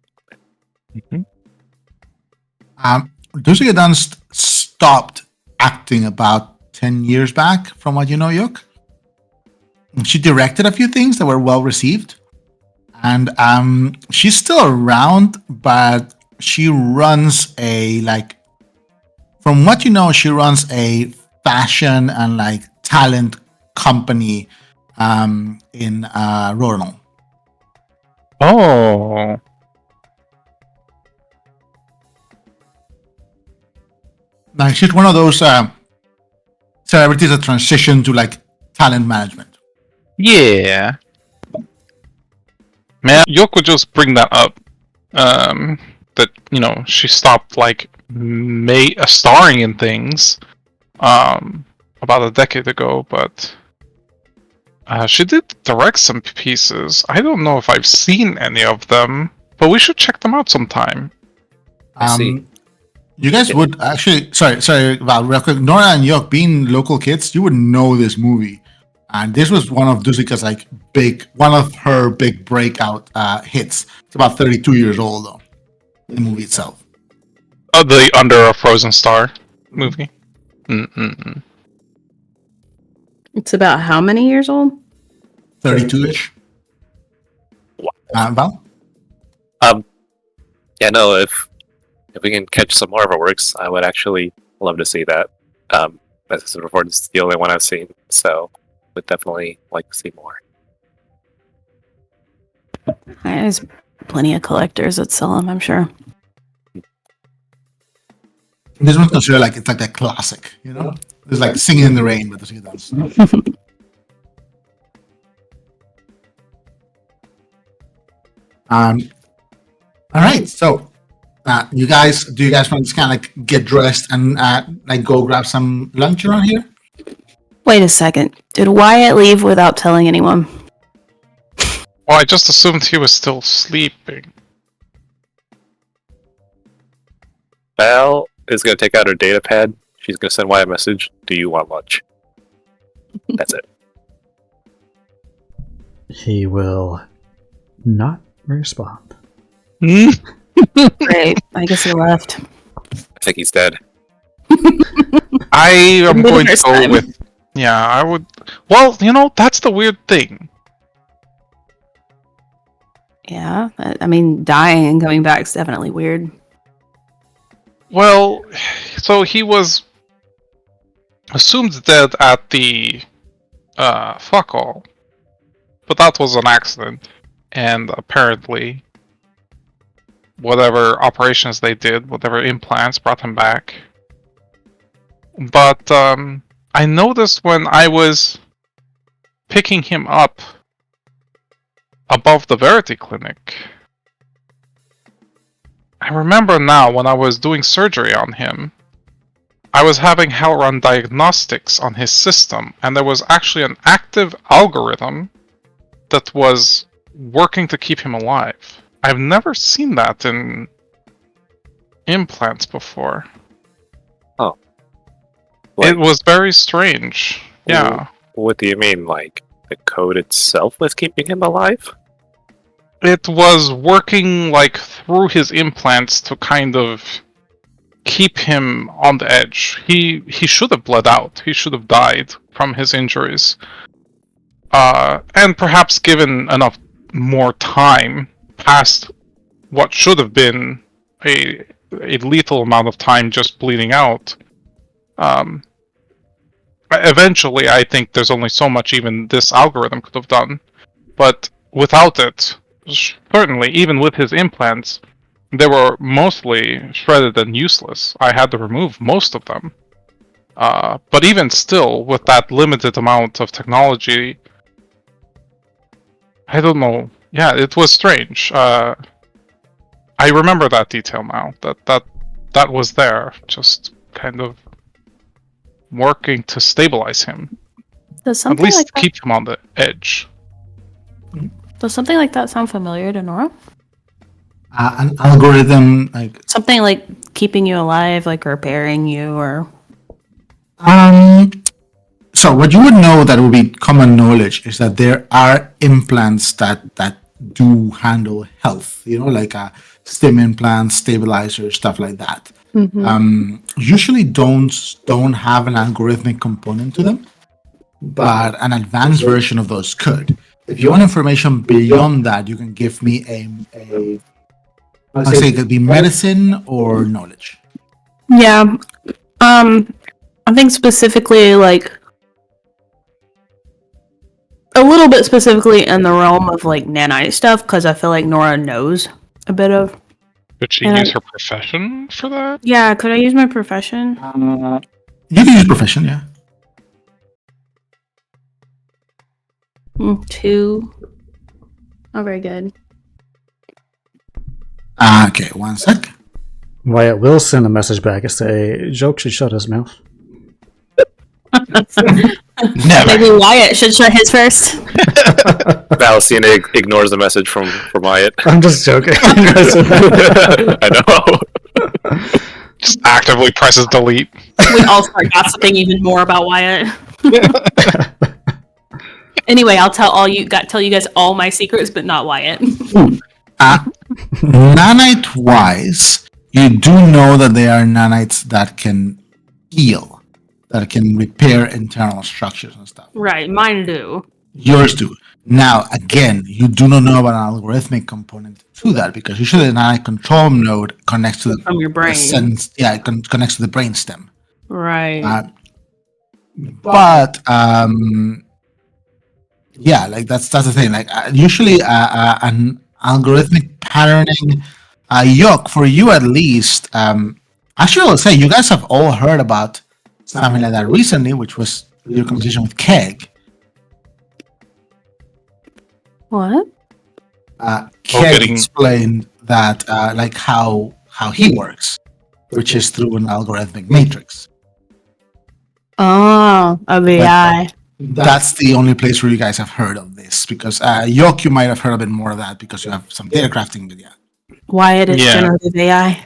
Dusica Dunst stopped acting about 10 years back, from what you know, Yook. She directed a few things that were well received. And she's still around, but she runs from what you know, she runs a fashion and like talent company in Roronal. Oh. Like she's one of those celebrities that transition to like talent management. Yeah. Man, Yoko just bring that up. That, she stopped, like, starring in things, about a decade ago, but she did direct some pieces. I don't know if I've seen any of them, but we should check them out sometime. I see. You guys would actually, sorry, Val, real quick. Nora and Yok, being local kids, you would know this movie. And this was one of Dusica's one of her big breakout hits. It's about 32 years old though, the movie itself. Oh, the Under a Frozen Star movie. Mm-mm-mm. It's about how many years old? 32-ish. Val? Yeah, no, if we can catch some more of her works, I would actually love to see that. As I said before, it's the only one I've seen, so would definitely like to see more. There's plenty of collectors that sell them, I'm sure. This one's considered it's like that classic, you know? It's like Singing in the Rain with Dusica Dunst. All right, so do you guys want to just kind of get dressed and go grab some lunch around here? Wait a second. Did Wyatt leave without telling anyone? Well, I just assumed he was still sleeping. Val is going to take out her data pad. She's going to send Wyatt a message. Do you want lunch? That's it. He will not respond. Great. I guess he left. I think he's dead. I am Maybe going to first go time. with... Yeah, I would... Well, that's the weird thing. Yeah, I mean, dying and coming back is definitely weird. Well, so he was assumed dead at the fuck all, but that was an accident, and apparently, whatever operations they did, whatever implants brought him back. But I noticed when I was picking him up above the Verity Clinic. I remember now when I was doing surgery on him, I was having Hellrun diagnostics on his system, and there was actually an active algorithm that was working to keep him alive. I've never seen that in implants before. Oh. It was very strange. Yeah. What do you mean, like the code itself was keeping him alive? It was working like through his implants to kind of keep him on the edge. He should have bled out. He should have died from his injuries. And perhaps given enough more time past what should have been a lethal amount of time just bleeding out. Eventually, I think there's only so much even this algorithm could have done. But without it, certainly, even with his implants, they were mostly shredded and useless. I had to remove most of them. But even still, with that limited amount of technology, I don't know. Yeah, it was strange. I remember that detail now. That was there, just kind of working to stabilize him. Does At something least like that, keep him on the edge. does something like that sound familiar to Nora? An algorithm, like Something like keeping you alive, like repairing you, or so what you would know that would be common knowledge is that there are implants that do handle health, like stim implants, stabilizers, stuff like that. Usually don't have an algorithmic component to them, but an advanced version of those could. If you want information beyond that, you can give me a I'll say it could be medicine or knowledge. yeah. I think specifically like a little bit specifically in the realm of like nanite stuff, because I feel like Nora knows a bit of. Could she And use her profession for that? Yeah, could I use my profession? You can use profession, yeah. 2. Oh, very good. Okay, one sec. Wyatt will send a message back and say, Joke should shut his mouth. Never. Maybe Wyatt should shut his first. Valcina ignores the message from Wyatt. I'm just joking. I know. Just actively presses delete. We all start gossiping even more about Wyatt. Anyway, I'll tell you guys all my secrets, but not Wyatt. Nanite-wise, you do know that there are nanites that can heal, that can repair internal structures and stuff. Right, mine do. Yours do. Now, again, you do not know about an algorithmic component to that because usually the nanite control node connects to the From your brain. it connects to the brain stem. Right. But yeah, like that's the thing. Like usually an algorithmic patterning, Yok, for you at least. Actually, I'll say you guys have all heard about something like that recently, which was your conversation with Keg. What? Keg explained that like how he works, which is through an algorithmic matrix. Oh, a VI. That's the only place where you guys have heard of this, because Yok, you might have heard a bit more of that because you have some data crafting, but yeah. Wyatt is generative AI.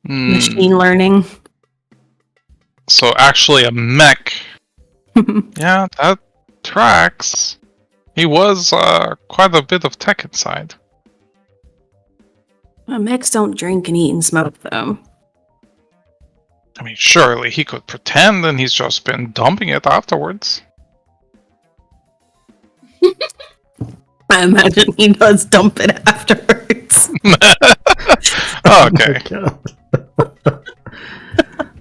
Hmm. Machine learning. So actually a mech. Yeah, that tracks. He was quite a bit of tech inside. Mechs don't drink and eat and smoke, though. I mean, surely he could pretend and he's just been dumping it afterwards. I imagine he does dump it afterwards. Okay. Oh my God.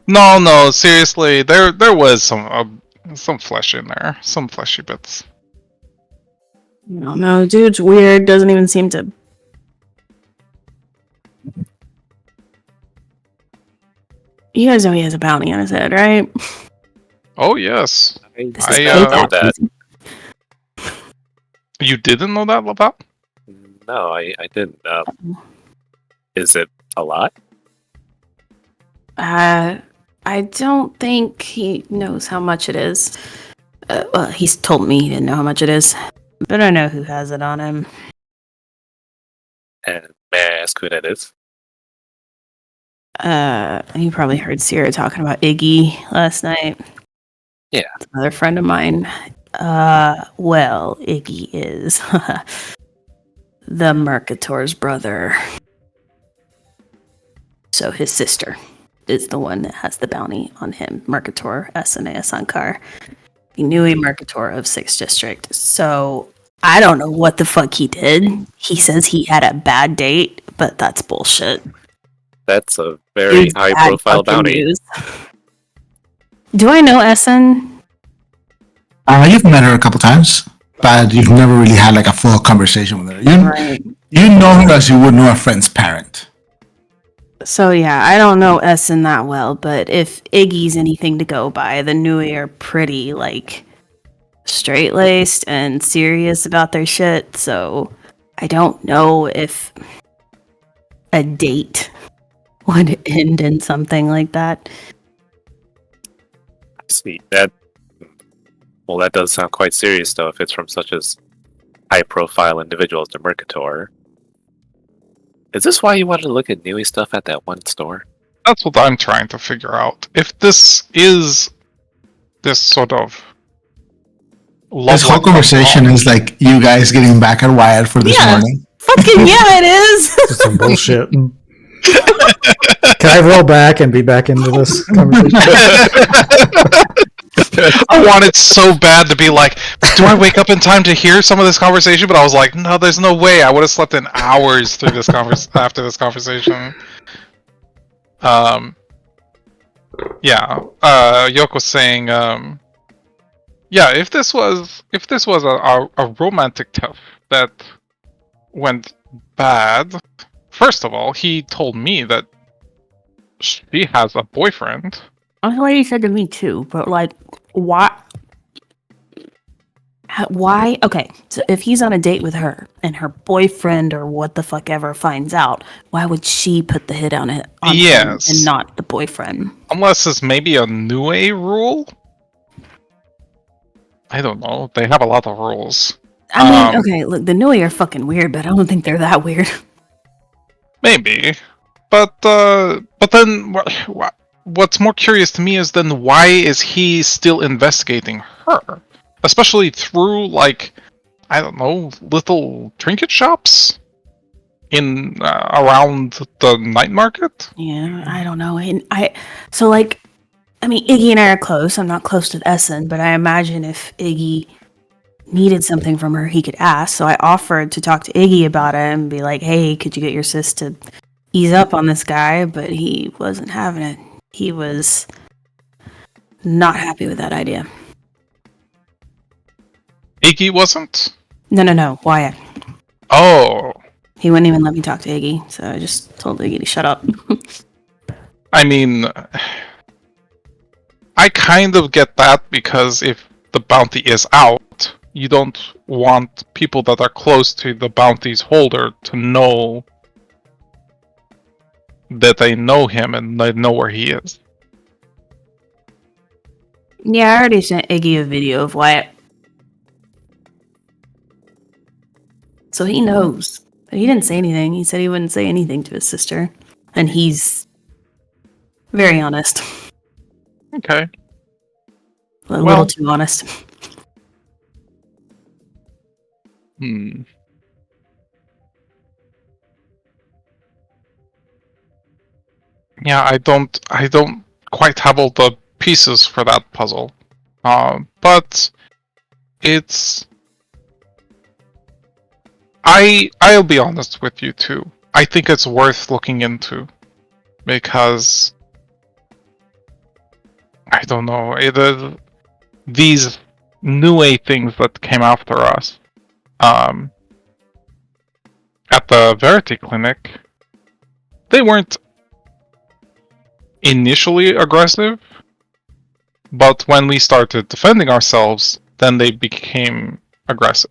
No, seriously, there was some flesh in there, some fleshy bits. I don't know, dude's weird. Doesn't even seem to. You guys know he has a bounty on his head, right? Oh yes, This I, is know payback that. season. you didn't know that, Laval? No, I didn't. Is it a lot? I don't think he knows how much it is. Well, he's told me he didn't know how much it is, but I know who has it on him. And may I ask who that is? You probably heard Sierra talking about Iggy last night. Yeah. It's another friend of mine. Well, Iggy is the Mercator's brother. So his sister is the one that has the bounty on him. Mercator Esanea Sankar. He knew a Mercator of 6th District. So I don't know what the fuck he did. He says he had a bad date, but that's bullshit. That's a very Dude's high bad profile fucking bounty. news. Do I know Essen? You've met her a couple times, but you've never really had like a full conversation with her. Right. You know her as you would know a friend's parent. So yeah, I don't know Essen that well, but if Iggy's anything to go by, the Nui are pretty like straight-laced and serious about their shit. So I don't know if a date would end in something like that. I see. That does sound quite serious, though, if it's from such a high profile individual as the Mercator. Is this why you wanted to look at Nui stuff at that one store? That's what I'm trying to figure out. If this is this sort of This whole conversation is like you guys getting back at Wyatt for this Yeah. morning. Fucking yeah, it is. Just some bullshit. Can I roll back and be back into this conversation? I wanted so bad to be like, do I wake up in time to hear some of this conversation? But I was like, no, there's no way. I would have slept in hours through this after this conversation. Yeah. Yoko's saying, yeah, if this was a romantic theft that went bad, first of all, he told me that she has a boyfriend. That's what he said to me too, but like, why? Why? Okay, so if he's on a date with her and her boyfriend or what the fuck ever finds out, why would she put the hit on it on him Yes. and not the boyfriend? Unless it's maybe a Nue rule? I don't know. They have a lot of rules. I mean, okay, look, the Nui are fucking weird, but I don't think they're that weird. Maybe. But then what's more curious to me is then why is he still investigating her? Especially through, like, I don't know, little trinket shops in around the night market? Yeah, I don't know. And I mean, Iggy and I are close. I'm not close to Essen, but I imagine if Iggy needed something from her, he could ask. So I offered to talk to Iggy about it and be like, hey, could you get your sis to ease up on this guy? But he wasn't having it. He was not happy with that idea. Iggy wasn't? No, Wyatt. Oh. He wouldn't even let me talk to Iggy, so I just told Iggy to shut up. I mean, I kind of get that because if the bounty is out, you don't want people that are close to the bounty's holder to know that they know him and they know where he is. Yeah, I already sent Iggy a video of Wyatt. So he knows. But he didn't say anything. He said he wouldn't say anything to his sister. And he's very honest. Okay. A little too honest. Hmm. Yeah, I don't quite have all the pieces for that puzzle. But it's I'll be honest with you too. I think it's worth looking into because I don't know these new age things that came after us. At the Verity Clinic, they weren't initially aggressive, but when we started defending ourselves, then they became aggressive.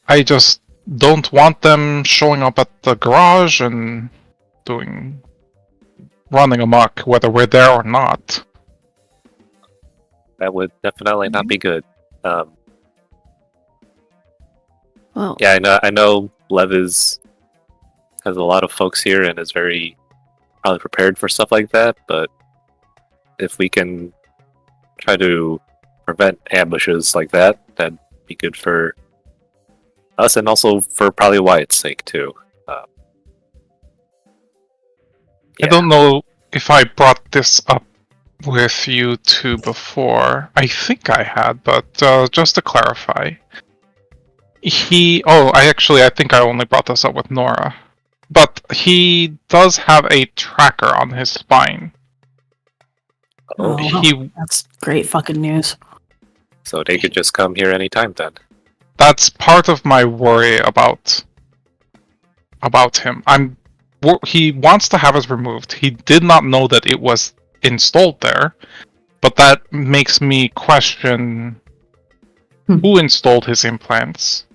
I just don't want them showing up at the garage and running amok, whether we're there or not. That would definitely not be good. Well, Yeah, I know Lev has a lot of folks here and is very probably prepared for stuff like that, but if we can try to prevent ambushes like that, that'd be good for us and also for probably Wyatt's sake too. I don't know if I brought this up with you two before. I think I had, but just to clarify. I think I only brought this up with Nora. But he does have a tracker on his spine. Oh, that's great fucking news. so they could just come here anytime then. That's part of my worry about him. He wants to have it removed. He did not know that it was installed there, but that makes me question who installed his implants,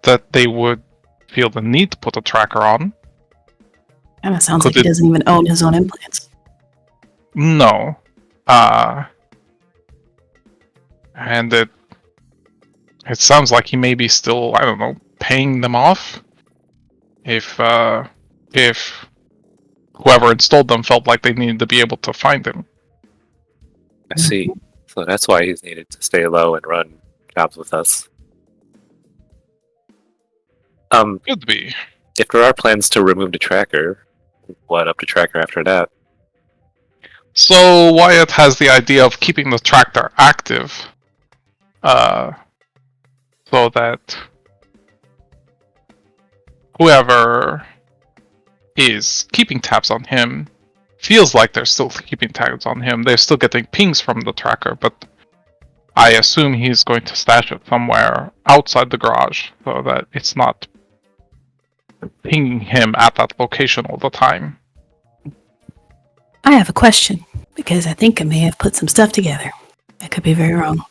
that they would feel the need to put a tracker on. And it sounds like he doesn't even own his own implants. No. And it sounds like he may be still, I don't know, paying them off. If whoever installed them felt like they needed to be able to find him. I see. So that's why he's needed to stay low and run jobs with us. Could be. If there are plans to remove the tracker, what up to tracker after that? So Wyatt has the idea of keeping the tracker active, so that whoever is keeping tabs on him feels like they're still keeping tabs on him. They're still getting pings from the tracker, but I assume he's going to stash it somewhere outside the garage so that it's not pinging him at that location all the time. I have a question, because I think I may have put some stuff together. I could be very wrong.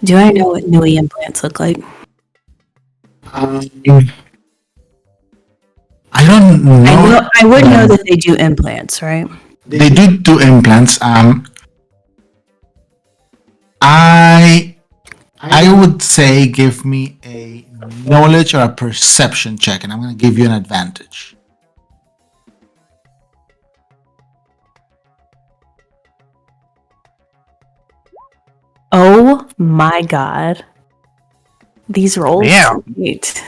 Do I know what Nui implants look like? I don't know. I would know that they do implants, right? They do implants. I would say give me a knowledge or a perception check, and I'm going to give you an advantage. Oh my god. These rolls? Yeah. Great.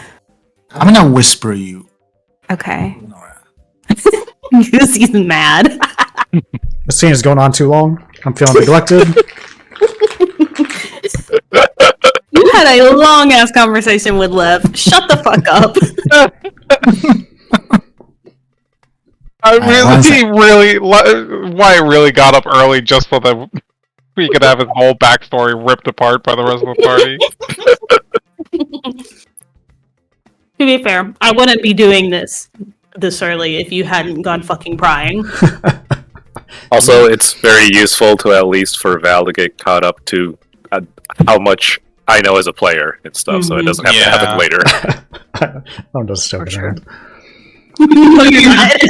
I'm going to whisper you, Okay. Nora. Because he's mad. This scene is going on too long. I'm feeling neglected. You had a long ass conversation with Lev. Shut the fuck up. Wyatt really got up early just so that we could have his whole backstory ripped apart by the rest of the party. To be fair, I wouldn't be doing this early if you hadn't gone fucking prying. Also, it's very useful to at least for Val to get caught up to how much I know as a player and stuff, so it doesn't have to happen later. I'm just joking around. No, you're not.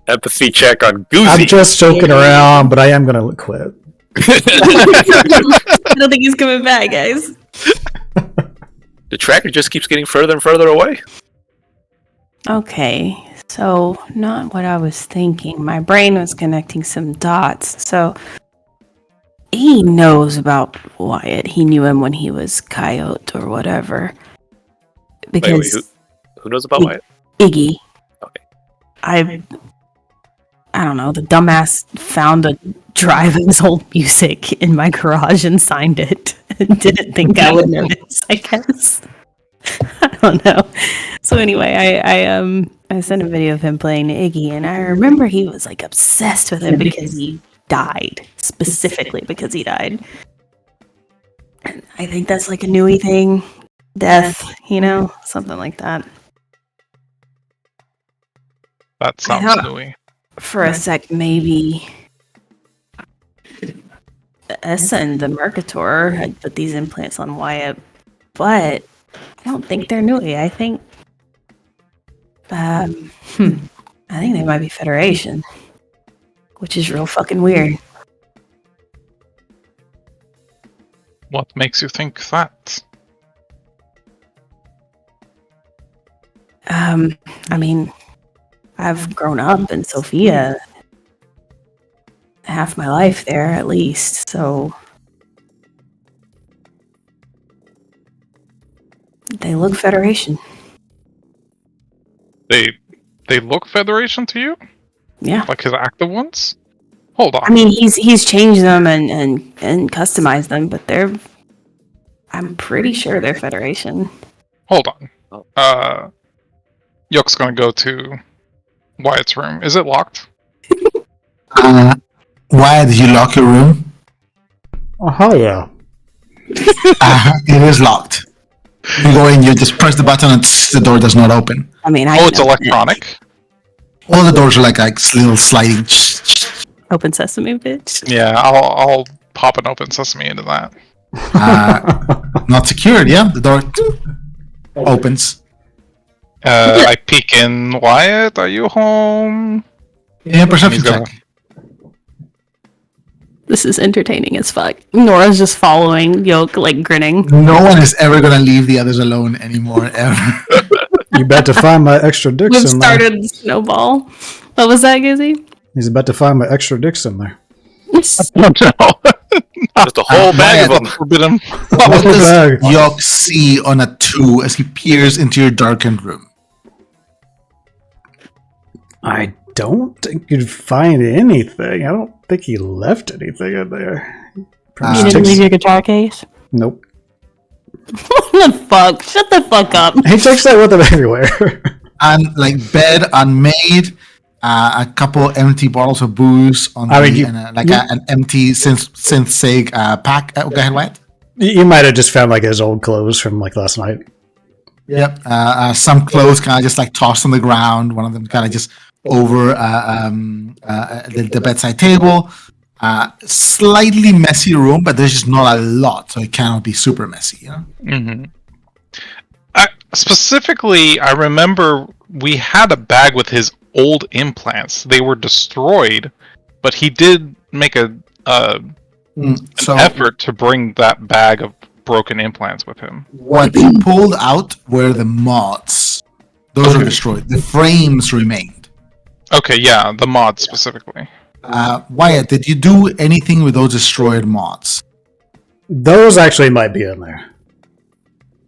Empathy check on Goozy. I'm just joking around, but I am gonna quit. I don't think he's coming back, guys. The tracker just keeps getting further and further away. Okay, so not what I was thinking. My brain was connecting some dots. So he knows about Wyatt. He knew him when he was Coyote or whatever. Because Wait, who knows about Wyatt? Iggy. Okay. I don't know. The dumbass found a drive of his old music in my garage and signed it. And didn't think I would notice, I guess. I don't know. So anyway, I sent a video of him playing Iggy, and I remember he was like obsessed with him because he died, specifically because he died. And I think that's like a Nui thing, death, something like that. That sounds thought- newy. For a sec, maybe Essa and the Mercator had put these implants on Wyatt, but I don't think they're Nui. I think they might be Federation, which is real fucking weird. What makes you think that? I mean, I've grown up in Sophia half my life there at least, so they look Federation. They look Federation to you? Yeah. Like his active ones? Hold on. I mean, he's changed them and customized them, but I'm pretty sure they're Federation. Hold on. Yoke's gonna go to Wyatt's room. Is it locked? Why did you lock your room? Oh, yeah. It is locked. You go in, you just press the button, and the door does not open. I mean, It's electronic. All the doors are like little sliding. Open sesame, bitch. Yeah, I'll pop an open sesame into that. Not secured. Yeah, the door opens. I peek in. Wyatt, are you home? Yeah, perception He's gonna- check. This is entertaining as fuck. Nora's just following Yoke, like grinning. No one is ever gonna leave the others alone anymore, ever. You bet to find my extra dicks We've in there. started the snowball. What was that, Gizzy? He's about to find my extra dicks in there. Just a whole bag of them. Forbidden. What does bag. Yok see on a 2 as he peers into your darkened room? I don't think you'd find anything. I don't think he left anything in there. Pretty You much didn't takes- leave your guitar case? Nope. What the fuck? Shut the fuck up. He takes that with him everywhere. And like bed unmade, a couple empty bottles of booze on I the, mean, an empty synth pack. Go ahead, Wyatt. You might have just found like his old clothes from like last night. Yep. Some clothes kind of just like tossed on the ground. One of them kind of just over the bedside table. Slightly messy room, but there's just not a lot, so it cannot be super messy. Mm-hmm. Specifically, I remember we had a bag with his old implants. They were destroyed, but he did make an effort to bring that bag of broken implants with him. What they pulled out were the mods. Those are destroyed. The frames remained. Okay, yeah, the mods specifically. Wyatt, did you do anything with those destroyed mods? Those actually might be in there.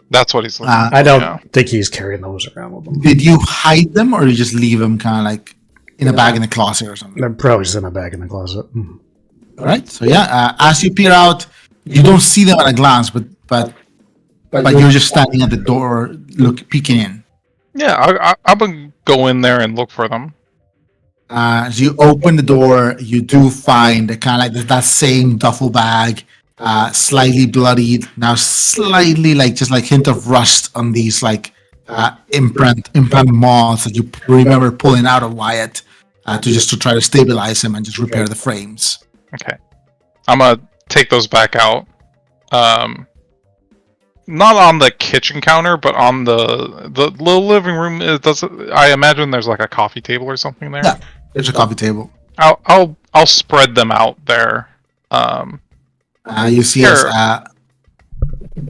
That's what he's looking I don't yeah. think he's carrying those around with him. Did you hide them, or did you just leave them kind of like in a bag in the closet or something? They're probably just in a bag in the closet. All right. So yeah, as you peer out, you don't see them at a glance, but you're just standing at the door, peeking in. Yeah, I'm gonna go in there and look for them. As you open the door, you do find kind of like that same duffel bag, slightly bloodied, now slightly like just like hint of rust on these like implant moths that you remember pulling out of Wyatt to try to stabilize him and just repair the frames. Okay, I'm gonna take those back out. Not on the kitchen counter, but on the little living room. I imagine there's like a coffee table or something there. Yeah, there's a coffee table. I'll spread them out there. You see Sure. a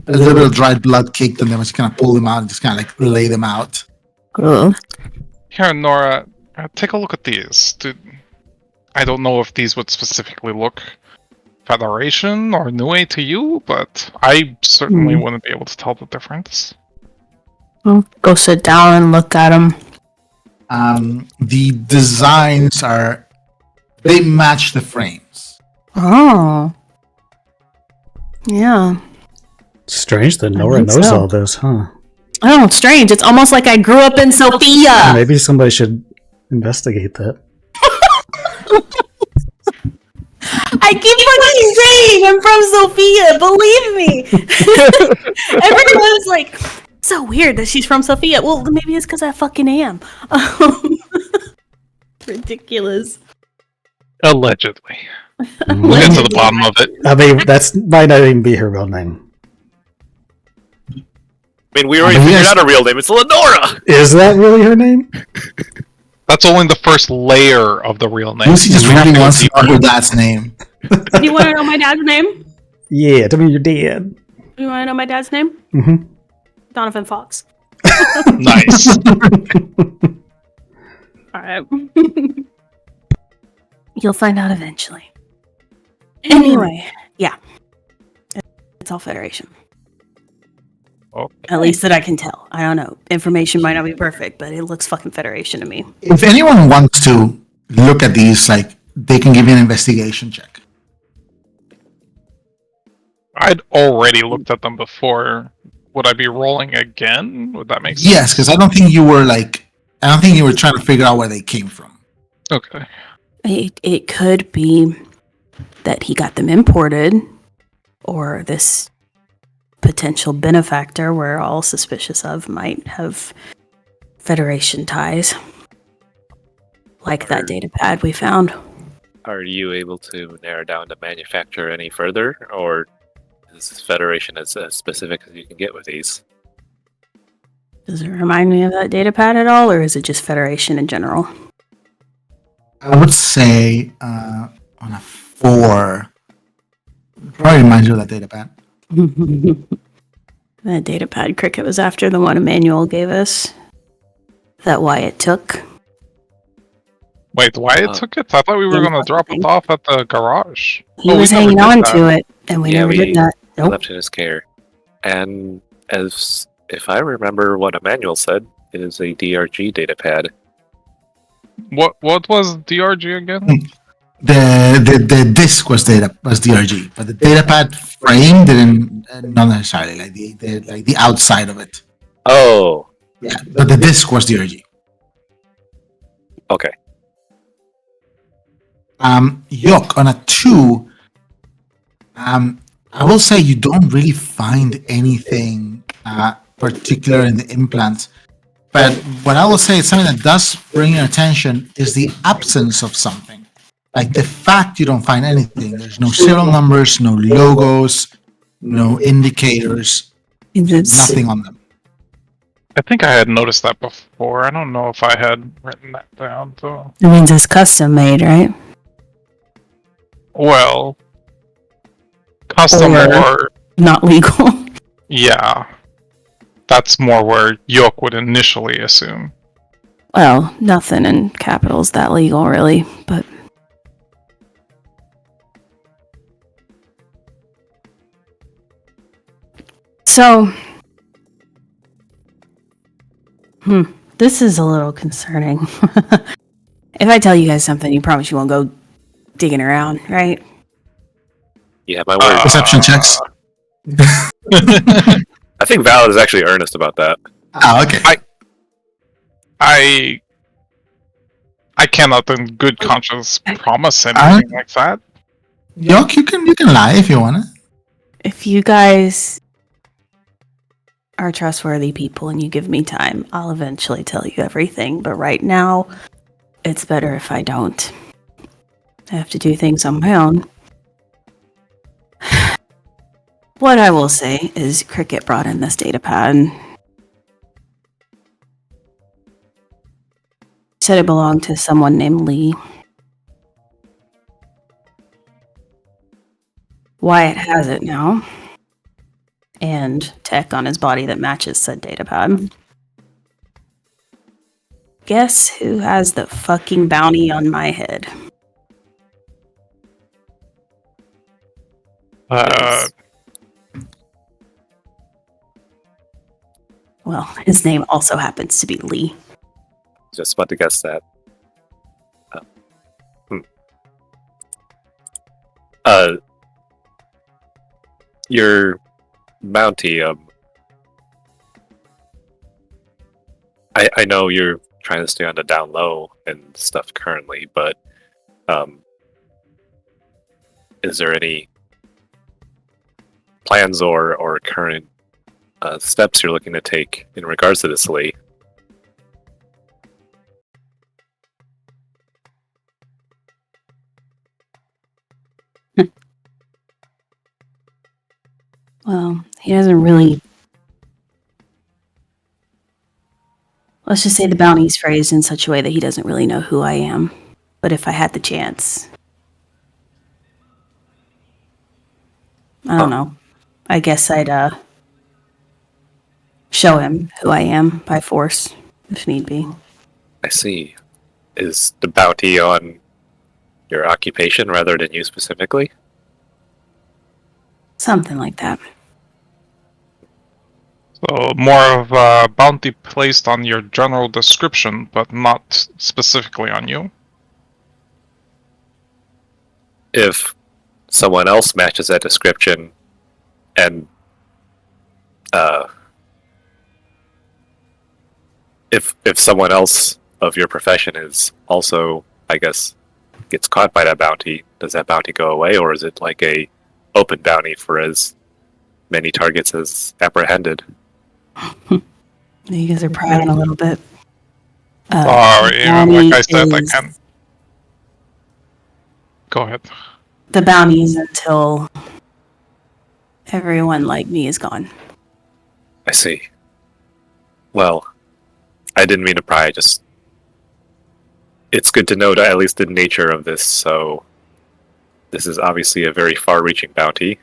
little bit of dried blood caked on them as you kind of pull them out and just kind of like lay them out. Cool. Here, Nora, take a look at these. I don't know if these would specifically look Federation or Nue to you, but I certainly wouldn't be able to tell the difference. Well, go sit down and look at them. The designs they match the frames. Oh. Yeah. Strange that I Nora think knows so. all this, huh? Oh, strange. It's almost like I grew up in Sophia. Maybe somebody should investigate that. I keep fucking saying I'm from Sophia. Believe me. Everyone's like, so weird that she's from Sophia. Well, maybe it's because I fucking am. Ridiculous. Allegedly. We'll get to the bottom of it. I mean, that's might not even be her real name. I mean, we already figured out a real name. It's Lenora! Is that really her name? That's only the first layer of the real name. Lucy just We have really to go wants to deeper. know her dad's name. You want to know my dad's name? Yeah, tell me you're dead. You want to know my dad's name? Mm-hmm. Donovan Fox. Nice. All right. You'll find out eventually. Anyway, yeah. It's all Federation. Okay. At least that I can tell. I don't know. Information might not be perfect, but it looks fucking Federation to me. If anyone wants to look at these, like, they can give you an investigation check. I'd already looked at them before. Would I be rolling again? Would that make sense? Yes, because I don't think you were trying to figure out where they came from. Okay. It could be that he got them imported, or this potential benefactor we're all suspicious of might have Federation ties. Like that data pad we found. Are you able to narrow down the manufacturer any further, or is Federation as specific as you can get with these? Does it remind me of that data pad at all, or is it just Federation in general? I would say on a 4, probably reminds you of that data pad. That data pad Cricket was after, the one Emmanuel gave us. That Wyatt took. Wait, Wyatt took it? I thought we were Yeah, going to drop it off at the garage. He Oh, was we never hanging did on that. to it, and we never did that. Nope. Left in his care. And as if I remember what Emmanuel said, it is a DRG datapad. What was DRG again? The disk was DRG, but the datapad frame didn't, not necessarily, like the outside of it. Oh, Yeah, but the disk was DRG. okay. Yok, on a 2, I will say you don't really find anything particular in the implants. But what I will say is something that does bring your attention is the absence of something. Like the fact you don't find anything. There's no serial numbers, no logos, no indicators, nothing on them. I think I had noticed that before. I don't know if I had written that down, so... It means it's custom made, right? Well... Custom or... Not legal. Yeah. That's more where Yoke would initially assume. Well, nothing in capital's that legal, really, but... So... This is a little concerning. If I tell you guys something, you promise you won't go digging around, right? You have my word. Perception checks. I think Val is actually earnest about that. Oh, okay. I cannot in good conscience promise anything like that. Yok, you can lie if you want to. If you guys are trustworthy people and you give me time, I'll eventually tell you everything. But right now, it's better if I don't. I have to do things on my own. What I will say is Cricket brought in this data pad. Said it belonged to someone named Lee. Wyatt has it now. And tech on his body that matches said datapad. Guess who has the fucking bounty on my head? Well, his name also happens to be Lee. Just about to guess that. Your bounty, I know you're trying to stay on the down low and stuff currently, but is there any plans or current steps you're looking to take in regards to this, Lee? Well, he doesn't really. Let's just say the bounty's phrased in such a way that he doesn't really know who I am. But if I had the chance, I don't know. I guess I'd show him who I am by force, if need be. I see. Is the bounty on your occupation rather than you specifically? Something like that. So more of a bounty placed on your general description, but not specifically on you. If someone else matches that description and if someone else of your profession is also, I guess, gets caught by that bounty, does that bounty go away, or is it like a open bounty for as many targets as apprehended? You guys are prying a little bit. Sorry, like I said, I can't. Go ahead. The bounty is until everyone like me is gone. I see. Well, I didn't mean to pry, just... It's good to know at least the nature of this, so... This is obviously a very far-reaching bounty,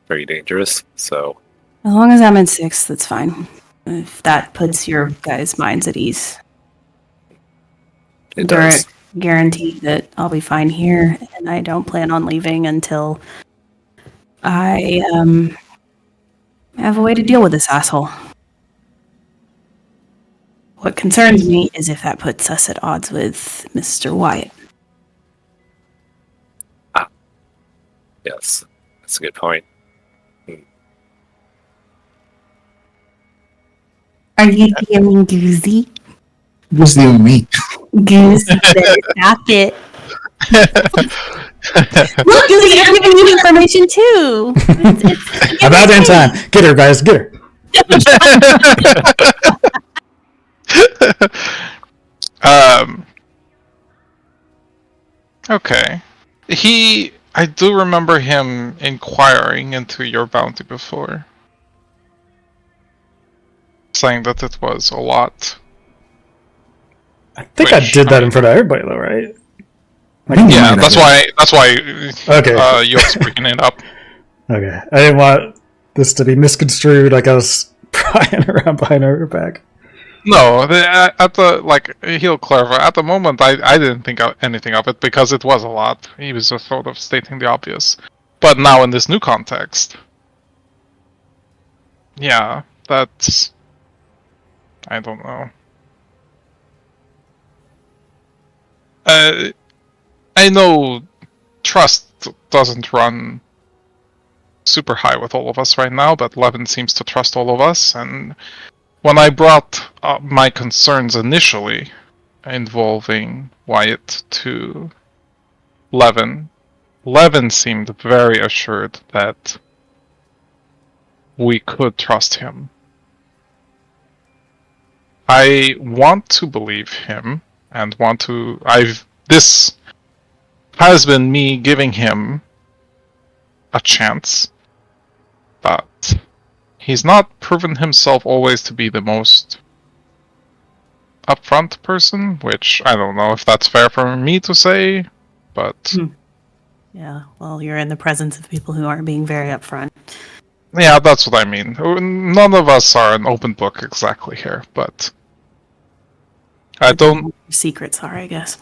very dangerous, so... As long as I'm in 6th, that's fine. If that puts your guys' minds at ease. It does. Guaranteed that I'll be fine here, and I don't plan on leaving until I have a way to deal with this asshole. What concerns me is if that puts us at odds with Mr. Wyatt. Yes, that's a good point. Are you feeling goozy? Who's doing me? Goose, better stop it. Look, Goose, you're giving me information too. About in time. Get her, guys. Get her. Okay. I do remember him inquiring into your bounty before. Saying that it was a lot. I think I did that in front of everybody, though, right? Yeah, that's why Okay. you was bringing it up. Okay. I didn't want this to be misconstrued like I was prying around behind her back. No, he'll clarify. At the moment, I didn't think anything of it because it was a lot. He was just sort of stating the obvious. But now in this new context, yeah, that's... I don't know. I know trust doesn't run super high with all of us right now, but Levin seems to trust all of us, and when I brought up my concerns initially involving Wyatt to Levin seemed very assured that we could trust him. I want to believe him and this has been me giving him a chance, but he's not proven himself always to be the most upfront person, which I don't know if that's fair for me to say, but... Yeah, well, you're in the presence of people who aren't being very upfront. Yeah, that's what I mean. None of us are an open book exactly here, but... I don't... Secrets are, I guess.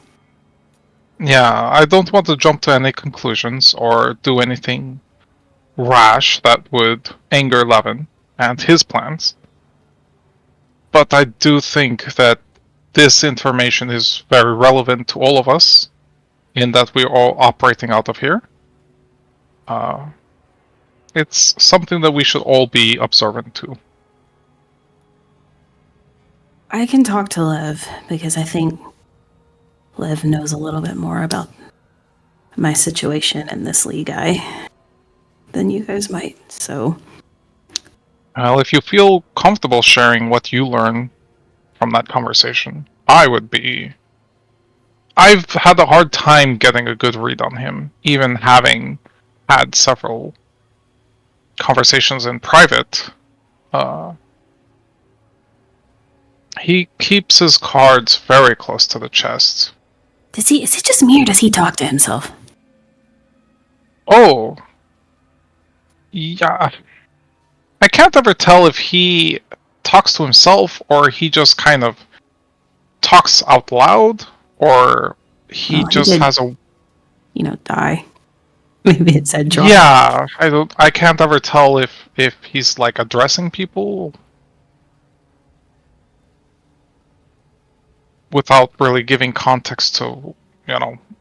Yeah, I don't want to jump to any conclusions or do anything rash that would anger Levin and his plans. But I do think that this information is very relevant to all of us, in that we're all operating out of here. It's something that we should all be observant to. I can talk to Lev, because I think Lev knows a little bit more about my situation and this Lee guy than you guys might, so... Well, if you feel comfortable sharing what you learn from that conversation, I would be. I've had a hard time getting a good read on him, even having had several conversations in private. He keeps his cards very close to the chest. Is it just me, or does he talk to himself? Oh. Yeah. I can't ever tell if he talks to himself or he just kind of talks out loud or he just did, has a die. Maybe it said draw. Yeah, I can't ever tell if he's like addressing people without really giving context to,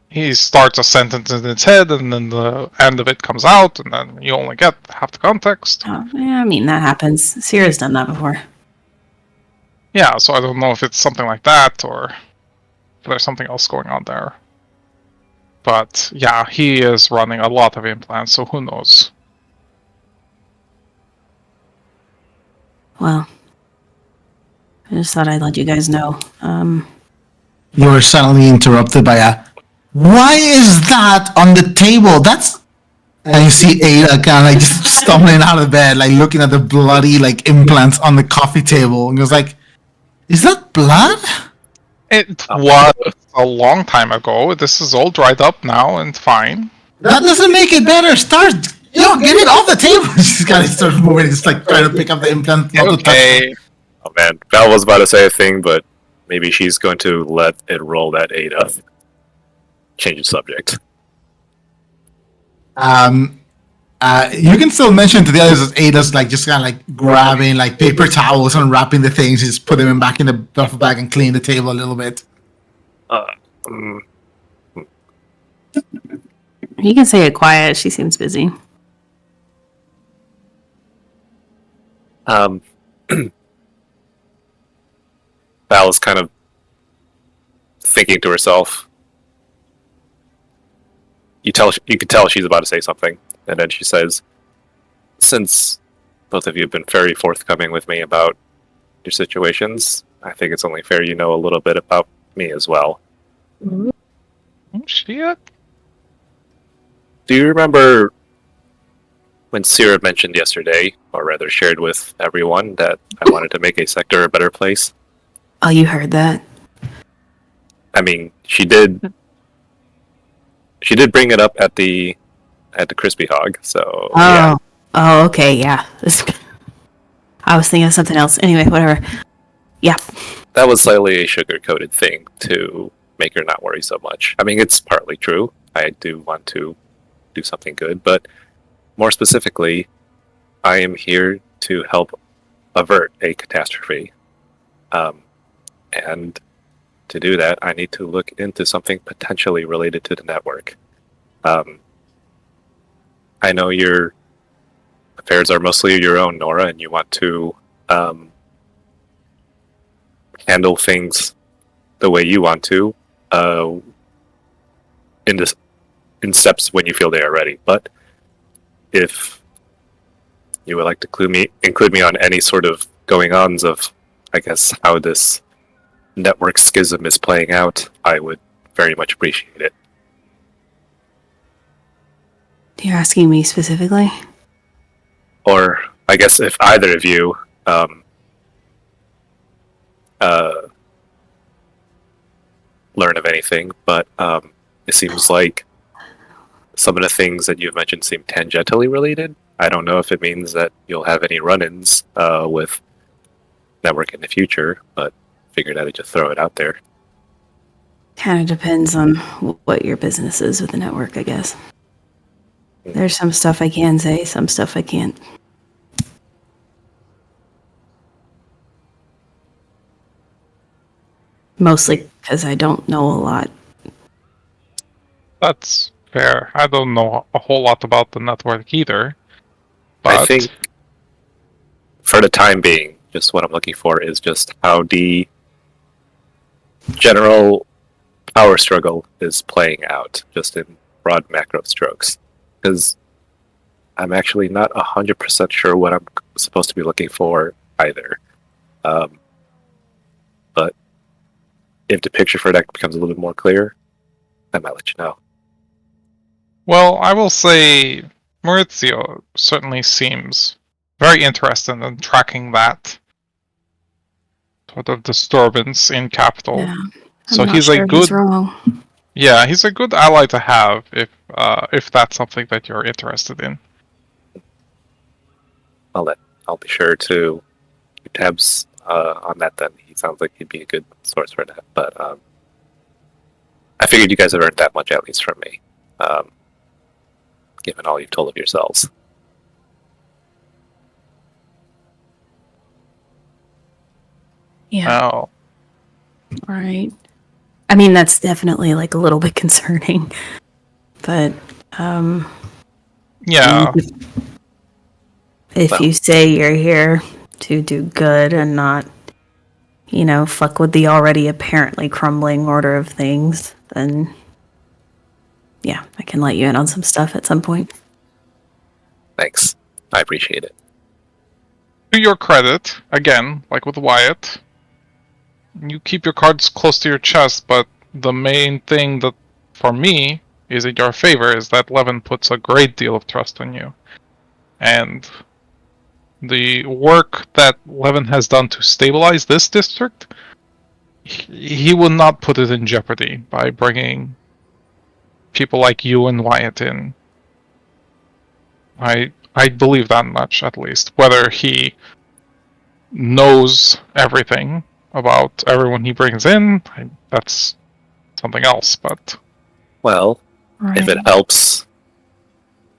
he starts a sentence in his head and then the end of it comes out and then you only get half the context. Oh, yeah, I mean, that happens. Sierra's done that before. Yeah, so I don't know if it's something like that or if there's something else going on there. But yeah, he is running a lot of implants, so who knows? Well, I just thought I'd let you guys know. You were suddenly interrupted by a, "Why is that on the table? That's..." And you see Ada kind of like just stumbling out of bed, like looking at the bloody like implants on the coffee table, and goes like, "Is that blood?" It was a long time ago. This is all dried up now and fine. That doesn't make it better. Start, get it off the table. She's kind of starts moving, just like trying to pick up the implant. Not to touch Okay. Oh man, Val was about to say a thing, but maybe she's going to let it roll that Ada. Change the subject. You can still mention to the others that Ada's like just kind of like grabbing like paper towels, unwrapping the things, just put them back in the duffel bag and clean the table a little bit. You can say it quiet. She seems busy. Val is kind of thinking to herself. You can tell she's about to say something, and then she says, "Since both of you have been very forthcoming with me about your situations, I think it's only fair you know a little bit about me as well." Oh, shit. Do you remember when Sierra mentioned yesterday, or rather shared with everyone, that I wanted to make a sector a better place? Oh, you heard that? I mean, she did bring it up at the Crispy Hog, so yeah. Oh, okay, yeah. I was thinking of something else. Anyway, whatever. Yeah. That was slightly a sugar-coated thing to make her not worry so much. I mean, it's partly true. I do want to do something good, but more specifically, I am here to help avert a catastrophe. And to do that, I need to look into something potentially related to the network. I know your affairs are mostly your own, Nora, and you want to handle things the way you want to in steps when you feel they are ready. But if you would like to include me on any sort of going-ons of, I guess, how this network schism is playing out, I would very much appreciate it. You're asking me specifically? Or, I guess, if either of you learn of anything, but it seems like some of the things that you've mentioned seem tangentially related. I don't know if it means that you'll have any run-ins with network in the future, but figured I'd just throw it out there. Kind of depends on what your business is with the network, I guess. There's some stuff I can say, some stuff I can't. Mostly because I don't know a lot. That's fair. I don't know a whole lot about the network either. But I think, for the time being, just what I'm looking for is just how the general power struggle is playing out, just in broad macro strokes. Because I'm actually not 100% sure what I'm supposed to be looking for either. But if the picture for that becomes a little bit more clear, I might let you know. Well, I will say Maurizio certainly seems very interested in tracking that sort of disturbance in capital. Yeah, So I'm not he's a sure good, he's wrong. yeah, he's a good ally to have if that's something that you're interested in. I'll be sure to keep tabs on that. Then he sounds like he'd be a good source for that. But I figured you guys have earned that much at least from me, given all you've told of yourselves. Yeah. Oh, Right. I mean, that's definitely like a little bit concerning, but yeah. if Well. you say you're here to do good and not, fuck with the already apparently crumbling order of things, then yeah, I can let you in on some stuff at some point. Thanks. I appreciate it. To your credit, again, like with Wyatt, you keep your cards close to your chest, but the main thing that, for me, is in your favor is that Levin puts a great deal of trust in you. And the work that Levin has done to stabilize this district, he will not put it in jeopardy by bringing people like you and Wyatt in. I believe that much, at least. Whether he knows everything about everyone he brings in, that's something else, but... Well, Right. if it helps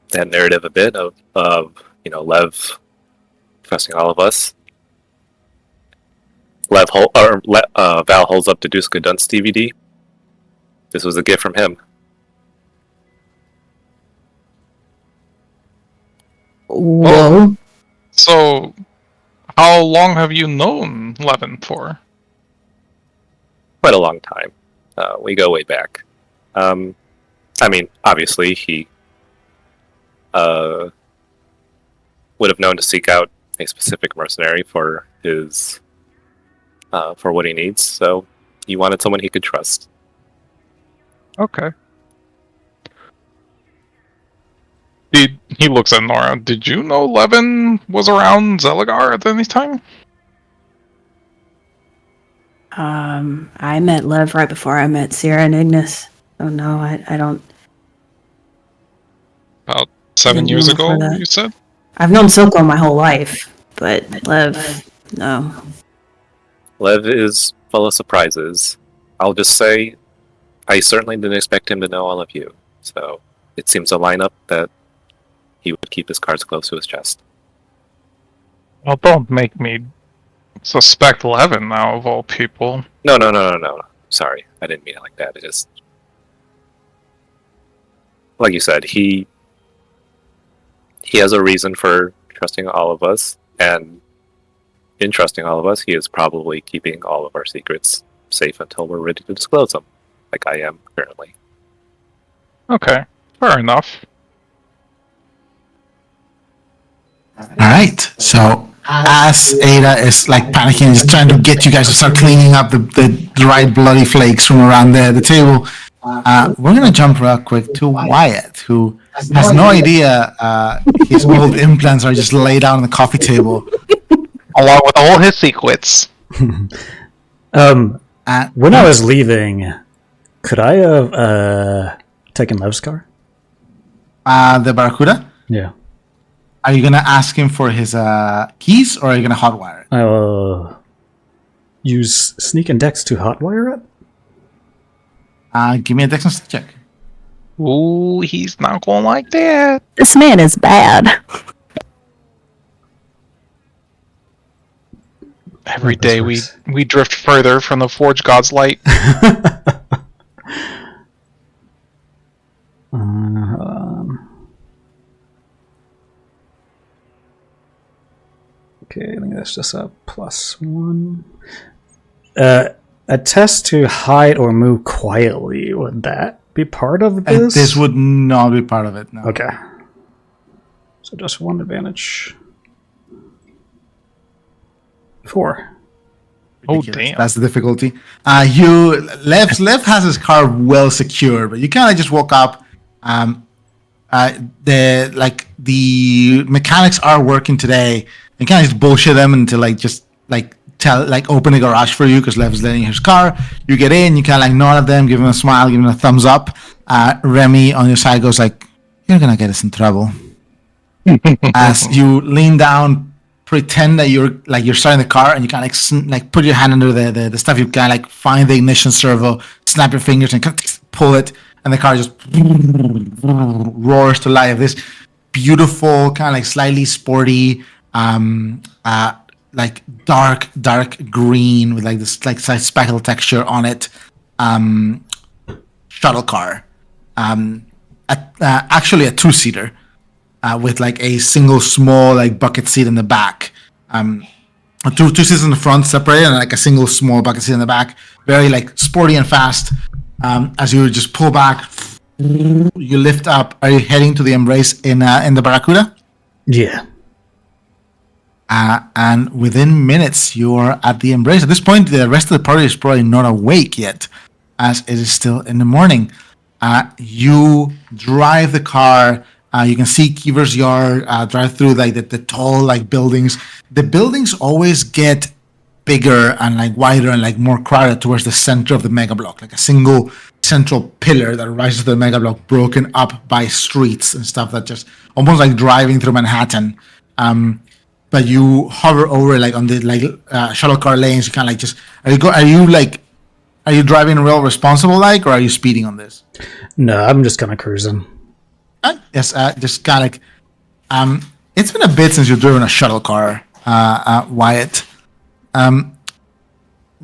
that narrative a bit of Lev trusting all of us, Val holds up the Duska Dunce DVD. This was a gift from him. Whoa. So, how long have you known Levin for? Quite a long time. We go way back. I mean, obviously, he would have known to seek out a specific mercenary for his for what he needs. So he wanted someone he could trust. Okay. He looks at Nora. Did you know Levin was around Zelagar at any time? I met Lev right before I met Sierra and Ignis. Oh no, I don't. About 7 Didn't years know before ago, that. you said? I've known Silco my whole life, but Lev, no. Lev is full of surprises. I'll just say, I certainly didn't expect him to know all of you. So it seems to line up that he would keep his cards close to his chest. Well, don't make me suspect Levin now, of all people. No. Sorry, I didn't mean it like that. It just, like you said, he has a reason for trusting all of us, and in trusting all of us, he is probably keeping all of our secrets safe until we're ready to disclose them, like I am currently. Okay, fair enough. All right. So as Ada is like panicking, just trying to get you guys to start cleaning up the dried bloody flakes from around the table, we're gonna jump real quick to Wyatt, who has no idea his old implants are just laid out on the coffee table. Along with all his secrets. And When I was leaving, could I have taken Lev's car? the Barracuda, Yeah. are you gonna ask him for his keys, or are you gonna hotwire it? I'll use Sneak and Dex to hotwire it. Give me a dexterity check. Ooh, he's not going like that. This man is bad. Every This day works. we drift further from the Forge God's light. Okay, I think that's just a +1. A test to hide or move quietly, would that be part of this? This would not be part of it, no. Okay. So just one advantage. 4. Oh, Ridiculous. damn. That's the difficulty. Lev has his car well secured, but you kind of just woke up. The mechanics are working today. You kind of just bullshit them until open the garage for you because Lev's letting his car. You get in, you kind of nod at them, give them a smile, give them a thumbs up. Remy on your side goes like, "You're gonna get us in trouble." As you lean down, pretend that you're starting the car, and you kind of put your hand under the stuff. You kind of find the ignition servo, snap your fingers, and kind of pull it, and the car just roars to life. This beautiful, kind of slightly sporty, dark green with this slight speckle texture on it, shuttle car, actually a 2-seater. With a single small bucket seat in the back, two seats in the front separated, and a single small bucket seat in the back. Very sporty and fast. As you just pull back, you lift up. Are you heading to the embrace in the Barracuda? Yeah. And within minutes, you are at the embrace. At this point, the rest of the party is probably not awake yet, as it is still in the morning. You drive the car. You can see Keever's yard, drive through the tall buildings. The buildings always get bigger and wider and more crowded towards the center of the mega block, a single central pillar that rises to the mega block, broken up by streets and stuff that just almost driving through Manhattan. But you hover over on the shuttle car lanes. You kind of just are you driving real responsible or are you speeding on this? No, I'm just kind of cruising. Yes, just kind of it's been a bit since you've driven a shuttle car, Wyatt.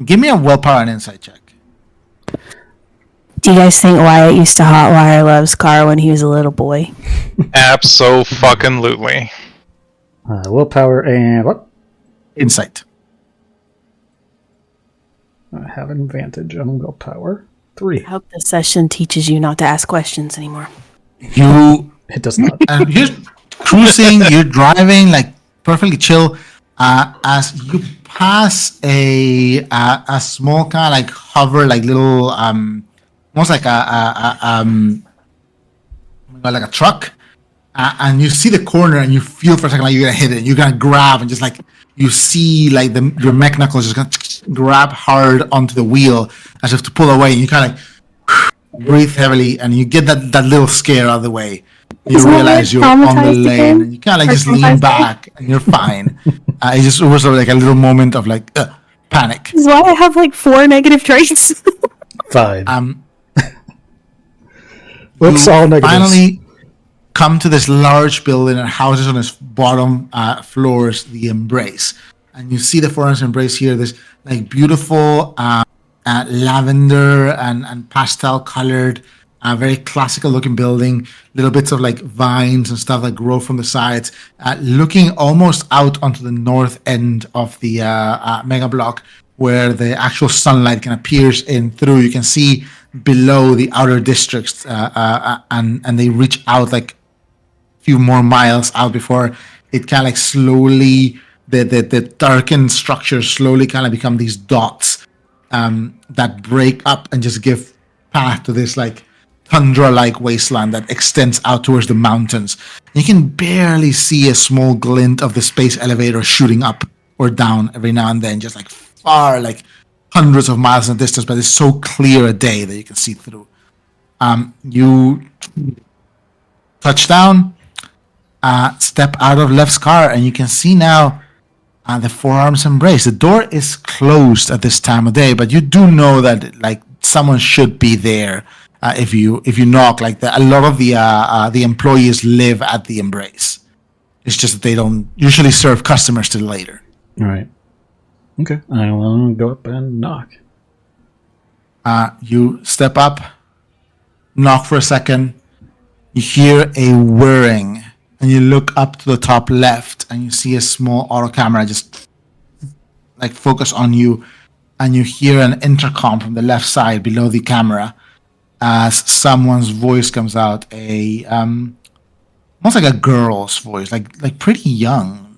Give me a willpower and insight check. Do you guys think Wyatt used to hotwire Love's car when he was a little boy? Abso-fucking-lutely. Willpower and what? Insight. I have an advantage on willpower. 3. I hope this session teaches you not to ask questions anymore. It does not. You're cruising, you're driving perfectly chill. As you pass a small kind of hover little almost like a truck, and you see the corner and you feel for a second you're gonna hit it. And you're gonna grab and just you see your mech knuckles just gonna grab hard onto the wheel as if to pull away. And you kind of breathe heavily, and you get that little scare out of the way. You realize you're on the lane, and you kind of just lean back, and you're fine. It was a little moment of panic. This is why I have 4 negative traits. 5. You all negatives. finally come to this large building and houses on its bottom floors the embrace, and you see the Foreigners Embrace here. This beautiful lavender and pastel colored, very classical looking building. Little bits of vines and stuff that grow from the sides, looking almost out onto the north end of the mega block, where the actual sunlight kind of peers in through. You can see below the outer districts, and they reach out a few more miles out before it kind of slowly the darkened structures slowly kind of become these dots that break up and just give path to this tundra-like wasteland that extends out towards the mountains. And you can barely see a small glint of the space elevator shooting up or down every now and then, just far, hundreds of miles in the distance, but it's so clear a day that you can see through. You touch down, step out of Lev's car, and you can see now the Forearms Embrace. The door is closed at this time of day, but you do know that someone should be there if you knock. A lot of the employees live at the Embrace. It's just that they don't usually serve customers till later. All right. Okay. I will go up and knock. You step up, knock for a second. You hear a whirring, and you look up to the top left, and you see a small auto camera just focus on you. and you hear an intercom from the left side below the camera as someone's voice comes out, almost like a girl's voice, like pretty young,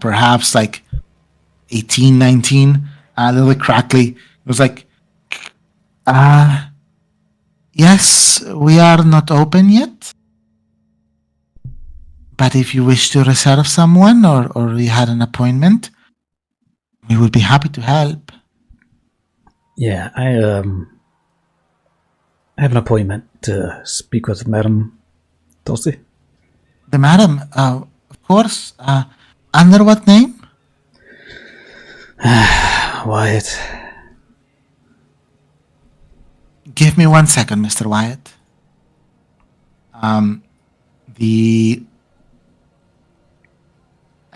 perhaps like 18, 19, a little bit crackly. It was like, yes, we are not open yet. But if you wish to reserve someone or you had an appointment, we would be happy to help. Yeah, I have an appointment to speak with Madame Dulce. The madam, of course. Under what name? Wyatt. Give me 1 second, Mr. Wyatt.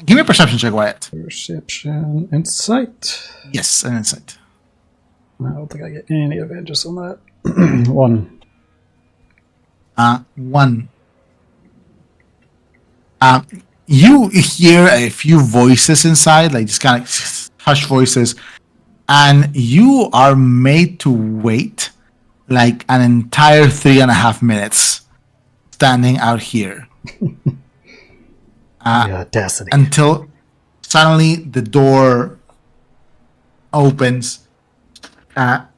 Give me a perception check, Wyatt. Perception. Insight. Yes, an insight. I don't think I get any advantages on that. 1. 1. You hear a few voices inside, like just kind of hush voices, and you are made to wait like an entire 3.5 minutes standing out here. The audacity. Until suddenly the door opens.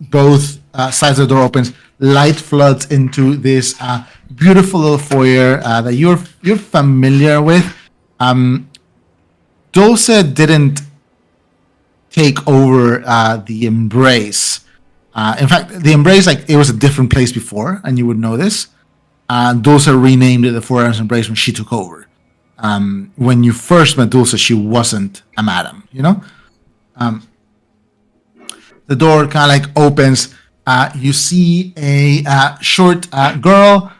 Both sides of the door opens. Light floods into this beautiful little foyer that you're familiar with. Dulce didn't take over the Embrace. In fact, the Embrace, like, it was a different place before, and you would know this. Dulce renamed it the Four Arms Embrace when she took over. When you first met Dulce, she wasn't a madam, you know? The door kind of like opens. You see a short girl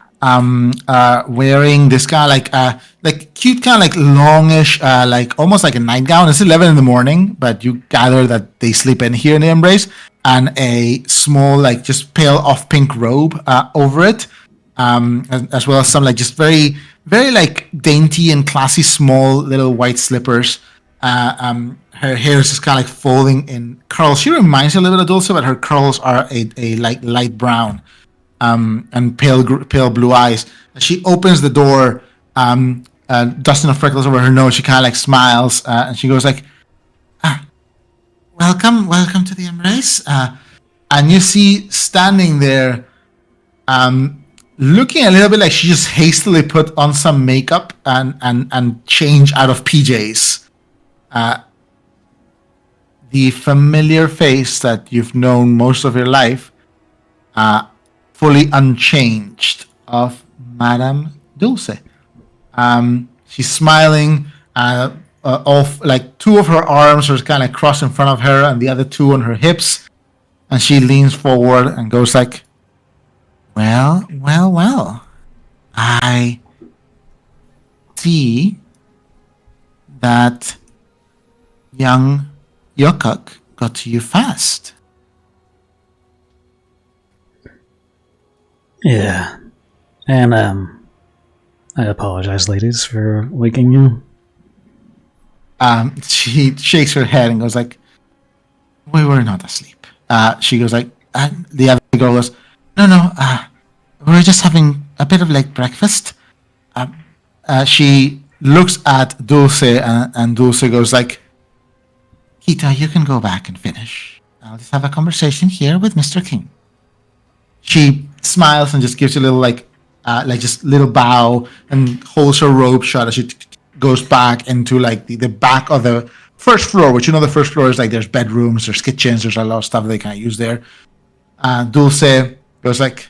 wearing this kind of like cute, kind of like longish, like almost like a nightgown. It's 11 in the morning, but you gather that they sleep in here in the Embrace, and a small, like, just pale off pink robe over it, as well as some like just very, very like dainty and classy small little white slippers. Her hair is just kind of like folding in curls. She reminds you a little bit of Dulce, but her curls are a like light brown, and pale blue eyes. She opens the door, dusting of freckles over her nose. She kind of like smiles, and she goes like, welcome to the Embrace. And you see standing there, looking a little bit like she just hastily put on some makeup and changed out of PJs. The familiar face that you've known most of your life, fully unchanged, of Madame Dulce. She's smiling. Off, like, two of her arms are kind of crossed in front of her, and the other two on her hips. And she leans forward and goes like, well. I see that young Yokuk got to you fast. Yeah. And, I apologize, ladies, for waking you. She shakes her head and goes like, we were not asleep. She goes like, the other girl goes, no, we were just having a bit of late breakfast. She looks at Dulce, and Dulce goes like, Kita, you can go back and finish. I'll just have a conversation here with Mr. King. She smiles and just gives you a little like just little bow and holds her robe shut as she goes back into like the back of the first floor, which, you know, the first floor is like there's bedrooms, there's kitchens, there's a lot of stuff they kind of use there. Dulce goes like,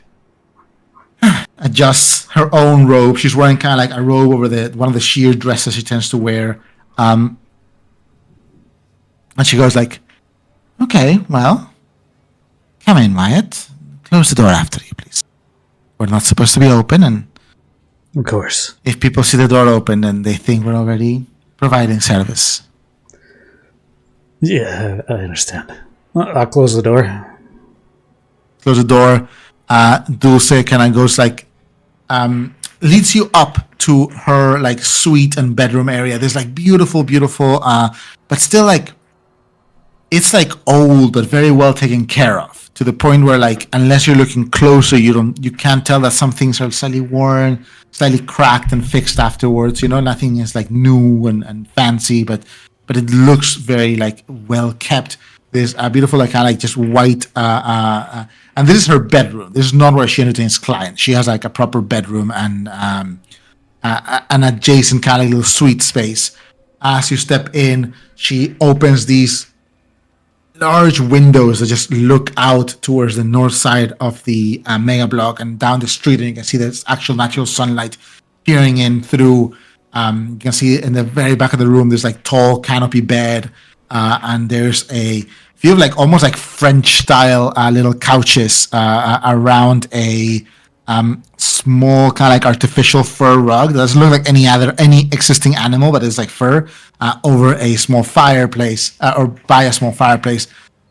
adjusts her own robe. She's wearing kind of like a robe over one of the sheer dresses she tends to wear. And she goes like, okay, well, come in, Wyatt. Close the door after you, please. We're not supposed to be open, and Of course. if people see the door open, then they think we're already providing service. Yeah, I understand. I'll close the door. Close the door. Dulce kind of goes like, leads you up to her like suite and bedroom area. There's like beautiful, but still like it's like old but very well taken care of, to the point where, like, unless you're looking closer, you can't tell that some things are slightly worn, slightly cracked and fixed afterwards. Nothing is like new and fancy, but it looks very like well kept. There's a beautiful, like, kind of like just white and this is her bedroom. This is not where she entertains clients. She has like a proper bedroom and an adjacent kind of little suite space. As you step in, she opens these large windows that just look out towards the north side of the mega block and down the street, and you can see there's actual natural sunlight peering in through. You can see in the very back of the room there's like tall canopy bed, and there's a few of like almost like French style little couches around a small kind of like artificial fur rug that doesn't look like any existing animal, but it's like fur over a small fireplace or by a small fireplace.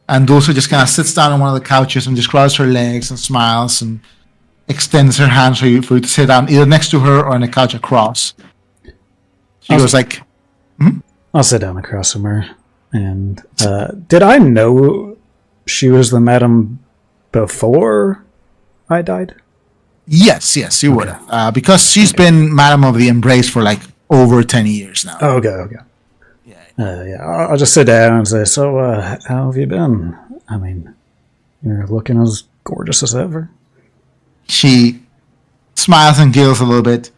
And Dulce just kind of sits down on one of the couches and just crosses her legs and smiles and extends her hands for you to sit down either next to her or on the couch across. She goes like, I'll sit down across from her. And did I know she was the madam before I died? Yes, you would have. Because she's been Madam of the Embrace for like over 10 years now. Oh, okay. Yeah. I'll just sit down and say, so, how have you been? I mean, you're looking as gorgeous as ever. She smiles and giggles a little bit.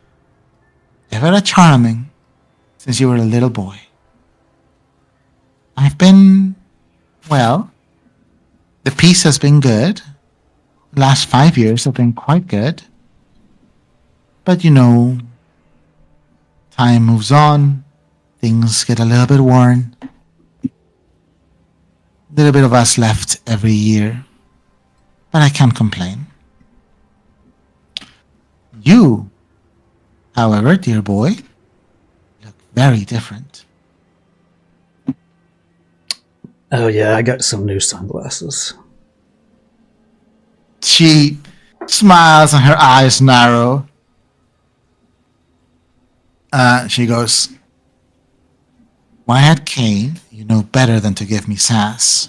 Ever charming since you were a little boy. I've been, well, the peace has been good. The last 5 years have been quite good. But time moves on. Things get a little bit worn. A little bit of us left every year. But I can't complain. You, however, dear boy, look very different. Oh, yeah, I got some new sunglasses. She smiles and her eyes narrow. She goes, Wyatt Kane, you know better than to give me sass.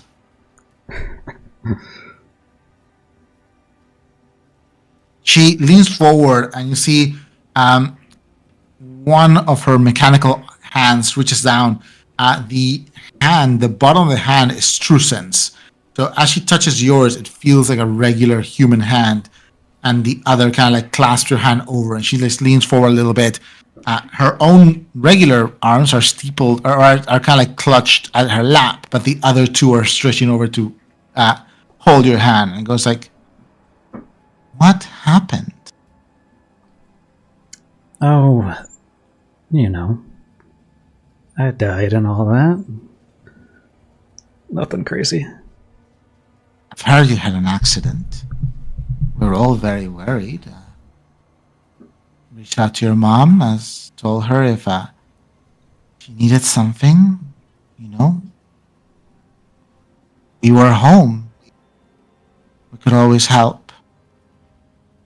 She leans forward and you see one of her mechanical hands reaches down. The bottom of the hand is Trusen's. So as she touches yours, it feels like a regular human hand, and the other kind of like clasps your hand over, and she just leans forward a little bit. Her own regular arms are steepled or are kind of like clutched at her lap, but the other two are stretching over to hold your hand, and goes like, "What happened?" Oh, I died and all that. Nothing crazy. I've heard you had an accident. We're all very worried. Reached out to your mom, told her if she needed something, we were home. We could always help.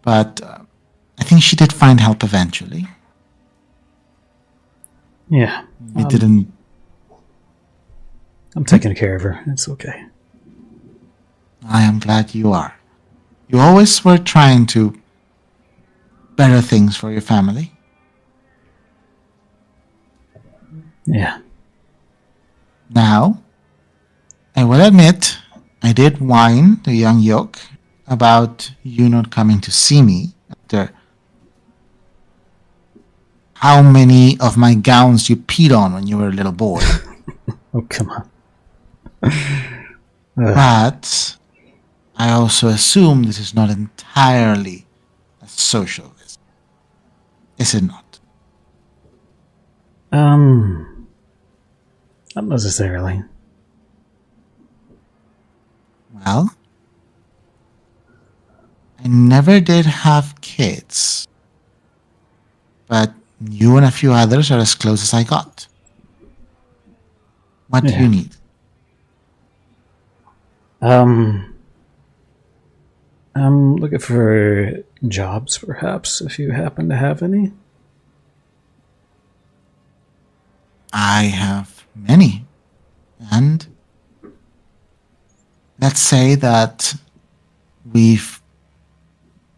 But I think she did find help eventually. Yeah. We didn't. I'm taking care of her. It's okay. I am glad you are. You always were trying to better things for your family. Yeah. Now, I will admit, I did whine the young yoke about you not coming to see me after how many of my gowns you peed on when you were a little boy. Oh, come on. But I also assume this is not entirely a social visit. Is it not? Not necessarily. Well, I never did have kids, but you and a few others are as close as I got. What do you need? I'm looking for jobs, perhaps, if you happen to have any. I have many, and let's say that we've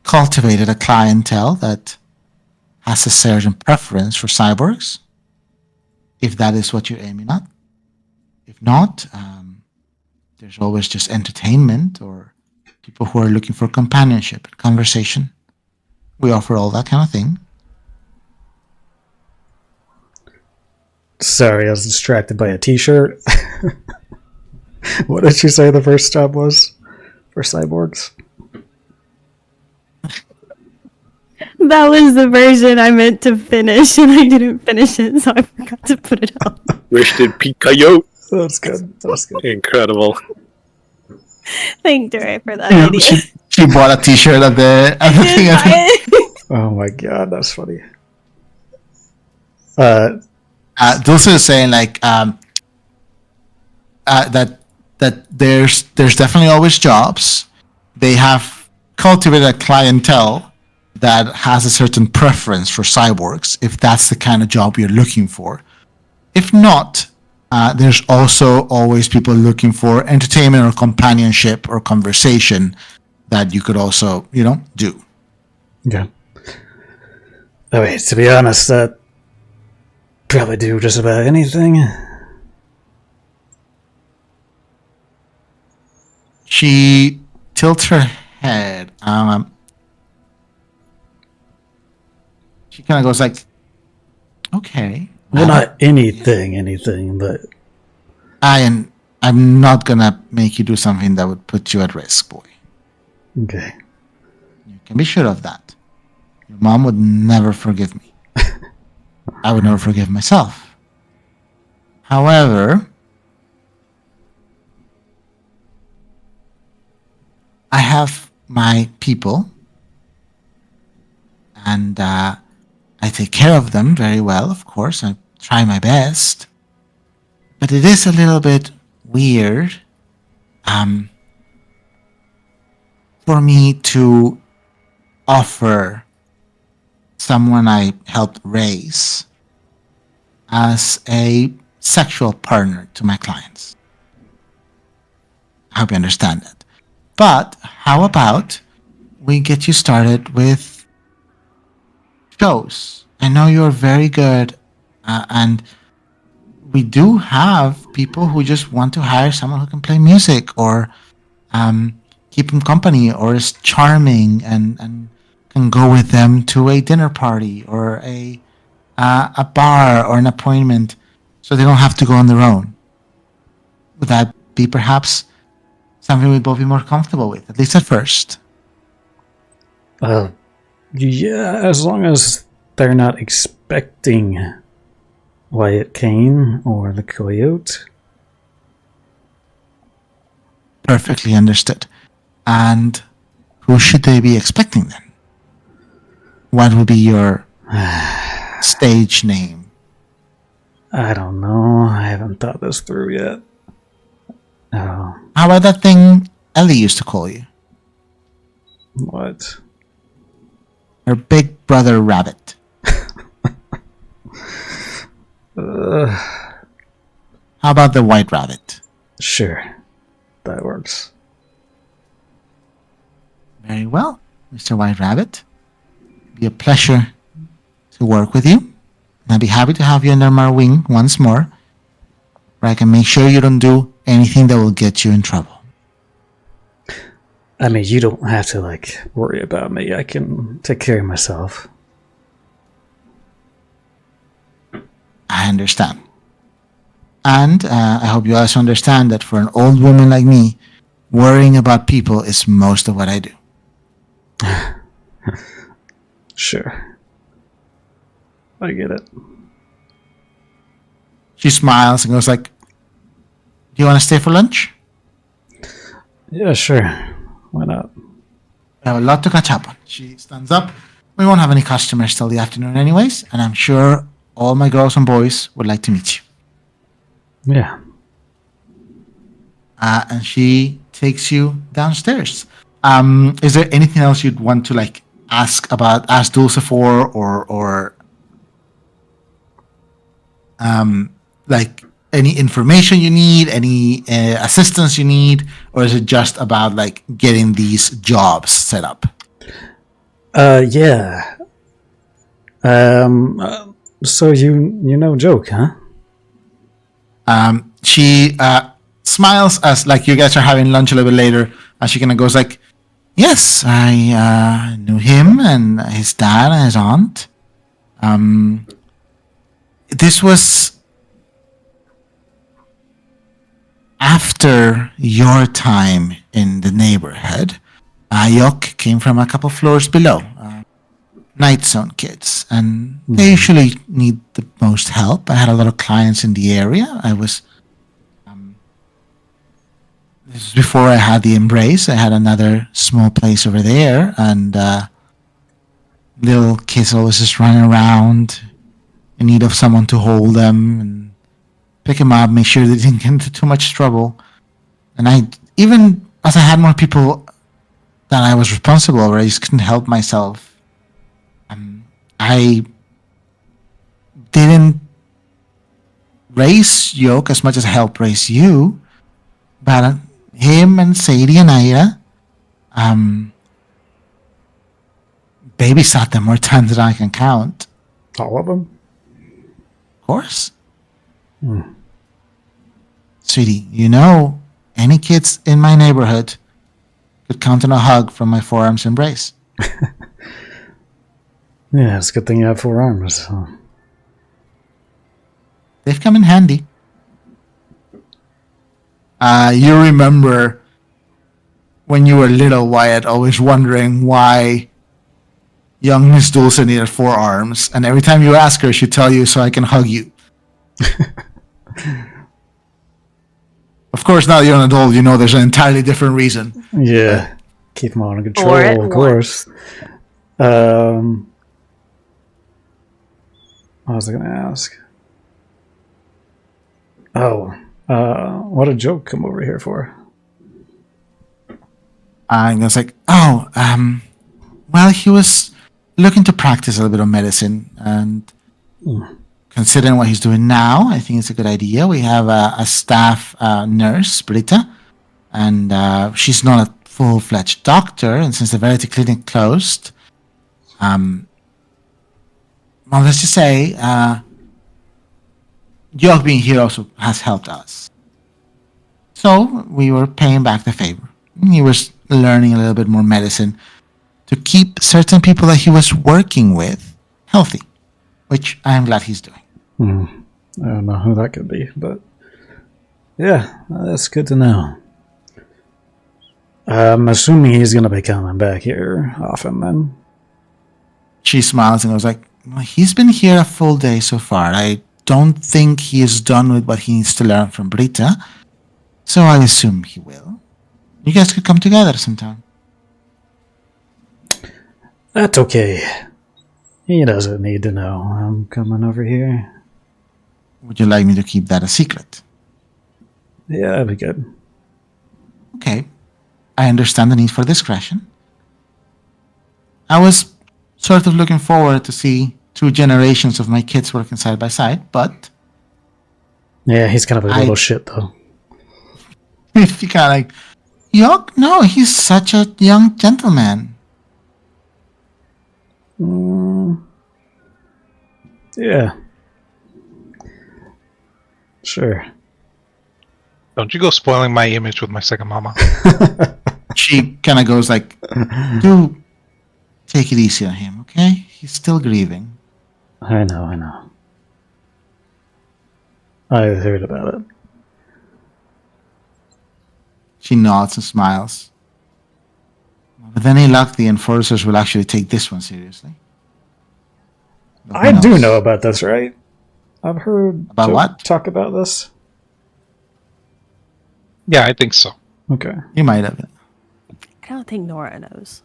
cultivated a clientele that has a certain preference for cyborgs, if that is what you're aiming at. If not, there's always just entertainment or people who are looking for companionship and conversation. We offer all that kind of thing. Sorry, I was distracted by a t-shirt. What did you say the first job was for cyborgs? That was the version I meant to finish, and I didn't finish it, so I forgot to put it up. Rishton Pikayo. That's good. That's good. Incredible. Thank Dure for that Yeah, idea. she bought a T-shirt of the I thing. did buy it. Oh my god, that's funny. Dulce is saying like that there's definitely always jobs. They have cultivated a clientele that has a certain preference for cyborgs, if that's the kind of job you're looking for. If not, there's also always people looking for entertainment or companionship or conversation that you could also, do. Yeah. I mean, to be honest, that probably do just about anything. She tilts her head. She kind of goes like, okay. Well, not anything, but I'm not gonna make you do something that would put you at risk, boy. okay. You can be sure of that. Your mom would never forgive me. I would never forgive myself. However, I have my people, and I take care of them very well, of course. I try my best. But it is a little bit weird for me to offer someone I helped raise as a sexual partner to my clients. I hope you understand that. But how about we get you started with shows? I know you're very good, and we do have people who just want to hire someone who can play music or keep them company or is charming and can go with them to a dinner party or a bar or an appointment so they don't have to go on their own. Would that be perhaps something we'd both be more comfortable with, at least at first? Yeah, as long as they're not expecting Wyatt Kane or the Coyote. Perfectly understood. And who should they be expecting then? What would be your stage name? I don't know. I haven't thought this through yet. Oh, How about that thing Ellie used to call you? what? Her big brother Rabbit. How about the White Rabbit? Sure. That works. Very well, Mr. White Rabbit. It'd be a pleasure to work with you. And I'd be happy to have you under my wing once more, where I can make sure you don't do anything that will get you in trouble. I mean, you don't have to, worry about me. I can take care of myself. I understand. And I hope you also understand that for an old woman like me, worrying about people is most of what I do. Sure. I get it. She smiles and goes like, do you want to stay for lunch? Yeah, sure. Why not? I have a lot to catch up on. She stands up. We won't have any customers till the afternoon anyways, and I'm sure all my girls and boys would like to meet you. Yeah. And she takes you downstairs. Is there anything else you'd want to ask Dulce for, or any information you need, any assistance you need, or is it just about like getting these jobs set up? Yeah. So you know Joke, huh? She smiles as like you guys are having lunch a little bit later, and she kind of goes like, "Yes, I knew him and his dad and his aunt. This was after your time in the neighborhood. Yok came from a couple floors below, Night Zone kids, and they usually need the most help. I had a lot of clients in the area. I was this is before I had the Embrace. I had another small place over there, and little kids always just running around in need of someone to hold them and pick them up, make sure they didn't get into too much trouble. And I, even as I had more people that I was responsible over, I just couldn't help myself. I didn't raise Yoke as much as I helped raise you, but him and Sadie and Ida, babysat them more times than I can count. All of them? Of course. Sweetie, you know, any kids in my neighborhood could count on a hug from my forearm's embrace. Yeah, it's a good thing you have 4 arms. So. They've come in handy. You remember when you were little, Wyatt, always wondering why young Miss Dulce needed 4 arms, and every time you ask her, she'd tell you, "So I can hug you." Of course, now that you're an adult, you know there's an entirely different reason. Yeah, keep them all under control, Or at of course. What was I going to ask? Oh, what did Joke come over here for? And I was like, "Oh, well, he was looking to practice a little bit of medicine, and considering what he's doing now, I think it's a good idea. We have a staff nurse, Britta, and she's not a full-fledged doctor, and since the Verity Clinic closed, well, let's just say, York being here also has helped us. So we were paying back the favor. He was learning a little bit more medicine to keep certain people that he was working with healthy, which I am glad he's doing." I don't know who that could be, but yeah, that's good to know. I'm assuming he's going to be coming back here often then. She smiles and goes like, "Well, he's been here a full day so far. I don't think he is done with what he needs to learn from Britta, so I assume he will. You guys could come together sometime." That's okay. He doesn't need to know I'm coming over here. Would you like me to keep that a secret? Yeah, that'd be good. Okay. I understand the need for discretion. I was sort of looking forward to see 2 generations of my kids working side by side, but Yeah, he's kind of a little shit, though. if you kind of like, Yok, no, he's such a young gentleman. Yeah. Sure. Don't you go spoiling my image with my second mama. She kind of goes like, "Do take it easy on him, okay? He's still grieving." I know. I heard about it. She nods and smiles. With any luck, the enforcers will actually take this one seriously. But who I do knows? know about this, right? I've heard About Joe what? talk about this. Yeah, I think so. Okay. You might have. I don't think Nora knows.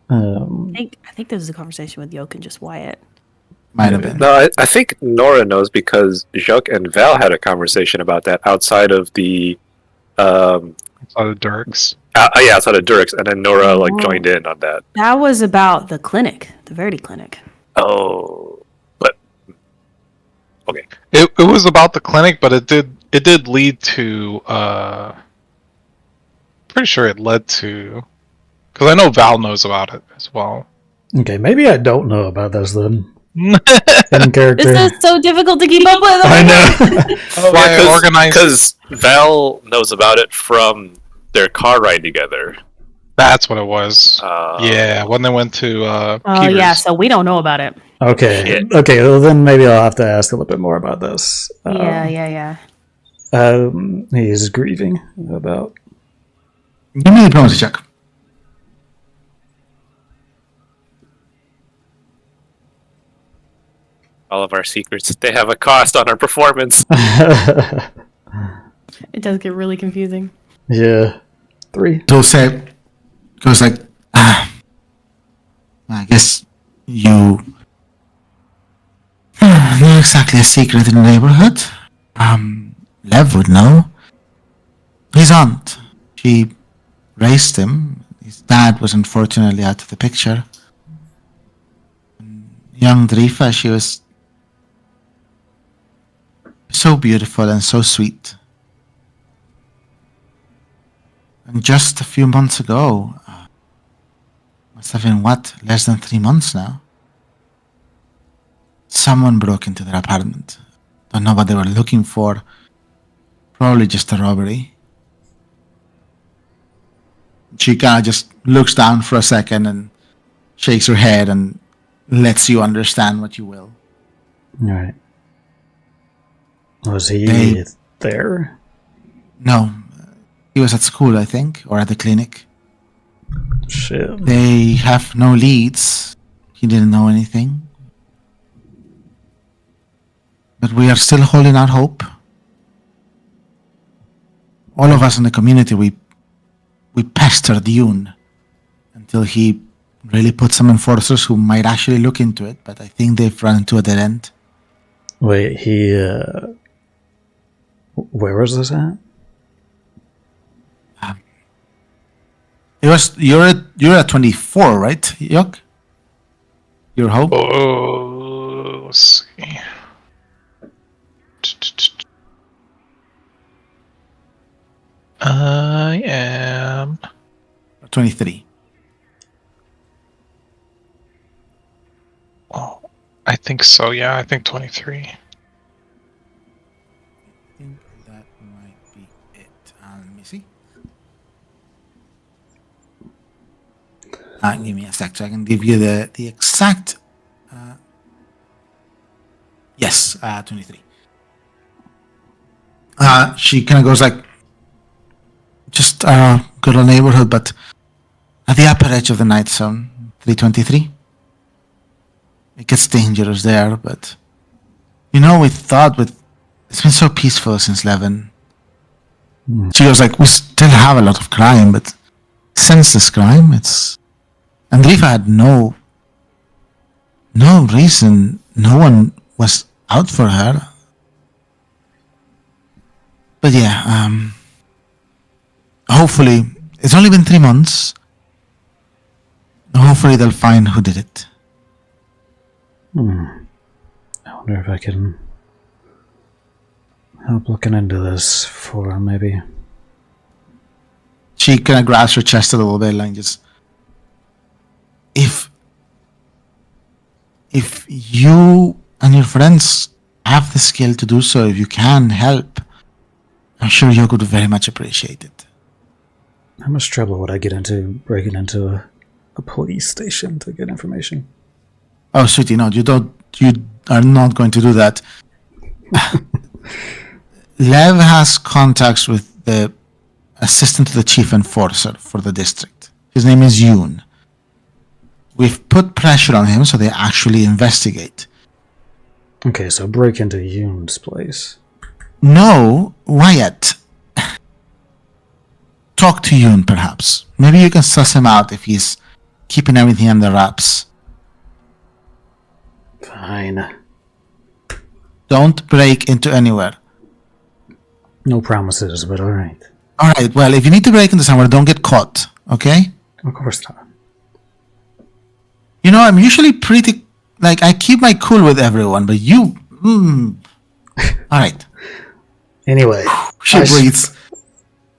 Um, I think this is a conversation with Yoke and just Wyatt. Might have been. No, I think Nora knows because Jacques and Val had a conversation about that outside of the, Outside of Dirks. outside of Dirks, and then Nora like joined in on that. That was about the clinic, the Verity Clinic. Oh, but Okay. It was about the clinic, but it did lead to. Pretty sure it led to, because I know Val knows about it as well. Okay, maybe I don't know about this then. In This character. is so difficult to keep up with. I know. Why I organized? Because Val knows about it from their car ride together. That's what it was. Uh, Yeah, when they went to Oh Peter's. yeah, so we don't know about it. Okay. Shit. Okay, well then maybe I'll have to ask a little bit more about this. Yeah. He's grieving about. Give me a diplomacy check. all of our secrets, they have a cost on our performance. It does get really confusing. Yeah. 3. Dulce goes like, I guess you not exactly a secret in the neighborhood. Lev would know. His aunt, she raised him. His dad was unfortunately out of the picture. Young Drifa, she was so beautiful and so sweet. And just a few months ago, must have been less than 3 months now, someone broke into their apartment. Don't know what they were looking for. Probably just a robbery. She kind of just looks down for a second and shakes her head and lets you understand what you will. Alright. Was he there? No, he was at school, I think, or at the clinic. Shit. They have no leads. He didn't know anything. But we are still holding out hope. All of us in the community, we pestered Yoon until he really put some enforcers who might actually look into it, but I think they've run into a dead end. Wait, he, where was this at? You're at 24, right, Yok? Your hope? Oh, let's see. I am 23. Oh, I think so. Yeah, I think 23. I think that might be it. Let me see. Give me a sec so I can give you the exact. Yes, 23. She kind of goes like, just a good old neighborhood, but at the upper edge of the night zone, 323. It gets dangerous there, but we thought it's been so peaceful since 11. She goes like, we still have a lot of crime, but senseless crime. And Rifa had no reason. No one was out for her. But yeah, hopefully, it's only been 3 months. Hopefully they'll find who did it. I wonder if I can help looking into this for maybe. She kind of grabs her chest a little bit, like just, if you and your friends have the skill to do so, if you can help, I'm sure you could very much appreciate it. How much trouble would I get into breaking into a police station to get information? Oh, sweetie, no, you are not going to do that. Lev has contacts with the assistant to the chief enforcer for the district. His name is Yoon. We've put pressure on him so they actually investigate. Okay, so break into Yoon's place. No, Wyatt. Talk to Yoon, perhaps. Maybe you can suss him out if he's keeping everything under wraps. Fine. Don't break into anywhere. No promises, but alright. Alright, well, if you need to break into somewhere, don't get caught, okay? Of course not. I'm usually pretty, I keep my cool with everyone, but you All right. Anyway, She breathes.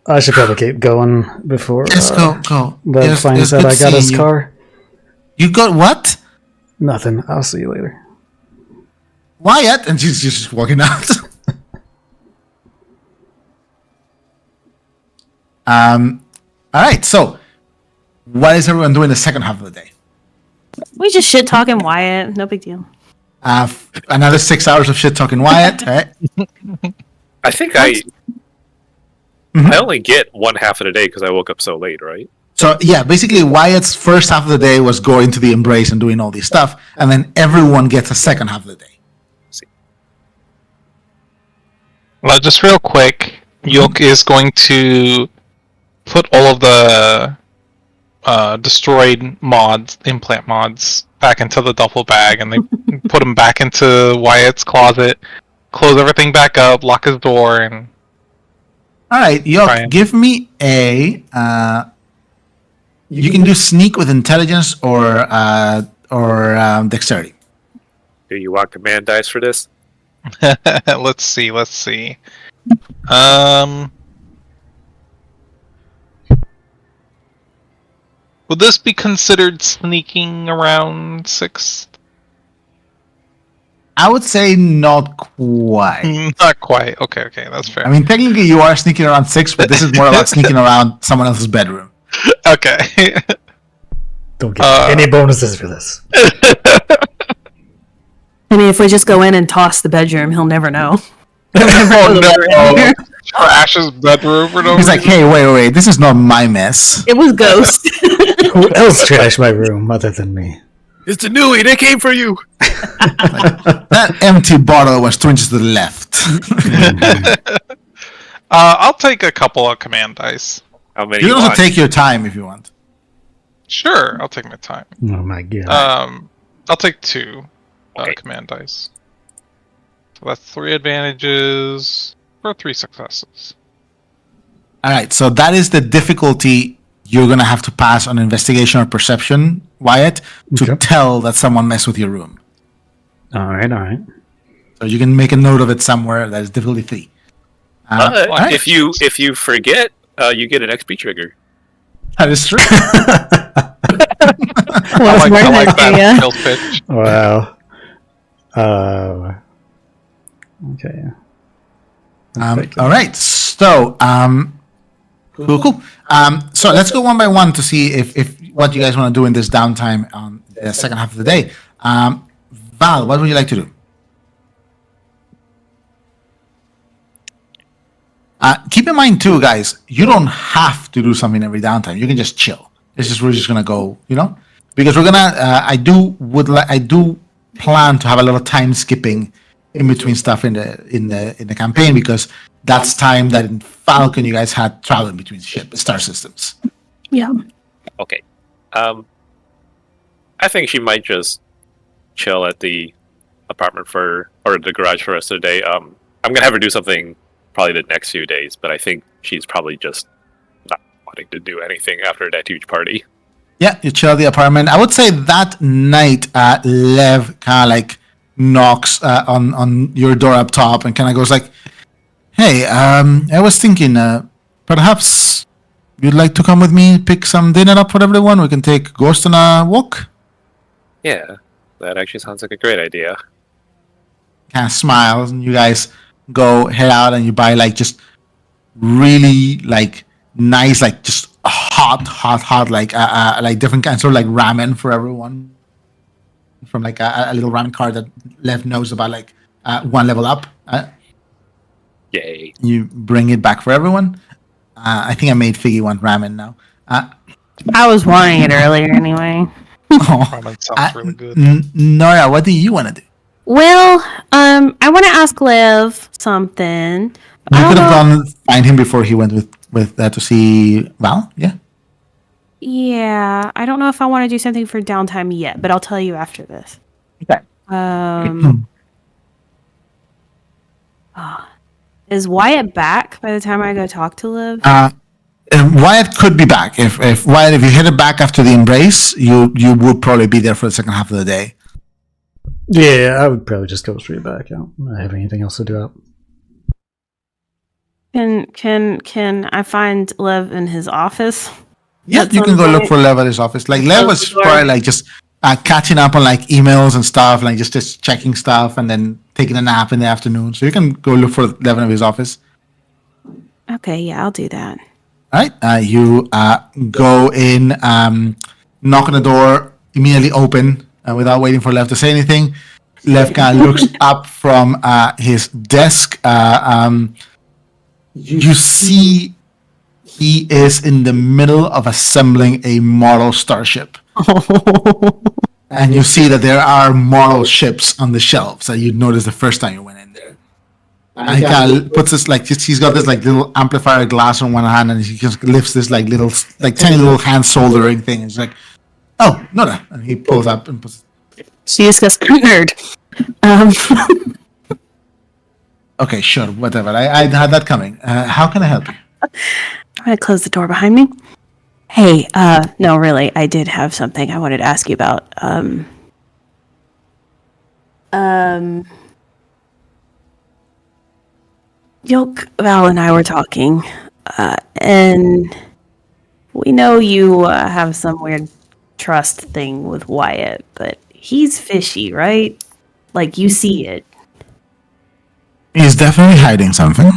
I should probably keep going before Yes, go. Lev Yes, finds it's out good I got his seeing you. car. You got what? Nothing. I'll see you later. Wyatt, and she's just walking out. All right. So, what is everyone doing the second half of the day? We just shit talking Wyatt. No big deal. Another 6 hours of shit talking Wyatt. Right? I think I only get one half of the day because I woke up so late, right? So yeah, basically Wyatt's first half of the day was going to the embrace and doing all this stuff, and then everyone gets a second half of the day. Well, just real quick, Yoke is going to put all of the destroyed mods, implant mods, back into the duffel bag, and they put them back into Wyatt's closet, close everything back up, lock his door, and All right, Yoke, Brian. give me a. You can do sneak with intelligence or dexterity. Do you want command dice for this? let's see. Would this be considered sneaking around 6? I would say not quite. Not quite. Okay, that's fair. I mean, technically you are sneaking around 6, but this is more about sneaking around someone else's bedroom. Okay. Don't get any bonuses for this. I mean, if we just go in and toss the bedroom, he'll never know. Oh no! Ash's bedroom for no He's like, reason. hey, wait, this is not my mess. It was Ghost. Who else trashed my room other than me? It's the Nui. They came for you. That empty bottle was 2 inches to the left. I'll take a couple of command dice. How many? You can also want? take your time if you want. Sure, I'll take my time. Oh my god. I'll take 2 Okay. command dice. So that's 3 advantages for 3 successes. All right, so that is the difficulty you're going to have to pass on investigation or perception, Wyatt, to Okay. tell that someone messed with your room. All right. So you can make a note of it somewhere. That is difficulty 3. But all right. if you forget, you get an XP trigger. That is true. I like that idea. sales pitch. Wow. Okay. All right, so cool. So let's go one by one to see if what you guys want to do in this downtime on the second half of the day. Val, what would you like to do? Keep in mind too, guys, you don't have to do something every downtime. You can just chill. We're just gonna go, because we're gonna. I do plan to have a lot of time skipping in between stuff in the campaign, because that's time that in Falcon you guys had traveling between star systems. Yeah. Okay. I think she might just chill at the apartment or the garage for the rest of the day. I'm gonna have her do something probably the next few days, but I think she's probably just not wanting to do anything after that huge party. Yeah, you chill at the apartment. I would say that night, Lev kind of like knocks on your door up top and kind of goes like, "Hey, I was thinking, perhaps you'd like to come with me, pick some dinner up for everyone. We can take Ghost on a walk." Yeah, that actually sounds like a great idea. Kind of smiles, and you guys go head out and you buy like just really like nice, like just hot like different kinds, sort of like ramen for everyone from like a little ramen cart that Lev knows about, like one level up. Yay. You bring it back for everyone. I think I made Figgy want ramen now. I was wanting it earlier anyway. Ramen sounds really good. Nora, what do you want to do? Well, I want to ask Lev something. You I don't could have know. gone find him before he went with to see Val. Yeah. Yeah, I don't know if I want to do something for downtime yet, but I'll tell you after this. Okay. Is Wyatt back by the time I go talk to Liv? Wyatt could be back. If Wyatt, if you headed back after the embrace, you would probably be there for the second half of the day. Yeah, I would probably just go straight back out. I don't have anything else to do out. Can I find Lev in his office? Yeah, At you some can go look point? for Lev at his office. Like Lev Close was the door. probably like just catching up on like emails and stuff, like just checking stuff, and then taking a nap in the afternoon. So you can go look for Lev at his office. Okay, yeah, I'll do that. All right. You go in, knock on the door, immediately open without waiting for Lev to say anything. Lev kind of looks up from his desk. You see he is in the middle of assembling a model starship. And you see that there are model ships on the shelves that you noticed the first time you went in there. And he kind of puts this like he's got this like little amplifier glass on one hand, and he just lifts this like little like tiny little hand soldering thing. He's like, "Oh, Nora," and he pulls up and puts. She just goes, nerd. Okay, sure, whatever. I had that coming. How can I help you? I'm gonna close the door behind me. Hey, no, really, I did have something I wanted to ask you about. Yoke, Val, and I were talking, and we know you have some weird trust thing with Wyatt, but he's fishy, right? Like, you see it. He's definitely hiding something.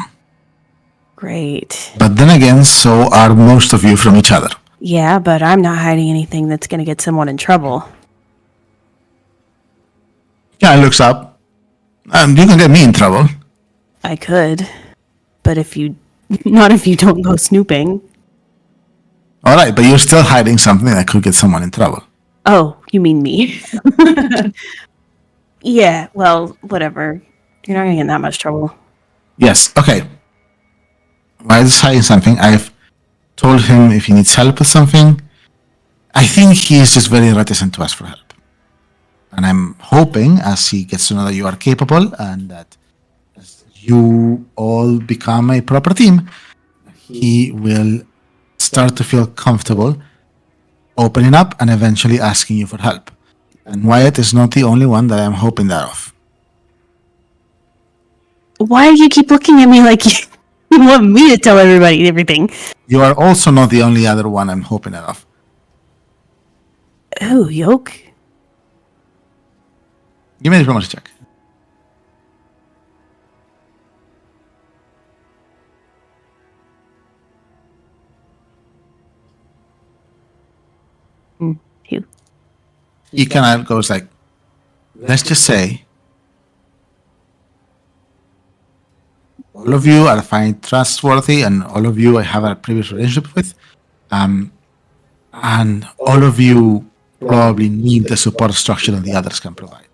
Great. But then again, so are most of you from each other. Yeah, but I'm not hiding anything that's gonna get someone in trouble. Yeah, he looks up. You can get me in trouble. I could, but not if you don't go snooping. All right, but you're still hiding something that could get someone in trouble. Oh, you mean me? Yeah, well, whatever. You're not gonna get in that much trouble. Yes. Okay. Why is hiding something? I've told him if he needs help with something. I think he's just very reticent to ask for help. And I'm hoping, as he gets to know that you are capable and that as you all become a proper team, he will start to feel comfortable opening up and eventually asking you for help. And Wyatt is not the only one that I'm hoping that of. Why do you keep looking at me like you want me to tell everybody everything? You are also not the only other one I'm hoping that of. Oh, Yoke? Give me a diplomacy check. Who? He kind of goes like, let's just say all of you I find trustworthy, and all of you I have a previous relationship with, and all of you probably need the support structure that the others can provide.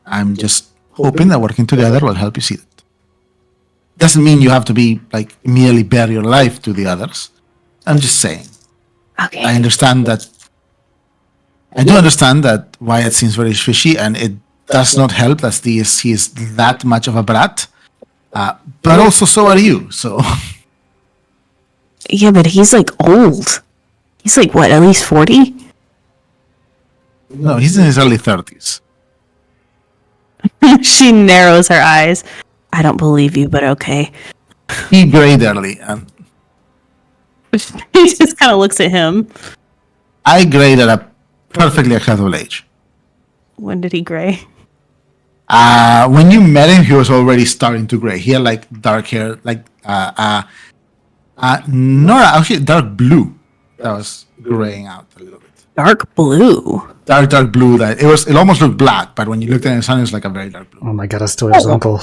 I'm just hoping that working together will help you see that. Doesn't mean you have to be like immediately bare your life to the others. I'm just saying. Okay. I understand that. I do understand that Wyatt seems very fishy, and it does not help that he is that much of a brat. But also, so are you. So Yeah, but he's like old. He's like, what, at least 40? no, he's in his early 30s. She narrows her eyes. I don't believe you, but okay. He grayed early, and He just kind of looks at him. I grayed at a perfectly acceptable age. When did he gray? When you met him, he was already starting to gray. He had like dark hair, like Nora, actually dark blue. That was graying out a little bit. Dark blue. Dark blue. That it almost looked black, but when you looked at the sun, it was like a very dark blue. Oh my god, I still his uncle.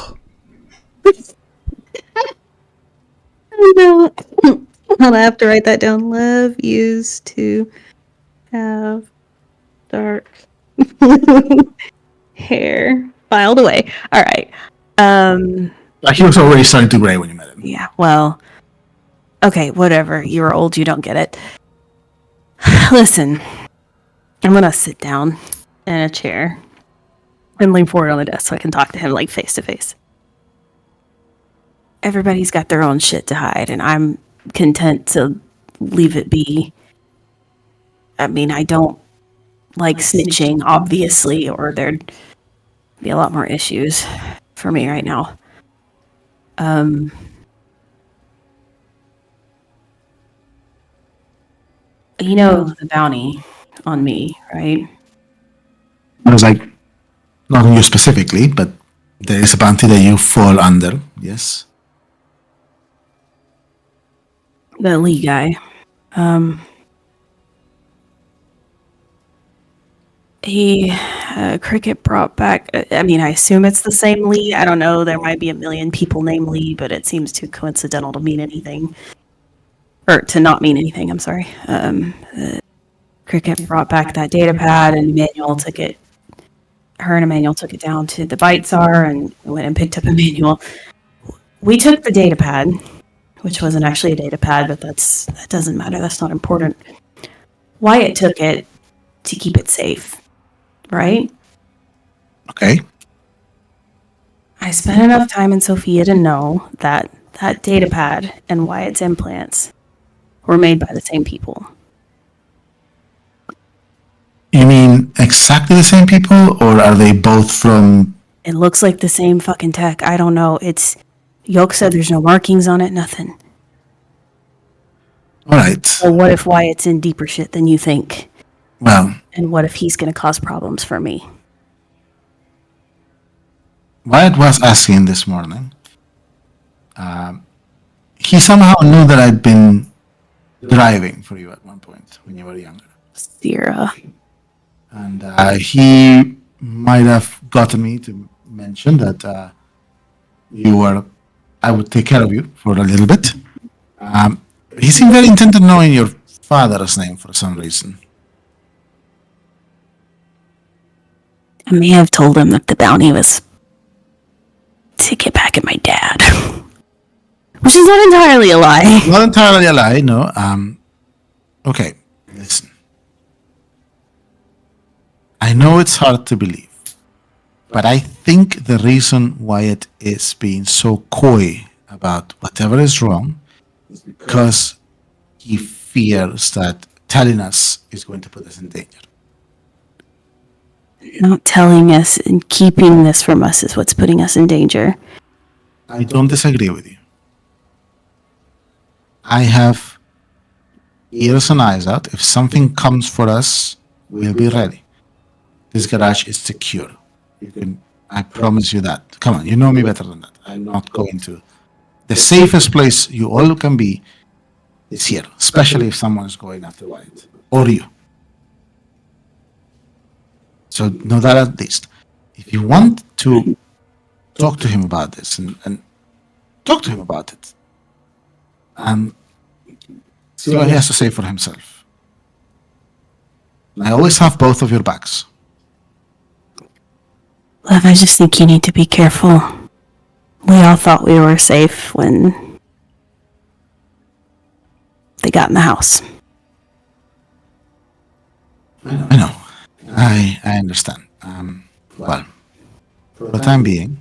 No. I'll have to write that down. Love used to have dark blue hair. Filed away. All right. Like he was already starting to gray when you met him. Yeah, well, okay, whatever. You're old, you don't get it. Listen, I'm gonna sit down In a chair. And lean forward on the desk so I can talk to him like face to face. everybody's got their own shit to hide, and I'm content to leave it be. I mean, I don't like snitching, obviously, or there'd be a lot more issues for me right now. You know the bounty on me, right? I was like, not on you specifically, but there is a bounty that you fall under. Yes. The Lee guy. He, Cricket brought back, I mean, I assume it's the same Lee. I don't know. There might be a million people named Lee, but it seems too coincidental to mean anything. Or to not mean anything, I'm sorry. Cricket brought back that data pad, and Emmanuel took it. Her and Emmanuel took it down to the Bite Czar and went and picked up Emmanuel. We took the data pad, which wasn't actually a data pad, but that doesn't matter. That's not important. Wyatt took it to keep it safe, right? Okay. I spent enough time in Sophia to know that that data pad and Wyatt's implants were made by the same people. You mean exactly the same people, or are they both from? It looks like the same fucking tech. I don't know. Yoke said there's no markings on it, nothing. All right. So what if Wyatt's in deeper shit than you think? Well, And what if he's going to cause problems for me? Wyatt was asking this morning. He somehow knew that I'd been driving for you at one point when you were younger. Sierra. And he might have gotten me to mention that I would take care of you for a little bit. He seemed very intent on knowing your father's name for some reason. I may have told him that the bounty was to get back at my dad. Which is not entirely a lie. Not entirely a lie, no. Okay, listen. I know it's hard to believe, but I think the reason Wyatt is being so coy about whatever is wrong is because he fears that telling us is going to put us in danger. Not telling us and keeping this from us is what's putting us in danger. I don't disagree with you. I have ears and eyes out. If something comes for us, we'll be ready. This garage is secure. I promise you that. Come on, you know me better than that. I'm not going to. The safest place you all can be is here, especially if someone is going after Wyatt or you. So know that at least. If you want to talk to him about this and talk to him about it, see what he has to say for himself. I always have both of your backs. Love, I just think you need to be careful. We all thought we were safe when they got in the house. I know. I understand. Well, for the time being,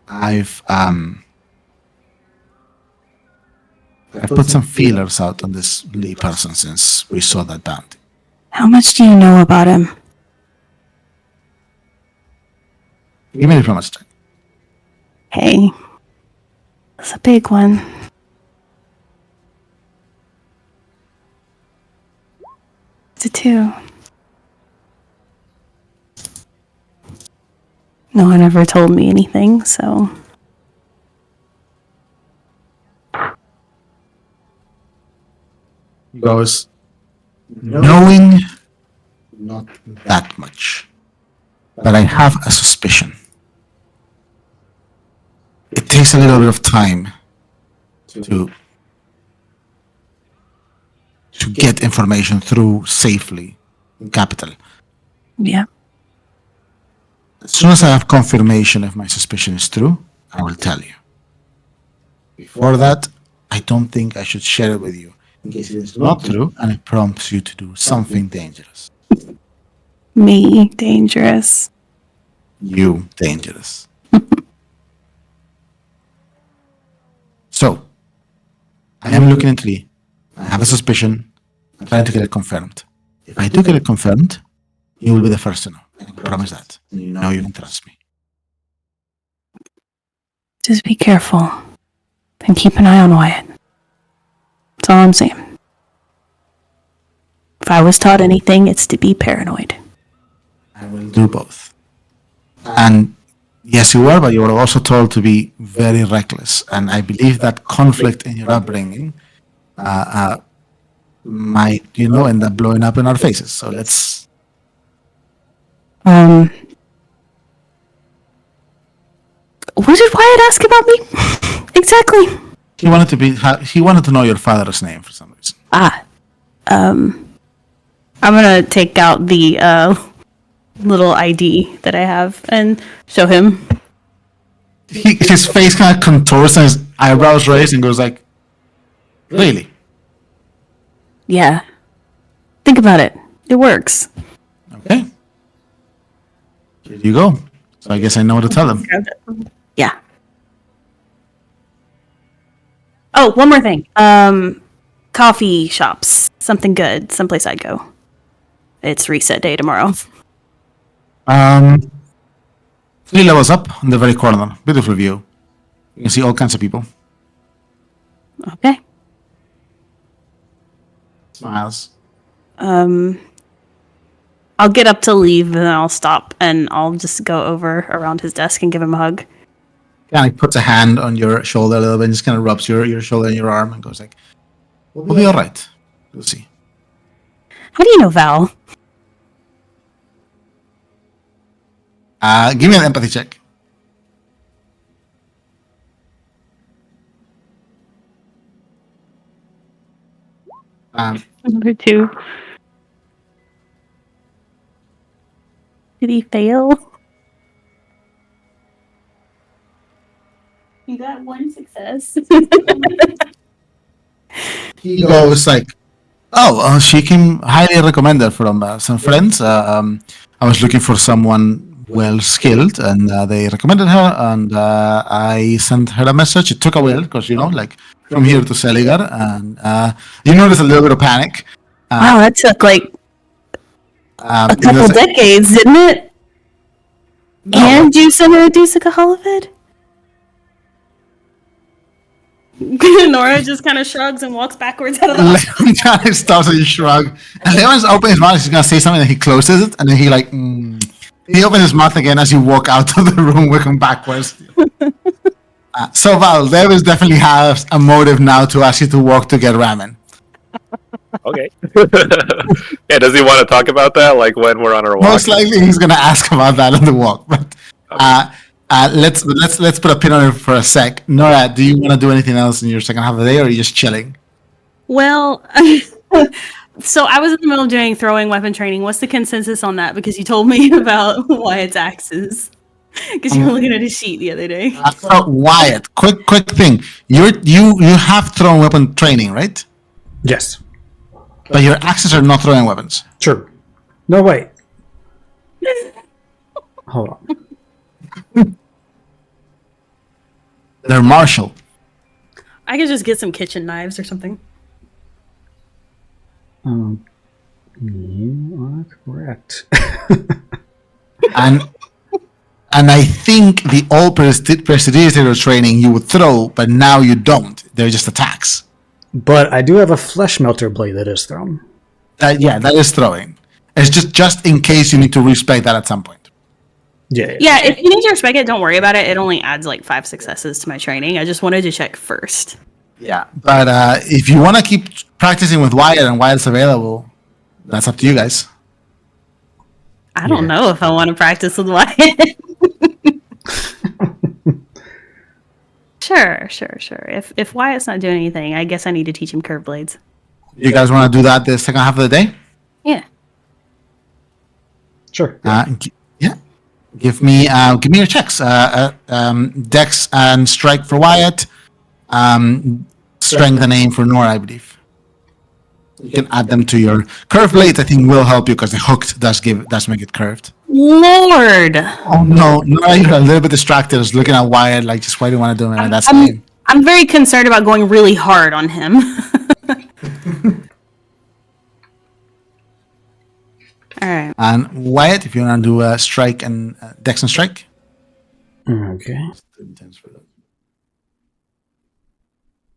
I've put some feelers out on this Lee person since we saw that bounty. How much do you know about him? Give me a diplomacy check. Hey, that's a big one. It's a 2. No one ever told me anything, so... He goes, knowing not that much, but I have a suspicion. It takes a little bit of time to get information through safely in Capital. Yeah. As soon as I have confirmation if my suspicion is true, I will tell you. Before that, I don't think I should share it with you, in case it is not true and it prompts you to do something dangerous. Me, dangerous. You, dangerous. So, I am looking into Lee. I have a suspicion. I'm trying to get it confirmed. If I do get it confirmed, you will be the first to know. I can promise that. You know you can trust me. Just be careful. And keep an eye on Wyatt. That's all I'm saying. If I was taught anything, it's to be paranoid. I will do both. And yes, you were, but you were also told to be very reckless. And I believe that conflict in your upbringing might, end up blowing up in our faces. So let's. What did Wyatt ask about me? Exactly. He wanted to know your father's name for some reason. I'm gonna take out the little ID that I have and show him. His face kind of contours and his eyebrows raise and goes like, "Really?" Yeah. Think about it. It works. Okay. Here you go. So I guess I know what to tell him. Yeah. Oh, one more thing. Coffee shops. Something good. Someplace I'd go. It's reset day tomorrow. 3 levels up in the very corner. Beautiful view. You can see all kinds of people. Okay. Smiles. I'll get up to leave, and then I'll stop, and I'll just go over around his desk and give him a hug. Kind of puts a hand on your shoulder a little bit and just kind of rubs your shoulder and your arm and goes like, "We'll be all right. You'll see." How do you know Val? Give me an empathy check. Number 2. Did he fail? You got 1 success. He goes like, "Oh, she came highly recommended from some friends. I was looking for someone well skilled, and they recommended her. And I sent her a message. It took a while because from here to Seligar, and you notice a little bit of panic. Wow, that took like a It couple was- decades, didn't it? No. And you sent her a Dusika Holovid? Nora just kind of shrugs and walks backwards out of the house. Leon kind of stops and you shrug. And Leon's opening his mouth. He's gonna say something, and he closes it, and then he he opens his mouth again as you walk out of the room, working backwards. So Val, Davis definitely has a motive now to ask you to walk to get ramen. Okay. Yeah, does he want to talk about that, like when we're on our walk? Most likely, he's gonna ask about that on the walk. But let's put a pin on it for a sec. Nora, do you want to do anything else in your second half of the day, or are you just chilling? Well, so I was in the middle of doing throwing weapon training. What's the consensus on that? Because you told me about Wyatt's axes. Because you were looking at his sheet the other day. So Wyatt, quick thing. You have thrown weapon training, right? Yes. But your axes are not throwing weapons. True. No, wait. Hold on. They're martial. I could just get some kitchen knives or something. You are correct. And I think the old prestidigitator training you would throw, but now you don't. They're just attacks. But I do have a flesh melter blade that is thrown. That is throwing. It's just in case you need to respect that at some point. Yeah. Yeah, if you need to respect it, don't worry about it. It only adds like 5 successes to my training. I just wanted to check first. Yeah. But if you want to keep practicing with Wyatt and Wyatt's available, that's up to you guys. I don't know if I want to practice with Wyatt. Sure. If Wyatt's not doing anything, I guess I need to teach him curve blades. You guys want to do that the second half of the day? Yeah. Sure. Yeah. Give me your checks. Dex and strike for Wyatt. Strength and aim for Nora, I believe. You can add them to your curved blade. I think will help you because the hooked does make it curved. Lord. Oh no, Nora, you're a little bit distracted. Just looking at Wyatt, like just why do you want to do it? That's fine. I'm very concerned about going really hard on him. All right. And Wyatt, if you want to do a strike and dex and strike. Okay.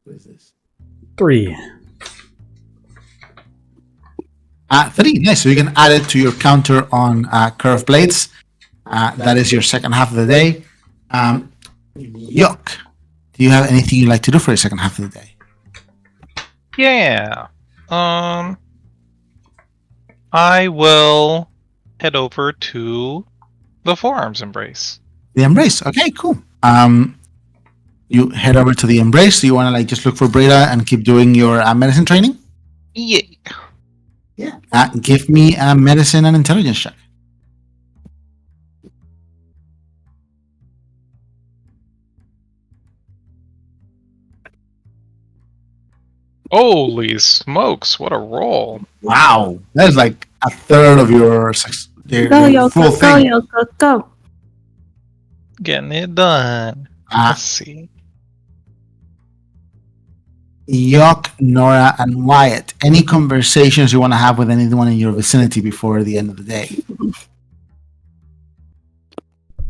What is this? 3. 3, nice. So you can add it to your counter on curved blades. That is your second half of the day. Yuck. Do you have anything you'd like to do for your second half of the day? Yeah. I will head over to the Forearms Embrace. The Embrace. Okay, cool. You head over to the Embrace. Do you want to just look for Brita and keep doing your medicine training? Yeah. Yeah. Give me a medicine and intelligence check. Holy smokes, what a roll. Wow. That is like a third of your full thing. Go. Getting it done. Let's see. Yuck, Nora, and Wyatt. Any conversations you want to have with anyone in your vicinity before the end of the day?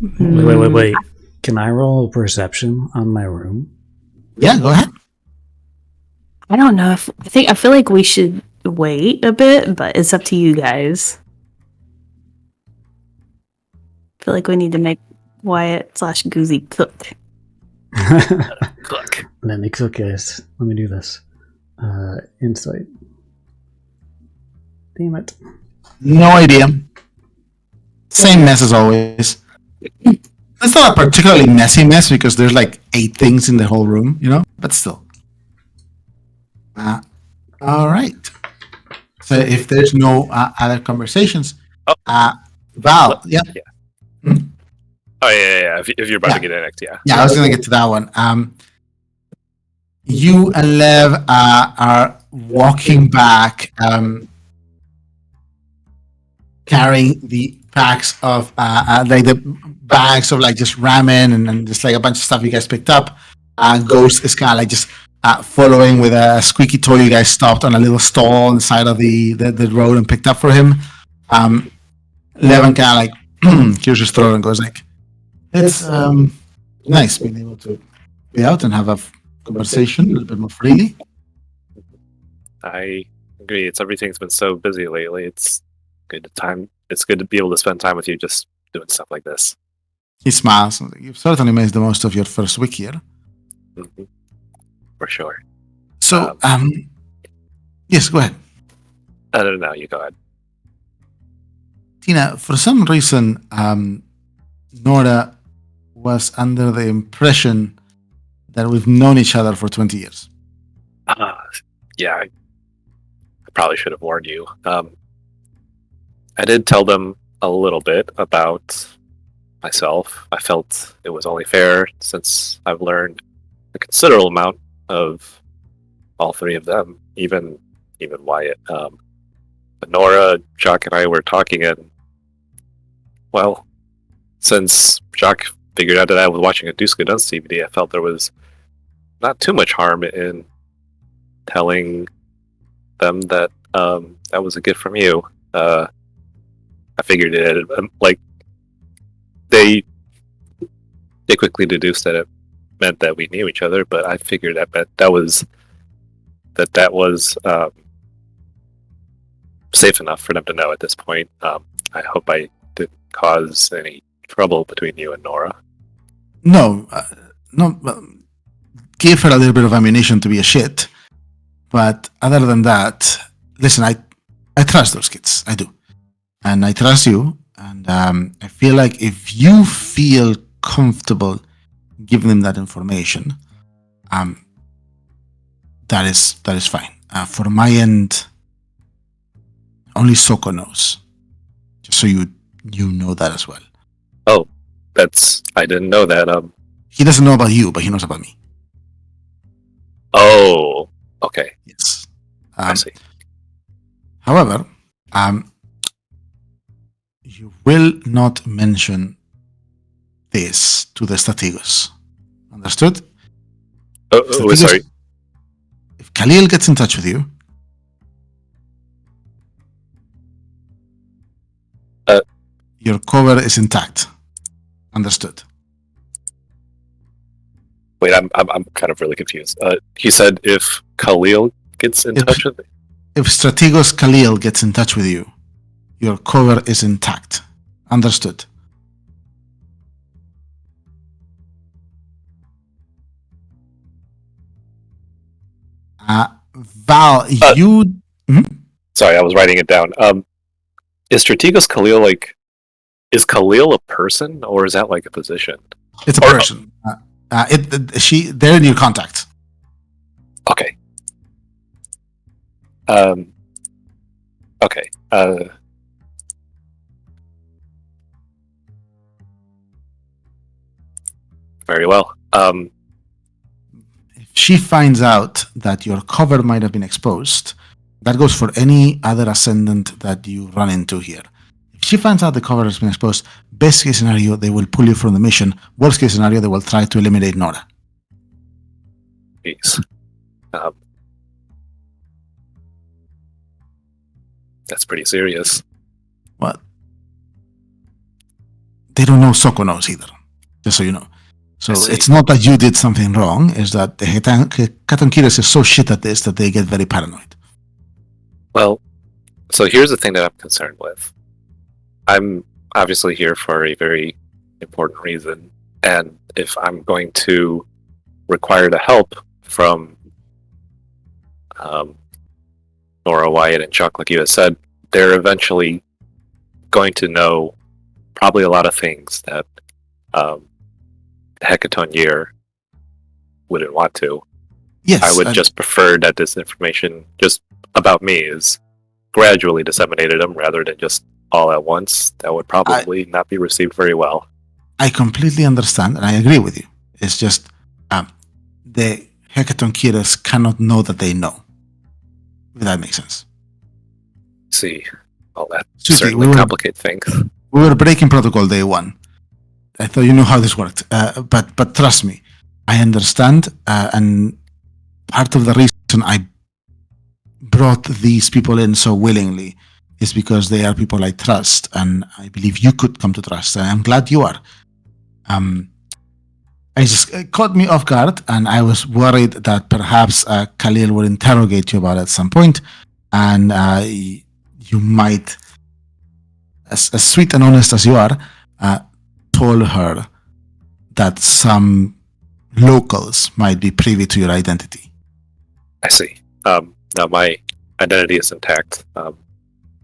Wait. Can I roll perception on my room? Yeah, go ahead. I don't know if I feel like we should wait a bit, but it's up to you guys. I feel like we need to make Wyatt / Goozy cook. Cook. Let me cook, guys. Let me do this. Insight. Damn it. No idea. Same mess as always. It's not a particularly messy mess because there's 8 things in the whole room, but still. All right. So if there's no other conversations, Val, yeah. Oh yeah. If you're about to get in next, yeah. Yeah, I was going to get to that one. You and Lev are walking back, carrying the packs of the bags of just ramen and just a bunch of stuff you guys picked up. Ghost is kind of just following with a squeaky toy you guys stopped on a little stall on the side of the road and picked up for him. Levan kind of clears his throat and goes it's nice being able to be out and have a conversation a little bit more freely. I agree. Everything's been so busy lately. It's good to be able to spend time with you just doing stuff like this. He smiles. You've certainly made the most of your first week here. Mm-hmm. For sure. So, yes, go ahead. I don't know. You go ahead. Tina, for some reason, Nora was under the impression that we've known each other for 20 years. Yeah, I probably should have warned you. I did tell them a little bit about myself. I felt it was only fair since I've learned a considerable amount of all 3 of them, even Wyatt. But Nora, Jacques, and I were talking, and well, since Jacques figured out that I was watching a Duska Dunce DVD, I felt there was not too much harm in telling them that that was a gift from you. I figured it they quickly deduced that it meant that we knew each other, but I figured that was safe enough for them to know at this point. I hope I didn't cause any trouble between you and Nora. No. Give her a little bit of ammunition to be a shit. But other than that, listen, I trust those kids. I do. And I trust you. And I feel like if you feel comfortable giving them that information, that is fine. For my end, only Soko knows. Just so you know that as well. Oh, I didn't know that. He doesn't know about you, but he knows about me. Oh, okay. Yes. I see. However, you will not mention this to the Strategos. Understood? Oh, sorry. If Khalil gets in touch with you, Your cover is intact. Understood. Wait, I'm kind of really confused. He said if Khalil gets in touch with me. If Strategos Khalil gets in touch with you, your cover is intact. Understood. Val, you... Sorry, I was writing it down. Is Strategos Khalil like... Is Khalil a person, or is that like a position? It's a person. They're in your contact. Okay. Okay. Very well. If she finds out that your cover might have been exposed, that goes for any other ascendant that you run into here. If she finds out the cover has been exposed, best case scenario, they will pull you from the mission. Worst case scenario, they will try to eliminate Nora. Jeez. That's pretty serious. Well, they don't know Soko knows either, just so you know. So it's not that you did something wrong, it's that the Katankiras is so shit at this that they get very paranoid. Well, so here's the thing that I'm concerned with. I'm obviously here for a very important reason, and if I'm going to require the help from Nora, Wyatt, and Chuck, like you had said, they're eventually going to know probably a lot of things that Hecaton Year wouldn't want to. Yes. I would just prefer that this information just about me is gradually disseminated to them rather than just all at once. That would probably not be received very well. I completely understand, and I agree with you. It's just the Hecaton Kiras cannot know that they know. If that makes sense. See, all that Susie, certainly complicate things. We were breaking protocol day one. I thought you knew how this worked, but trust me, I understand, and part of the reason I brought these people in so willingly is because they are people I trust, and I believe you could come to trust, and I'm glad you are. It caught me off guard, and I was worried that perhaps Khalil would interrogate you about it at some point, and you might, as sweet and honest as you are, told her that some locals might be privy to your identity. I see. Now my identity is intact.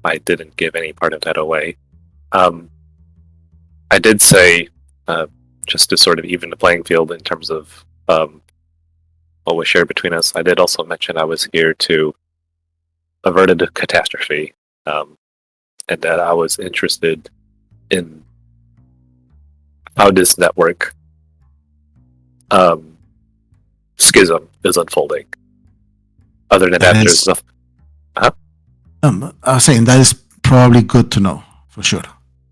I didn't give any part of that away. I did say, just to sort of even the playing field in terms of what was shared between us, I did also mention I was here to avert a catastrophe, and that I was interested in how this network schism is unfolding. Other than that, there's nothing. I was saying that is probably good to know, for sure.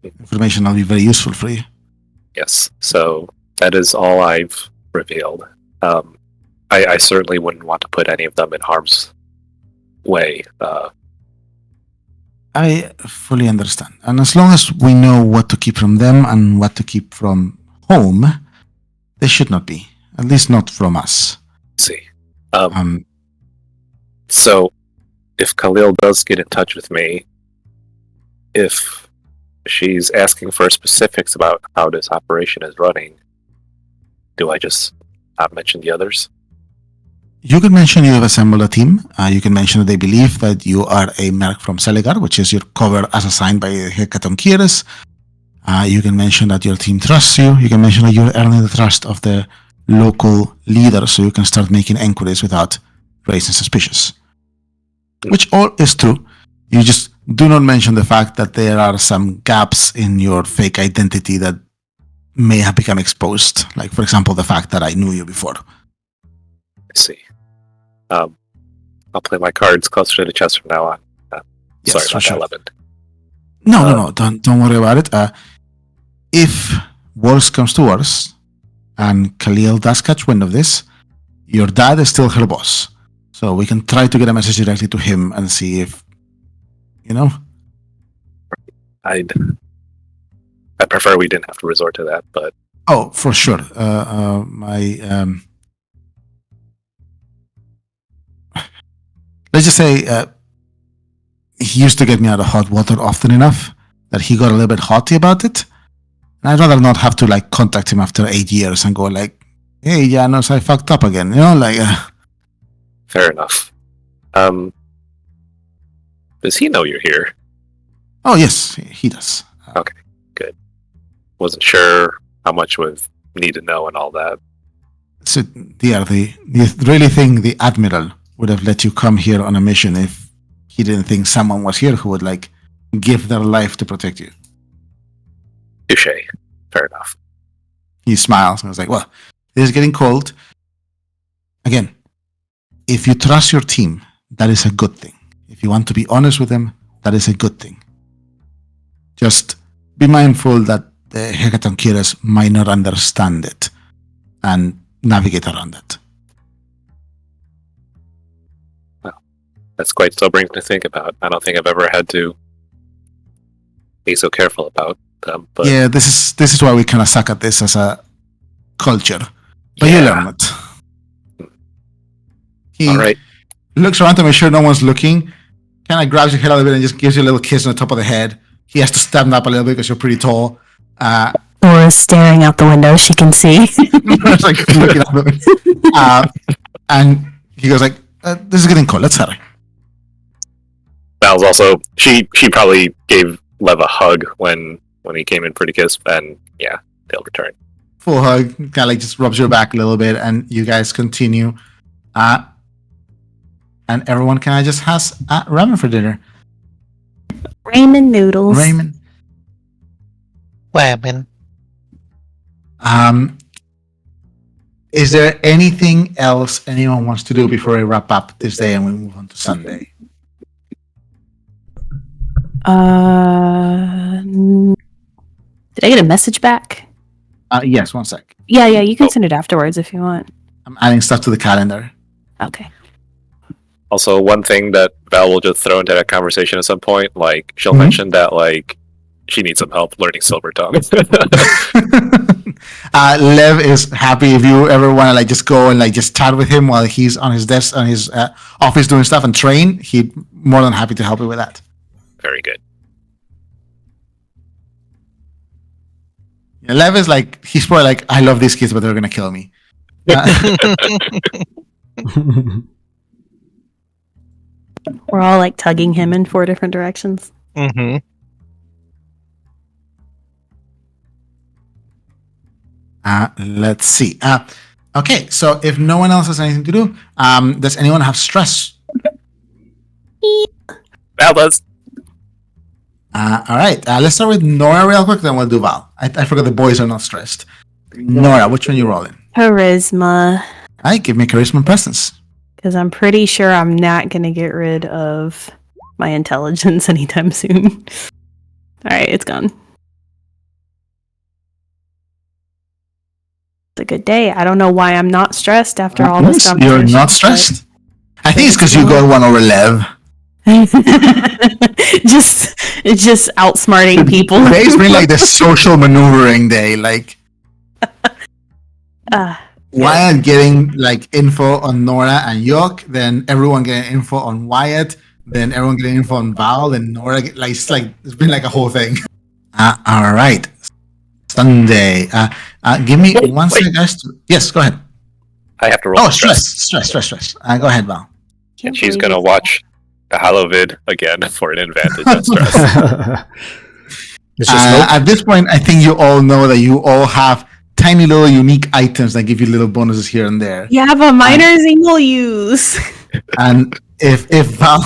Information will be very useful for you. Yes, so that is all I've revealed. I certainly wouldn't want to put any of them in harm's way. I fully understand. And as long as we know what to keep from them and what to keep from home, they should not be. At least not from us. See. So, if Khalil does get in touch with me, if she's asking for specifics about how this operation is running, do I just not mention the others? You can mention you have assembled a team. You can mention that they believe that you are a merc from Seligar, which is your cover as assigned by Hecaton Kiras. You can mention that your team trusts you. You can mention that you're earning the trust of the local leader, so you can start making inquiries without raising suspicions. Which all is true. You just do not mention the fact that there are some gaps in your fake identity that may have become exposed. Like, for example, the fact that I knew you before. I see. I'll play my cards closer to the chest from now on. Sorry about that, Levin. No. Don't worry about it. If worse comes to worse, and Khalil does catch wind of this, your dad is still her boss. So we can try to get a message directly to him and see if, I'd prefer we didn't have to resort to that, but Oh, for sure. Let's just say he used to get me out of hot water often enough that he got a little bit haughty about it. And I'd rather not have to like contact him after 8 years and go like, "Hey, Janos, I fucked up again." You know, like. fair enough. Does he know you're here? Oh yes, he does. Okay, good. Wasn't sure how much would need to know and all that. So the really think the admiral would have let you come here on a mission if he didn't think someone was here who would like give their life to protect you. Touche. Fair enough. He smiles and was like, "Well, this is getting cold. Again, if you trust your team, that is a good thing. If you want to be honest with them, that is a good thing. Just be mindful that the Hekatonkiras might not understand it and navigate around it." That's quite sobering to think about. I don't think I've ever had to be so careful about them. But Yeah, this is why we kind of suck at this as a culture. But you learn it. He all right. looks around to make sure no one's looking, kind of grabs your head a little bit and just gives you a little kiss on the top of the head. He has to stand up a little bit because you're pretty tall. Laura's staring out the window. She can see. It's like looking at him. And he goes like, "This is getting cold. Let's hurry." Val's also she probably gave Lev a hug when he came in for the kiss, and yeah, they'll return. Full hug, kind of like just rubs your back a little bit, and you guys continue. And everyone kind of just has ramen for dinner. Ramen noodles. Ramen. Ramen. Is there anything else anyone wants to do before I wrap up this day and we move on to Sunday? Did I get a message back? Yes, one sec. Yeah, you can send it afterwards if you want. I'm adding stuff to the calendar. Okay. Also, one thing that Val will just throw into that conversation at some point, like she'll mention that like she needs some help learning Silver Tongue. Lev is happy if you ever want to like just go and like just chat with him while he's on his desk on his office doing stuff and train. He'd more than happy to help you with that. Very good. Yeah, Lev is like he's probably like, "I love these kids, but they're gonna kill me." We're all like tugging him in 4 different directions. Mm-hmm. Let's see. Okay, so if no one else has anything to do, does anyone have stress? Val does. All right, let's start with Nora real quick, then we'll do Val. I forgot the boys are not stressed. Nora, which one you rolling? Charisma. All right, give me charisma and presence. Because I'm pretty sure I'm not going to get rid of my intelligence anytime soon. Alright, it's gone. It's a good day. I don't know why I'm not stressed after all this stuff. You're not stressed? I think it's because you got one over Lev. It's just outsmarting people. Today's been like the social maneuvering day. Like, Wyatt getting like info on Nora and Yok, then everyone getting info on Wyatt, then everyone getting info on Val, then Nora it's been like a whole thing. All right, Sunday. Give me one second, guys. Yes, go ahead. I have to roll. Oh, stress. Go ahead, Val. And she's gonna watch the Hallowvid again for an advantage on stress. It's just hope. At this point, I think you all know that you all have tiny little unique items that give you little bonuses here and there. You have a minor single use. And if Val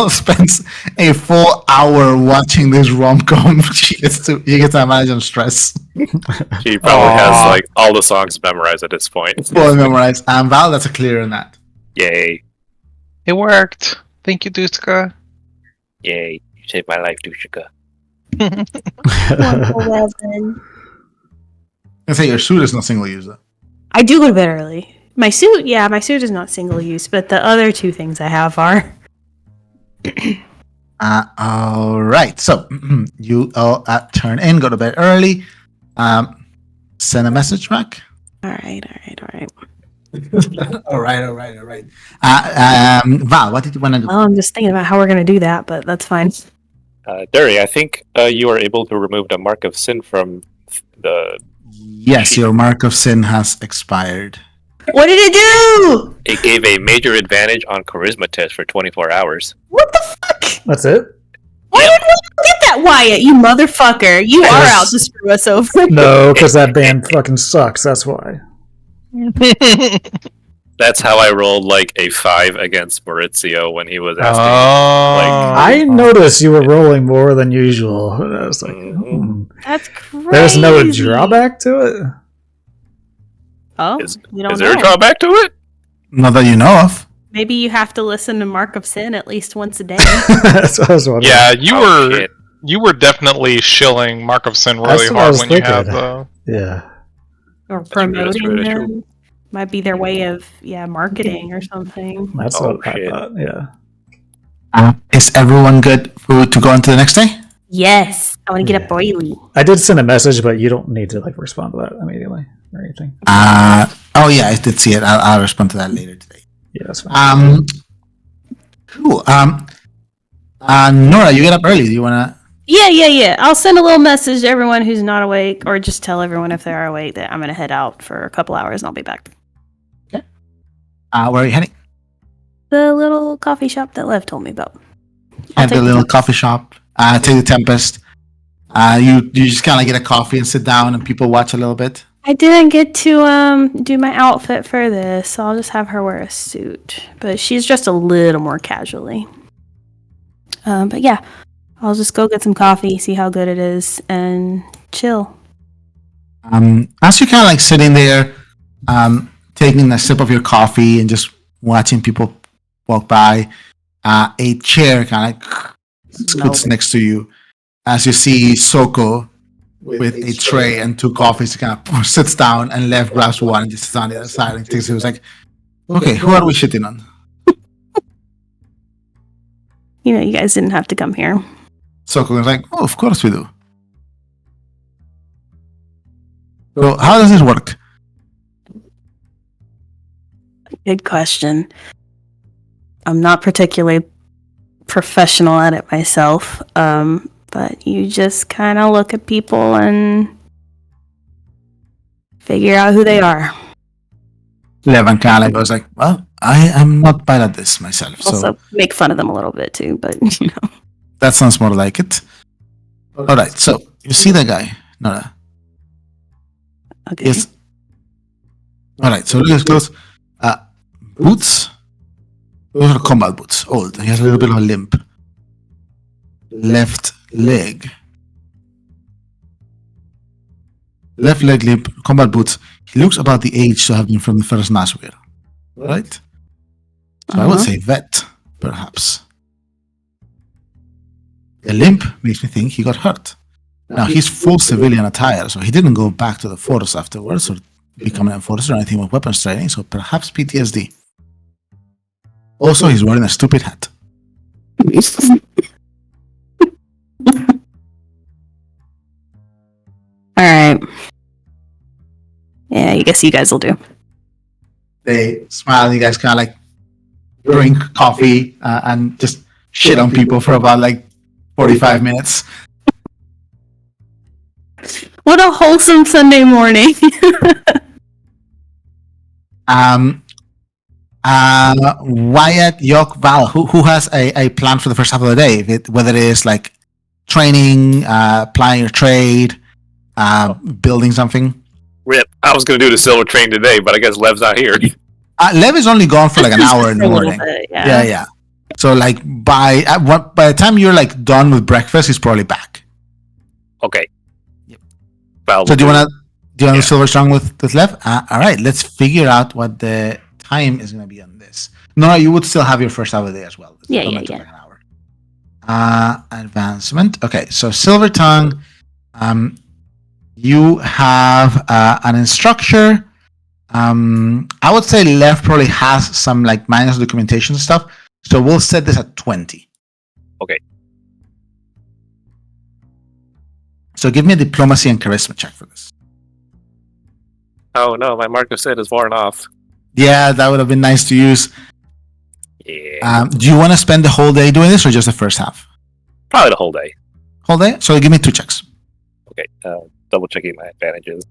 spends a full hour watching this rom-com, she gets to imagine stress. She probably has like all the songs memorized at this point. Fully memorized. And Val, that's a clear in that. Yay. It worked. Thank you, Duska. Yay. You saved my life, Dushika. 111. I say your suit is not single user. I do go to bed early. My suit is not single use, but the other 2 things I have are. All right. So you all turn in, go to bed early. Send a message back. All right. All right. Val, what did you want to do? Well, I'm just thinking about how we're gonna do that, but that's fine. Derry, I think you are able to remove the mark of sin from the. Yes, your mark of sin has expired. What did it do? It gave a major advantage on charisma test for 24 hours. What the fuck? That's it? Why did we get that, Wyatt? You motherfucker! You are out to screw us over. No, because that band fucking sucks. That's why. That's how I rolled like a 5 against Maurizio when he was asking. I noticed you were rolling more than usual. And I was like, That's crazy. there's no drawback to it? Oh, Is we don't there know. a drawback to it? Not that you know of. Maybe you have to listen to Mark of Sin at least once a day. That's what I was wondering. Yeah, Shit. you were definitely shilling Mark of Sin really That's what I hard was when you had thinking. the. Yeah. Or true, that's promoting true, that's true. them. Might be their way of marketing or something. That's Oh, what I shit. thought. Yeah. Is everyone good to go on to the next day? Yes, I want to get Yeah. up early. I did send a message, but you don't need to like respond to that immediately or anything. Oh yeah, I did see it. I'll respond to that later today. Yeah, that's fine. Cool. Nora, you get up early. Do you wanna? Yeah. I'll send a little message to everyone who's not awake, or just tell everyone if they are awake that I'm going to head out for a couple hours and I'll be back. Where are you heading? The little coffee shop that Lev told me about. At take the the little Tempest. coffee shop. Take the Tempest. You just kind of get a coffee and sit down, and people watch a little bit. I didn't get to do my outfit for this, so I'll just have her wear a suit. But she's dressed a little more casually. But yeah, I'll just go get some coffee, see how good it is, and chill. As you're kind of like sitting there, taking a sip of your coffee and just watching people walk by, a chair kind of scoots next to you as you see Soko with a tray and 2 coffees. Kind of sits down and Lev grabs one and just sits on the other side and takes it. Was like, okay, who are we shitting on? You know, you guys didn't have to come here. Soko was like, oh, of course we do. So how does this work? Good question. I'm not particularly professional at it myself, but you just kind of look at people and figure out who they are. Levan kind of was like, well, I am not bad at this myself, so Also, make fun of them a little bit too, but you know. that sounds more like it. All right, so you see the guy, Nora. Okay. Yes. All right, so look at close. Boots. Those are combat boots. Old. He has a little bit of a limp. Left leg. Left leg limp. Combat boots. He looks about the age to have been from the first Naswir. Right? So I would say vet, perhaps. The limp makes me think he got hurt. Now he's full civilian attire, so he didn't go back to the force afterwards or become an enforcer or anything with weapons training, so perhaps PTSD. Also, he's wearing a stupid hat. All right. Yeah, I guess you guys will do. They smile and you guys kind of like drink coffee and just shit on people for about like 45 minutes. What a wholesome Sunday morning. Wyatt, Yok, Val, who has a plan for the first half of the day? Whether it is like training, applying your trade, building something. Rip. I was going to do the silver train today, but I guess Lev's not here. Lev is only gone for like an hour in the For a little morning. bit, Yeah. So like by the time you're like done with breakfast, he's probably back. Okay. Yep. Well, So do you want to Yeah. silver strong with Lev? All right, let's figure out what the time is going to be on this. No, you would still have your first hour of the day as well. It's Yeah, still yeah, meant to be yeah. like an hour. Advancement. Okay, so Silver Tongue. You have an instructor. I would say Lev probably has some like minus documentation stuff. So we'll set this at 20. Okay. So give me a diplomacy and charisma check for this. Oh no, my Mark of Sid is worn off. Yeah, that would have been nice to use. Yeah. Do you want to spend the whole day doing this or just the first half? Probably the whole day. Whole day? So give me 2 checks. Okay, double checking my advantages.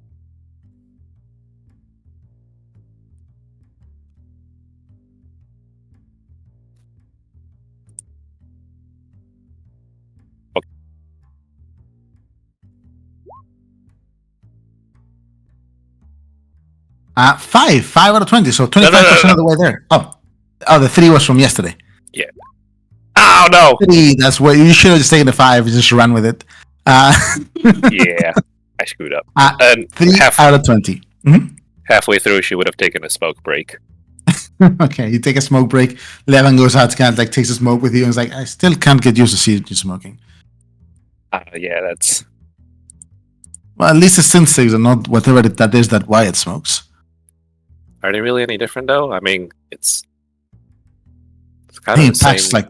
Five out of 20. So 25% No. of the way there. Oh, the 3 was from yesterday. Oh no! 3, that's what you should have just taken the 5 and just run with it. Yeah, I screwed up. 3 out of 20. Halfway through, she would have taken a smoke break. Okay, you take a smoke break. Levin goes out, kind of like takes a smoke with you, and is like, I still can't get used to see you smoking. Yeah, that's. Well, at least the synth cigs are not whatever that is that Wyatt smokes. Are they really any different though? I mean, it's kind I of think the patch same. like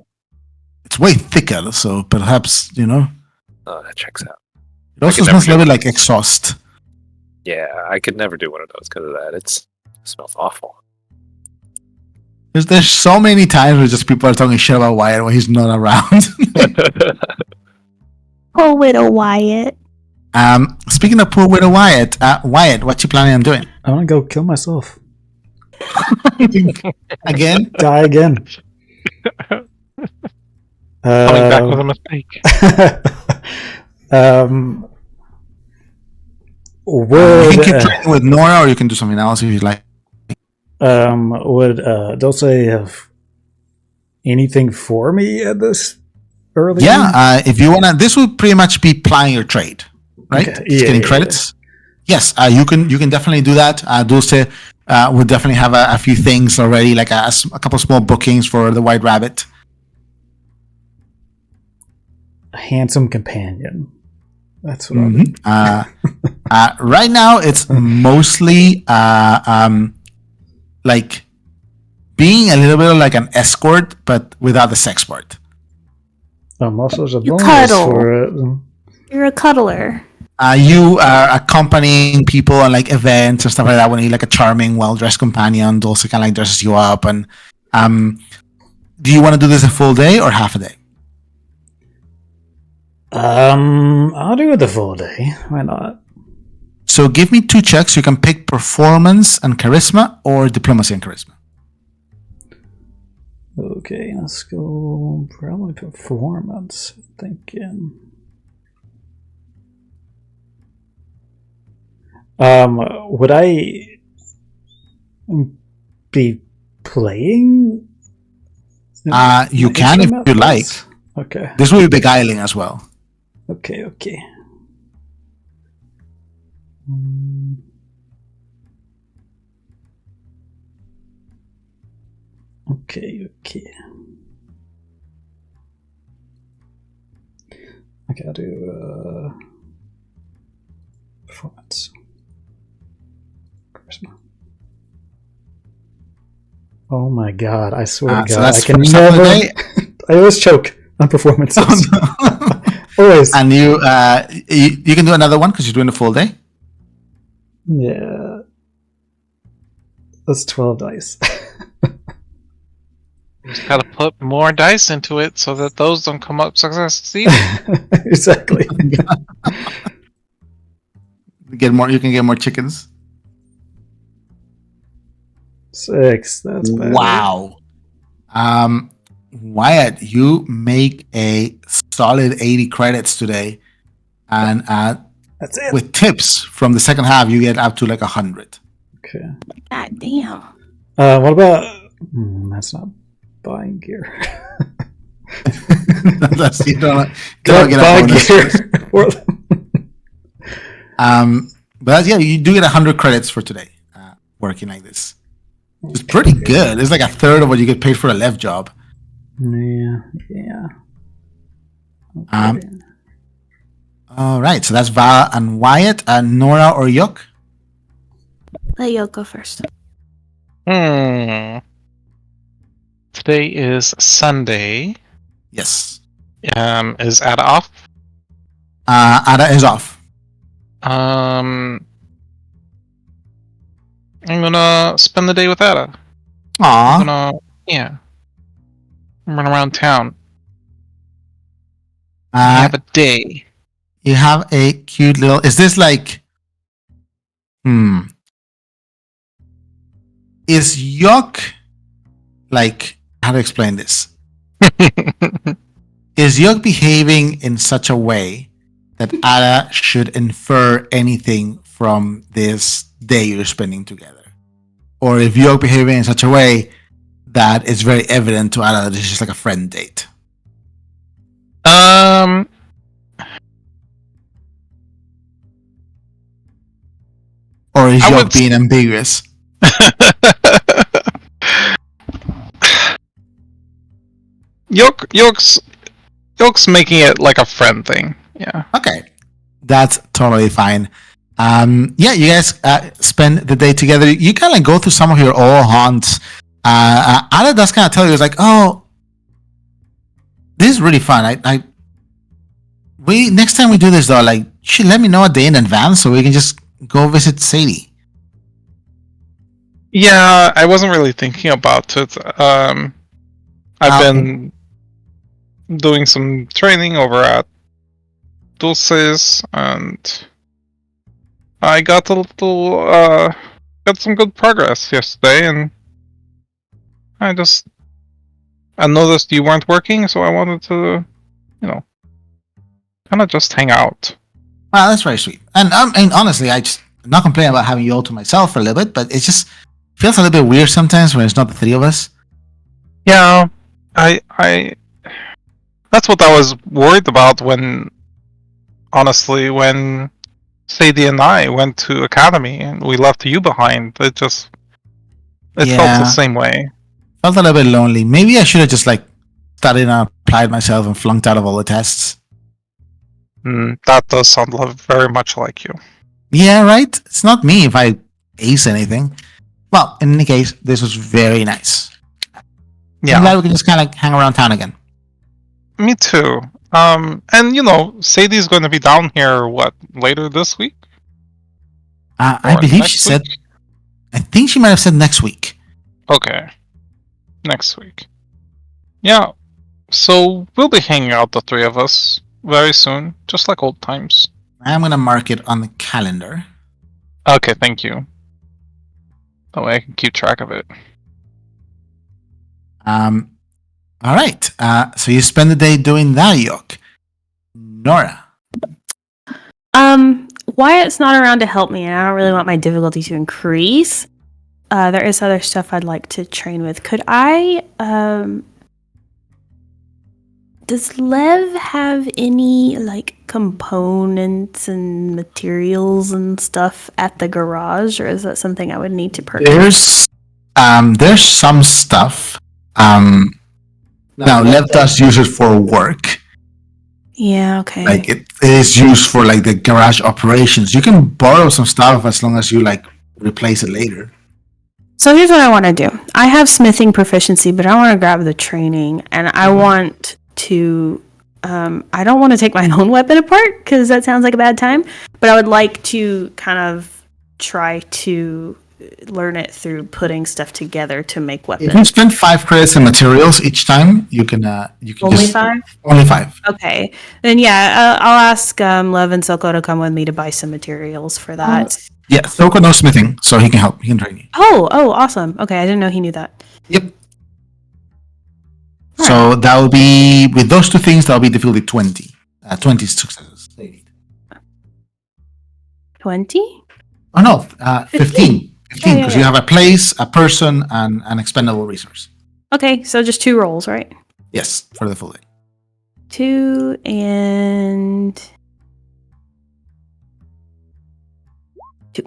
it's way thicker, so perhaps Oh, that checks out. it also could never smells a little do bit like exhaust. Yeah, I could never do one of those because of that. It smells awful. There's so many times where just people are talking shit about Wyatt when he's not around. Poor widow Wyatt. Speaking of poor widow Wyatt, Wyatt, what you planning on doing? I want to go kill myself. Again? Die again. Coming back with a mistake. You Would can keep training with Nora, or you can do something else if you like. Dulce have anything for me at this early? Yeah, if you wanna, this would pretty much be plying your trade, right? Okay, Just getting yeah. credits. Yes, you can definitely do that. Dulce would definitely have a few things already, like a couple small bookings for the White Rabbit. A handsome companion. That's what Right now, it's mostly like being a little bit like an escort, but without the sex part. Also, there's a You bonus cuddle. for it. You're a cuddler. You are accompanying people on like events and stuff like that. When you're like a charming, well-dressed companion, Dulce kind of like dresses you up. And do you want to do this a full day or half a day? I'll do it the full day. Why not? So give me 2 checks. You can pick performance and charisma or diplomacy and charisma. Okay, let's go probably performance. Thinking. Would I be playing? You can if you like. Okay. This will be beguiling as well. Okay. Okay. Okay, I'll do performance. Charisma. Oh my god, I swear to So god, that's I can first half of the never day. I always choke on performances. Always. And you can do another one because you're doing a full day. Yeah. That's 12 dice. Just gotta put more dice into it so that those don't come up succeeding. Exactly. You can get more chickens. 6. That's bad. Wow. Wyatt, you make a solid 80 credits today, and That's it. with tips from the second half, you get up to like 100. Okay. God damn. What about? That's not buying gear. That's you don't Don't get a buy bonus. gear. But that's, yeah, you do get 100 credits for today working like this. It's pretty good. It's like a third of what you get paid for a left job. Yeah. Okay. All right, so that's Vala and Wyatt and Nora or Yuk. Let Yo go first. Today is Sunday. Yes. Is Ada off? Ada is off. I'm gonna spend the day with Ada. I'm Aw. gonna, yeah, run around town. Have a day. You have a cute little. Is this like? Is Yok like? How to explain this? Is Yok behaving in such a way that Ada should infer anything from this day you're spending together? Or if Yok behaving in such a way that it's very evident to Ada that it's just like a friend date? Or is I Yok would being ambiguous? Yoke's making it like a friend thing. Yeah. Okay, that's totally fine. Yeah, you guys spend the day together. You kind of go through some of your old haunts. Ada does kind of tell you, it's like, oh, this is really fun. We next time we do this though, like, you should let me know a day in advance so we can just go visit Sadie. Yeah, I wasn't really thinking about it. I've been doing some training over at Dulce's, and I got got some good progress yesterday, and I noticed you weren't working, so I wanted to, kind of just hang out. Wow, that's very sweet. And honestly, I'm not complaining about having you all to myself for a little bit, but it just feels a little bit weird sometimes when it's not the three of us. Yeah, I that's what I was worried about when Sadie and I went to Academy and we left you behind. It felt the same way. Felt a little bit lonely. Maybe I should have just like studied and applied myself and flunked out of all the tests. That does sound very much like you. Yeah, right? It's not me if I ace anything. Well, in any case, this was very nice. Yeah. I'm glad we can just kind of hang around town again. Me too. And Sadie's going to be down here, later this week? I believe she said, I think she might have said next week. Okay. Next week. Yeah. So we'll be hanging out, the three of us, very soon, just like old times. I'm going to mark it on the calendar. Okay, thank you. That way I can keep track of it. All right. So you spend the day doing that, Yok. Nora. Wyatt's not around to help me, and I don't really want my difficulty to increase. There is other stuff I'd like to train with. Could I, does Lev have any, like, components and materials and stuff at the garage, or is that something I would need to purchase? There's some stuff. Now, Lev does use it for work. Yeah, okay. Like, it is used for, like, the garage operations. You can borrow some stuff as long as you, like, replace it later. So here's what I want to do. I have smithing proficiency, but I want to grab the training, and I want to, I don't want to take my own weapon apart, because that sounds like a bad time, but I would like to kind of try to learn it through putting stuff together to make weapons. If you spend 5 credits in materials each time, you can Only just... 5? Only 5. Okay. Then yeah, I'll ask Lev and Soko to come with me to buy some materials for that. Yeah, Soko knows smithing, so he can help. He can train you. Oh, awesome. Okay, I didn't know he knew that. Yep. So that will be, with those two things, that will be difficulty 20. 20 successes. 20? Oh no, 15. 15, because you Yeah. have a place, a person, and an expendable resource. Okay, so just 2 rolls, right? Yes, for the full day. 2 and 2.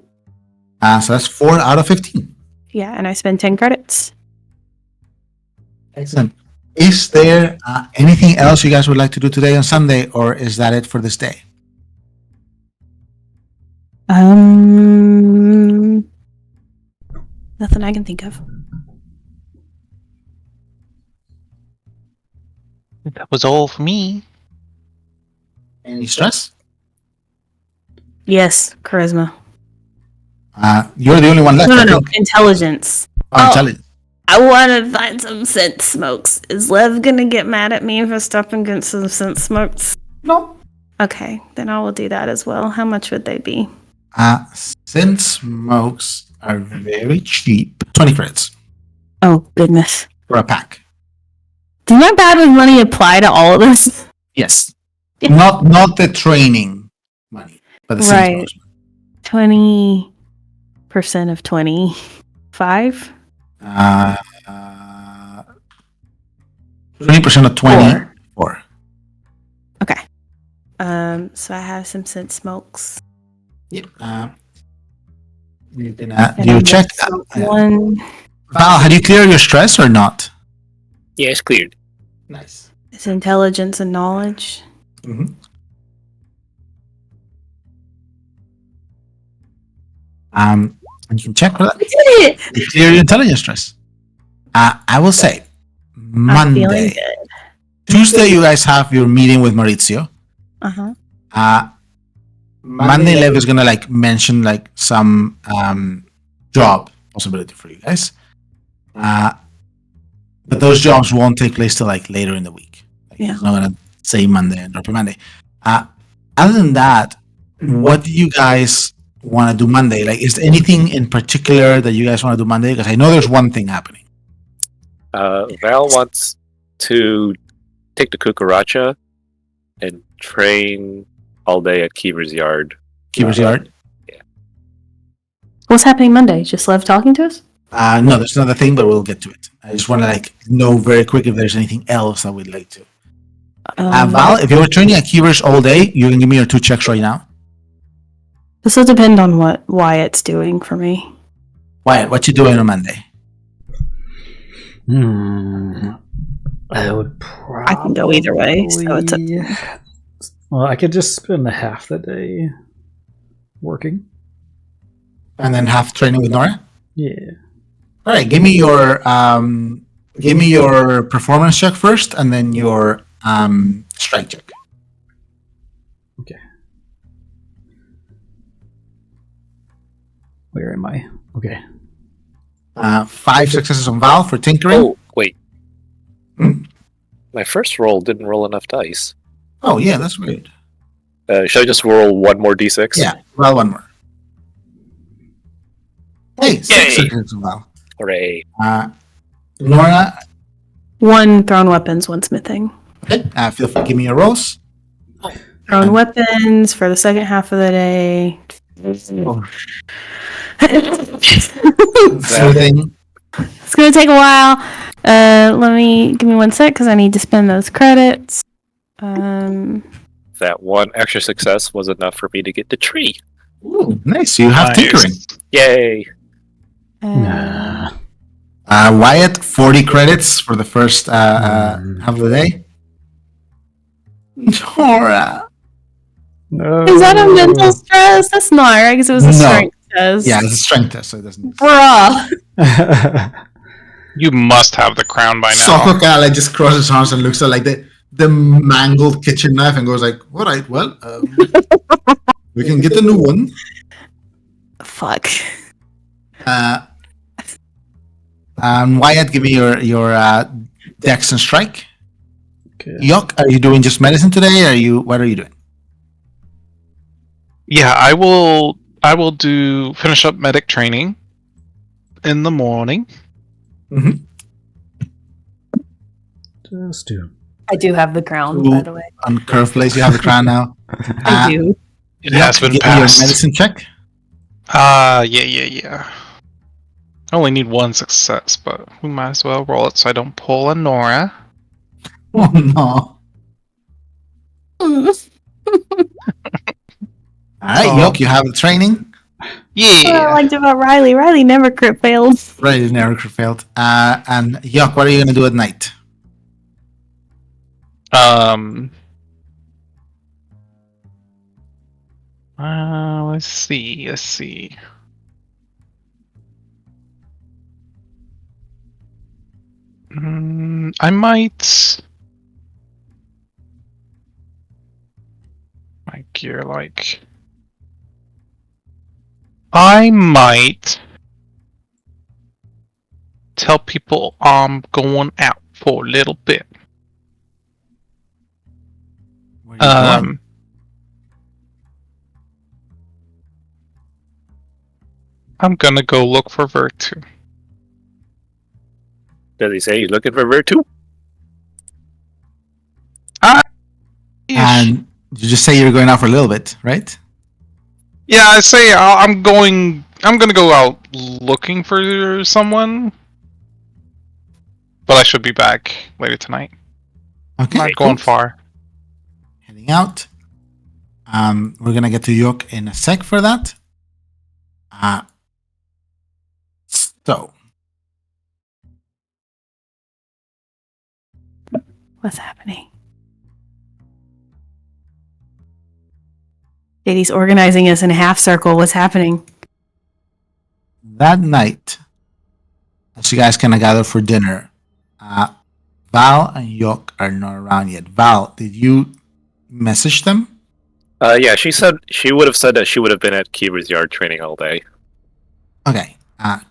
So that's 4 out of 15. Yeah, and I spend 10 credits. Excellent. Is there anything else you guys would like to do today on Sunday, or is that it for this day? Nothing I can think of. That was all for me. Any stress? Yes, charisma. You're the only one left. No, I no, no. think. Intelligence. Oh, intelligence. I want to find some scent smokes. Is Lev gonna get mad at me if I stop and get some scent smokes? No. Okay, then I will do that as well. How much would they be? Scent smokes are very cheap. 20 credits Oh, goodness. for a pack. Does my bad with money apply to all of this? Yes. Not the training money, but the scent Right. smokes. 20% of 25? 20% of 24. Okay. So I have some scent smokes. Yep. You can And you I'm check gonna smoke one. Val, had you cleared your stress or not? Yeah, it's cleared. Nice. It's intelligence and knowledge. Mm-hmm. And you can check for that. We did it! You clear your intelligence stress. I will say I'm feeling Monday. good. Tuesday, you guys have your meeting with Maurizio. Uh-huh. Monday, Lev is gonna mention some job possibility for you guys. But those jobs won't take place till later in the week. Yeah. He's not gonna say Monday and drop it Monday. Other than that, what do you guys want to do Monday? Is there anything in particular that you guys want to do Monday? Because I know there's one thing happening. Val wants to take the cucaracha and train all day at Keever's Yard. Keeper's Yard. What's happening Monday? Just Lev talking to us? No, there's another thing, but we'll get to it. I just want to know very quick if there's anything else that we'd like to. Val, if you were training at Keever's all day, you can give me your 2 checks right now. This will depend on what Wyatt's doing for me. Wyatt, what you doing on Monday? I would probably. I can go either way, so it's up to me. Well, I could just spend half the day working. And then half training with Nora? Yeah. All right, give me your performance check first, and then your strike check. Okay. Where am I? Okay. 5 successes on Val for tinkering. Oh, wait. Hmm? My first roll didn't roll enough dice. Oh yeah, that's weird. Should I just roll one more d6? Yeah, well, one more. Hey, 6 Yay. successes on Val. Hooray. Nora, 1 thrown weapons, 1 smithing. okay, feel free to give me your rolls. Thrown weapons for the second half of the day. Oh. It's Smithing. gonna take a while. Give me 1 sec because I need to spend those credits. That one extra success was enough for me to get the tree. Ooh, nice. You have Nice. tinkering. Yay. Nah. Wyatt, 40 credits for the first half of the day. Nora. No. Is that a mental stress? That's not right because it was a No. strength test. Yeah, it's a strength test, so it doesn't. Bruh. You must have the crown by now. Soko kind of just crosses his arms and looks at the mangled kitchen knife and goes all right, well, we can get a new one. Fuck. Wyatt, give me your dex and strike. Okay. Yok, are you doing just medicine today? What are you doing? Yeah, I will finish up medic training in the morning. Just do. I do have the crown, Ooh. by the way. On curve place, you have the crown now. I do. It has been give me your passed. medicine check. Yeah. I only need 1 success, but we might as well roll it so I don't pull a Nora. Oh no! All right, Yok, you have the training. What I Yeah. liked about Riley. Riley never crit failed. Right, never failed. And Yok, what are you gonna do at night? Let's see. I might. My gear, I might tell people I'm going out for a little bit. Where are you going? I'm gonna go look for Virtue. Does he say he's looking for Virtu? And you just say you're going out for a little bit, right? Yeah, I say I'm going. I'm gonna go out looking for someone, but I should be back later tonight. Okay. Not going far. Heading out. We're gonna get to York in a sec for that. So What's happening? JD's organizing us in a half circle. What's happening? that night, as you guys kind of gather for dinner, Val and York are not around yet. Val, did you message them? Yeah, she said she would have said that she would have been at Kiever's yard training all day. Okay,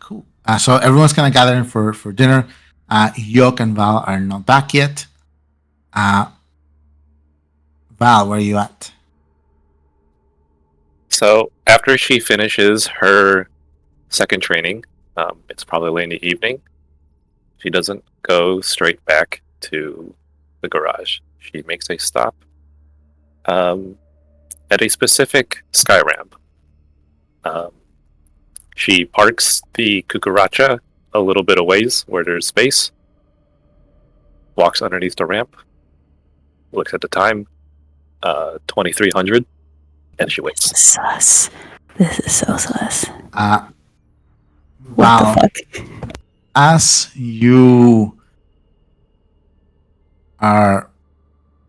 cool. So everyone's kind of gathering for dinner. York and Val are not back yet. Val, where are you at? So after she finishes her second training, it's probably late in the evening. She doesn't go straight back to the garage. She makes a stop at a specific sky ramp. She parks the cucaracha a little bit away where there's space, walks underneath the ramp, looks at the time, 2300, and she waits. Sus. This is so sus. What Val, the fuck? as you are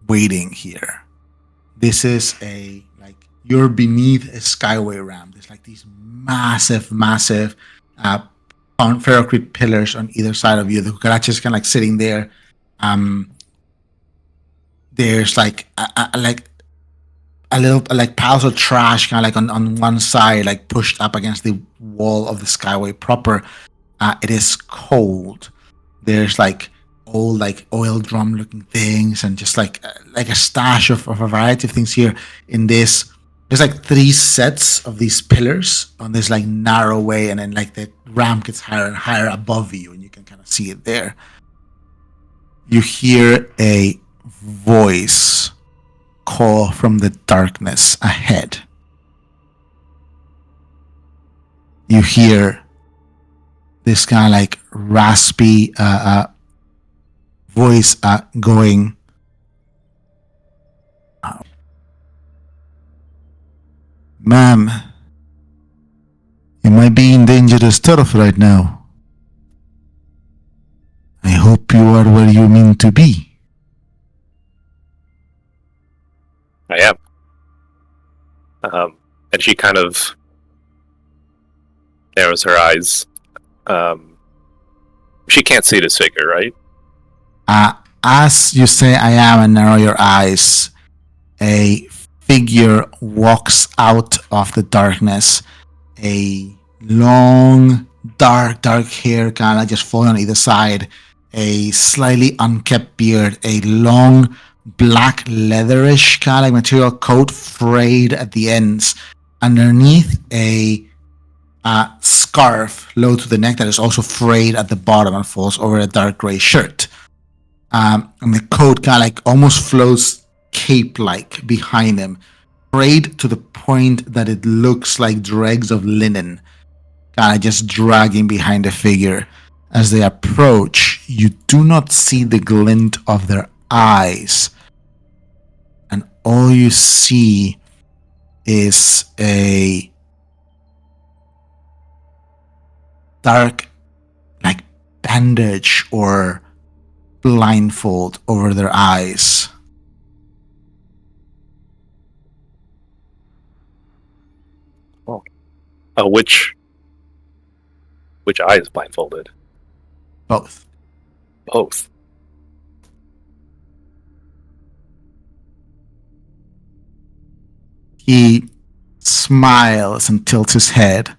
waiting here, this is you're beneath a skyway ramp. There's like these massive ferrocrete pillars on either side of you. The cucaracha is kind of like sitting there. There's like a little like piles of trash kind of like on one side, like pushed up against the wall of the skyway proper. It is cold. There's like old like oil drum looking things and just like a stash of a variety of things here in this. There's like 3 sets of these pillars on this like narrow way, and then like the ramp gets higher and higher above you, and you can kind of see it there. You hear a voice call from the darkness ahead. You hear this kind of like raspy voice going, "Ma'am, you might be in dangerous turf right now. I hope you are where you mean to be." I am. And she kind of narrows her eyes. She can't see this figure, right? As you say "I am" and narrow your eyes, a figure walks out of the darkness. A long, dark hair kind of just falling on either side. A slightly unkept beard. A long, black leatherish kind of like material coat, frayed at the ends. Underneath, a scarf low to the neck that is also frayed at the bottom and falls over a dark gray shirt. And the coat kind of like almost floats cape-like behind him, frayed to the point that it looks like dregs of linen, kind of just dragging behind the figure. As they approach, you do not see the glint of their eyes, and all you see is a dark, like bandage or blindfold over their eyes. Which eye is blindfolded? Both. Both. He smiles and tilts his head.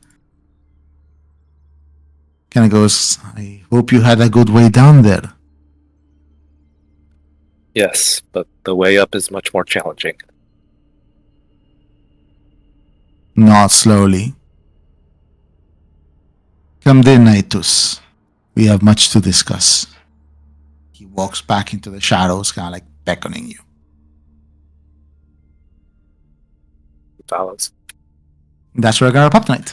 Kind of goes, I hope you had a good way down there. Yes, but the way up is much more challenging. Not slowly. Come then, Naitus. We have much to discuss. He walks back into the shadows, kind of like beckoning you. Follows. That's where I got up tonight.